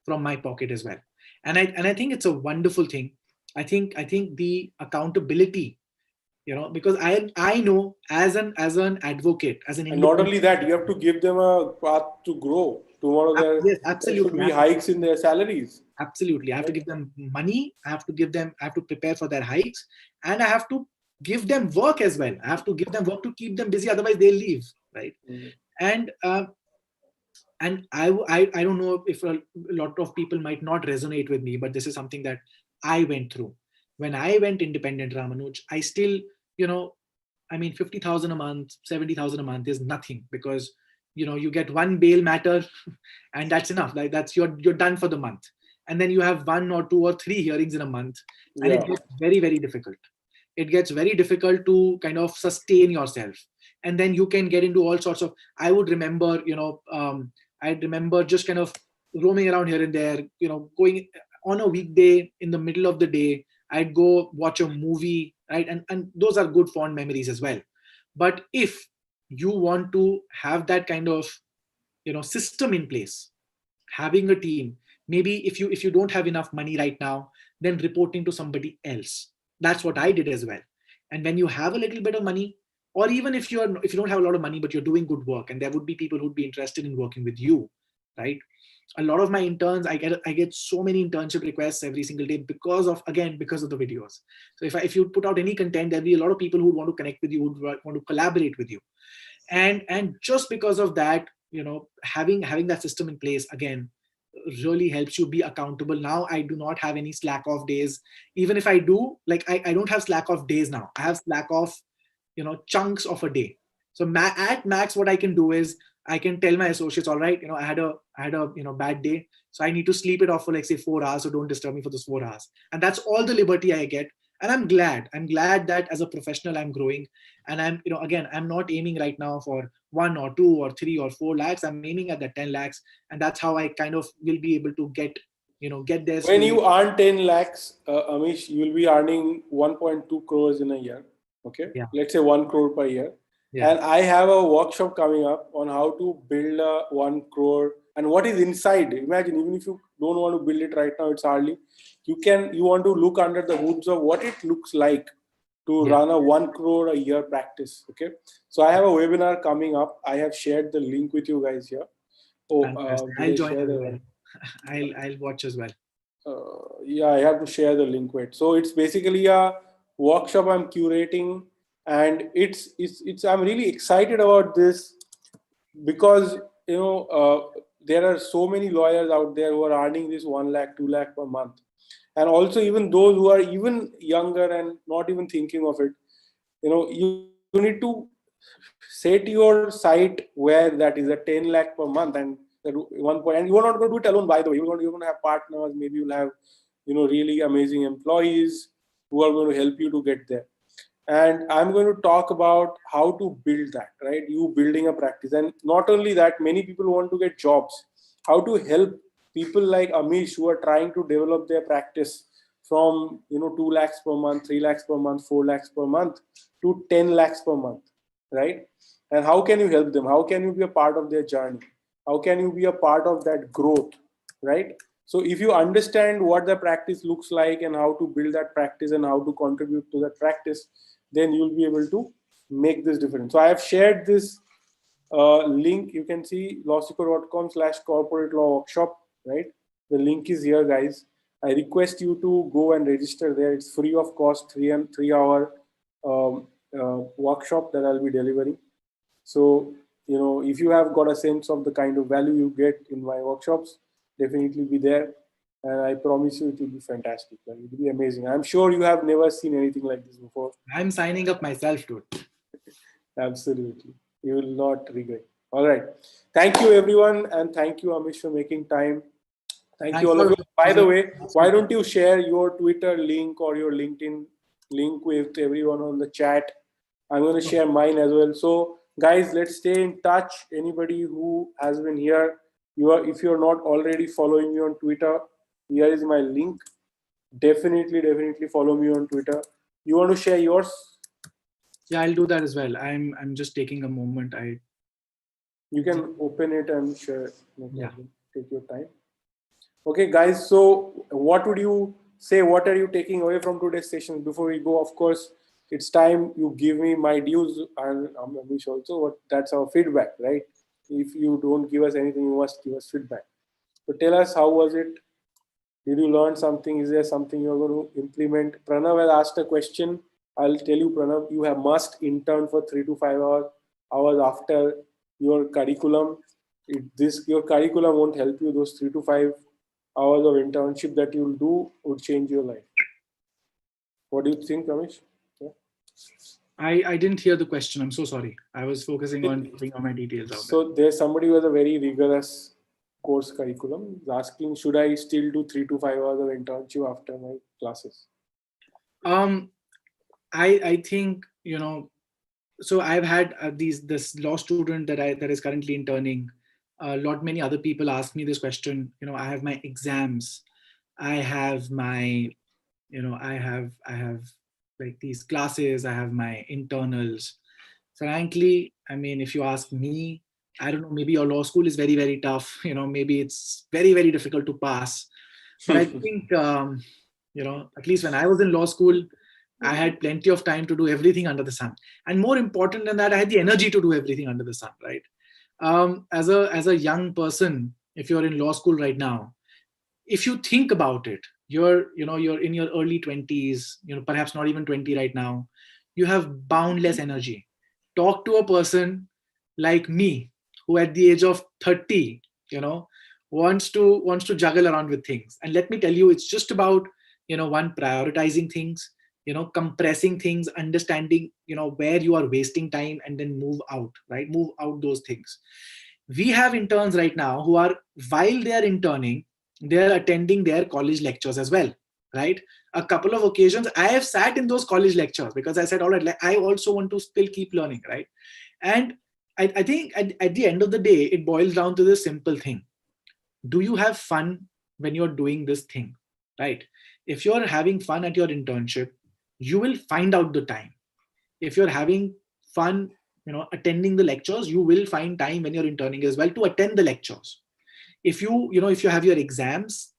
from my pocket as well. And I think it's a wonderful thing. I think the accountability, because I know, as an advocate, as an And not independent. only that, you have to give them a path to grow. Tomorrow Yes, there should absolutely. be hikes in their salaries. Absolutely. I have to give them money. I have to prepare for their hikes, and I have to give them work as well. I have to give them work to keep them busy. Otherwise they'll leave. Right. And I don't know if a lot of people might not resonate with me, but this is something that I went through. When I went independent, Ramanuj, I still, 50,000 a month, 70,000 a month is nothing, because, you get one bail matter and that's enough. Like, that's, you're done for the month. And then you have 1 or 2 or 3 hearings in a month, and it Yeah. gets very, very difficult. It gets very difficult to kind of sustain yourself. And then you can get into all sorts of, I would remember, I remember just kind of roaming around here and there, going on a weekday in the middle of the day, I'd go watch a movie, right? And those are good fond memories as well. But if you want to have that kind of, system in place, having a team, maybe if you don't have enough money right now, then reporting to somebody else. That's what I did as well. And when you have a little bit of money, or even if you don't have a lot of money but you're doing good work, and there would be people who'd be interested in working with you, right? A lot of my interns, I get so many internship requests every single day, because of the videos. So if you put out any content, there'll be a lot of people who want to connect with you, who want to collaborate with you. And just because of that, having that system in place, again, really helps you be accountable. Now I do not have any slack off days. Even if I do, like, I don't have slack off days now. I have slack off, chunks of a day. So at max, what I can do is I can tell my associates, all right, I had a bad day, so I need to sleep it off for, like, say, 4 hours, so don't disturb me for those 4 hours. And that's all the liberty I get. And I'm glad that as a professional I'm growing. And again, I'm not aiming right now for 1 or 2 or 3 or 4 lakhs. I'm aiming at the 10 lakhs. And that's how I kind of will be able to get there When slowly. you earn 10 lakhs, Amish, you will be earning 1.2 crores in a year. Okay. Yeah. Let's say 1 crore per year. Yeah. And I have a workshop coming up on how to build a 1 crore and what is inside. Imagine, even if you don't want to build it right now, it's hardly. You want to look under the hoods of what it looks like to run a 1 crore a year practice. Okay. So I have a webinar coming up. I have shared the link with you guys here. Fantastic. Did I'll I join share as the well. I'll watch as well. Yeah, I have to share the link with. So it's basically a workshop I'm curating, and it's I'm really excited about this, because there are so many lawyers out there who are earning this 1 lakh, 2 lakh per month, and also even those who are even younger and not even thinking of it. You need to set your site where that is a 10 lakh per month, and that 1 point, and you are not going to do it alone, by the way. You're going to have partners, maybe you'll have really amazing employees who are going to help you to get there. And I'm going to talk about how to build that, right? You building a practice. And not only that, many people want to get jobs. How to help people like Amish who are trying to develop their practice from 2 lakhs per month, 3 lakhs per month, 4 lakhs per month to 10 lakhs per month, right? And how can you help them? How can you be a part of their journey? How can you be a part of that growth, right? So if you understand what the practice looks like and how to build that practice and how to contribute to that practice, then you'll be able to make this difference. So I have shared this link. You can see lawsikho.com/corporate law workshop, right? The link is here, guys. I request you to go and register there. It's free of cost, 3-hour workshop that I'll be delivering. So, if you have got a sense of the kind of value you get in my workshops, definitely be there. And I promise you it will be fantastic. It will be amazing. I'm sure you have never seen anything like this before. I'm signing up myself, dude. Absolutely. You will not regret. All right. Thank you, everyone. And thank you, Amish, for making time. Thank you, all of you. By the way, why don't you share your Twitter link or your LinkedIn link with everyone on the chat? I'm going to share mine as well. So, guys, let's stay in touch. Anybody who has been here, if you're not already following me on Twitter, here is my link. Definitely follow me on Twitter. You want to share yours? Yeah, I'll do that as well. I'm just taking a moment. You can open it and share. No problem. Yeah. Take your time. Okay, guys. So, what would you say? What are you taking away from today's session? Before we go, of course, it's time you give me my dues, and Amish also. That's our feedback, right? If you don't give us anything, you must give us feedback. So, tell us, how was it? Did you learn something? Is there something you're going to implement? Pranav has asked a question. I'll tell you, Pranav, you must intern for 3 to 5 hours after your curriculum. Your curriculum won't help you. Those 3 to 5 hours of internship that you'll do would change your life. What do you think, Amish? Yeah. I didn't hear the question. I'm so sorry. I was focusing on putting all my details out. So there's somebody who has a very rigorous course curriculum is asking, should I still do 3 to 5 hours of internship after my classes? I think, so I've had this law student that is currently interning. Many other people ask me this question. I have my exams, I have my, I have like these classes, I have my internals. Frankly, I mean, if you ask me, I don't know, maybe your law school is very, very tough. Maybe it's very, very difficult to pass. But I think, at least when I was in law school, I had plenty of time to do everything under the sun. And more important than that, I had the energy to do everything under the sun, right? As a young person, if you're in law school right now, if you think about it, you're in your early 20s, perhaps not even 20 right now, you have boundless energy. Talk to a person like me, who at the age of 30, wants to juggle around with things. And let me tell you, it's just about, one, prioritizing things, compressing things, understanding, where you are wasting time, and then move out those things. We have interns right now who are, while they are interning, they are attending their college lectures as well, right? A couple of occasions, I have sat in those college lectures because I said, all right, I also want to still keep learning, right? And I think at the end of the day, it boils down to this simple thing. Do you have fun when you're doing this thing, right? If you're having fun at your internship, you will find out the time. If you're having fun, attending the lectures, you will find time when you're interning as well to attend the lectures. If you have your exams,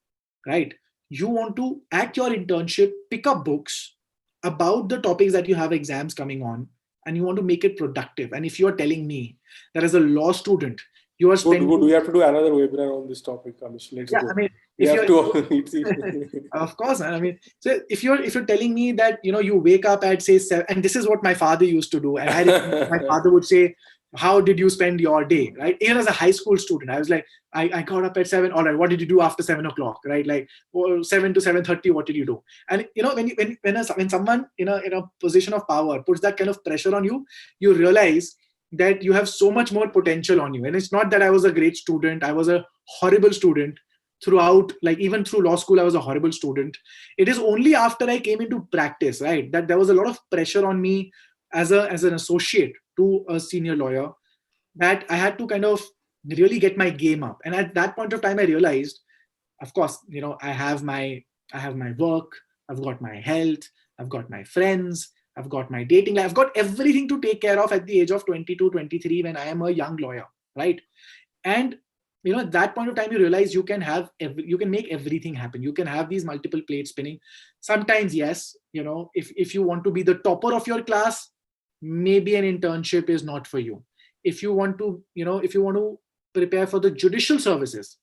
right, you want to, at your internship, pick up books about the topics that you have exams coming on, and you want to make it productive. And if you're telling me that as a law student, you are spending... Good. We have to do another webinar on this topic, Amish. Let's go. I mean, of course, man. I mean, so if you're telling me that, you wake up at, say, 7, and this is what my father used to do. And my father would say, how did you spend your day, right? Even as a high school student, I was like, I got up at 7. All right, what did you do after 7 o'clock, right? Like, 7 to 7:30, what did you do? And when someone in a position of power puts that kind of pressure on you, you realize that you have so much more potential on you. And it's not that I was a great student, I was a horrible student, throughout, like even through law school, I was a horrible student. It is only after I came into practice, right, that there was a lot of pressure on me as an associate to a senior lawyer, that I had to kind of really get my game up. And at that point of time, I realized, of course, I have my work, I've got my health, I've got my friends, I've got my dating life, I've got everything to take care of at the age of 22, 23 when I am a young lawyer, right? And at that point of time, you realize you can make everything happen. You can have these multiple plates spinning. Sometimes, yes, if you want to be the topper of your class, maybe an internship is not for you. If you want to prepare for the judicial services,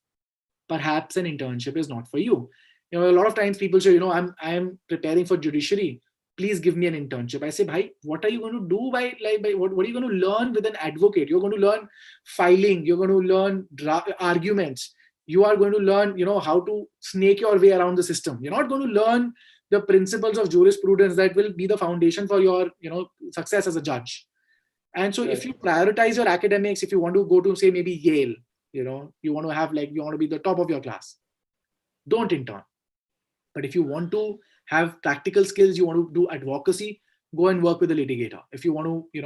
perhaps an internship is not for you. A lot of times people say, I'm preparing for judiciary, please give me an internship. I say, bhai, what are you going to do by what are you going to learn with an advocate? You're going to learn filing, you're going to learn arguments, you are going to learn how to snake your way around the system. You're not going to learn the principles of jurisprudence that will be the foundation for your success as a judge. And so if you prioritize your academics, if you want to go to, say, maybe Yale, you want to be the top of your class, don't intern. But if you want to have practical skills, you want to do advocacy, go and work with a litigator. If you want to, if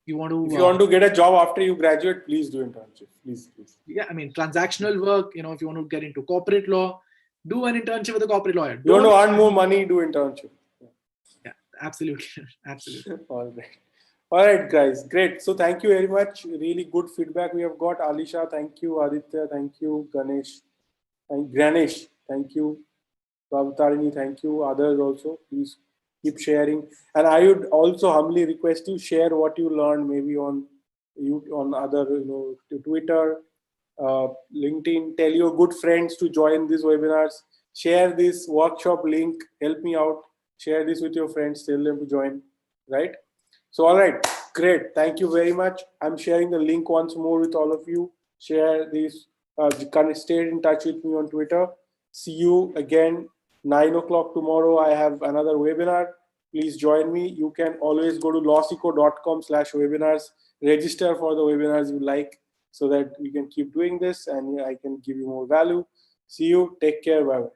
you want to get a job after you graduate, please do internship. Please. Yeah, I mean, transactional work, if you want to get into corporate law, do an internship with a corporate lawyer. You want to earn more money, do internship. Yeah, absolutely. Absolutely. All right, guys. Great. So thank you very much. Really good feedback we have got. Alisha, thank you. Aditya, thank you. Ganesh, thank you. Bhavtarini, thank you. Others also, please keep sharing. And I would also humbly request you share what you learned, maybe on other, Twitter, LinkedIn. Tell your good friends to join these webinars. Share this workshop link. Help me out. Share this with your friends. Tell them to join. Right? So, all right, great. Thank you very much. I'm sharing the link once more with all of you. Share this. Stay in touch with me on Twitter. See you again 9 o'clock tomorrow. I have another webinar. Please join me. You can always go to 𝗏𝗲𝗂.com/webinars. Register for the webinars you like so that we can keep doing this and I can give you more value. See you. Take care. Bye-bye.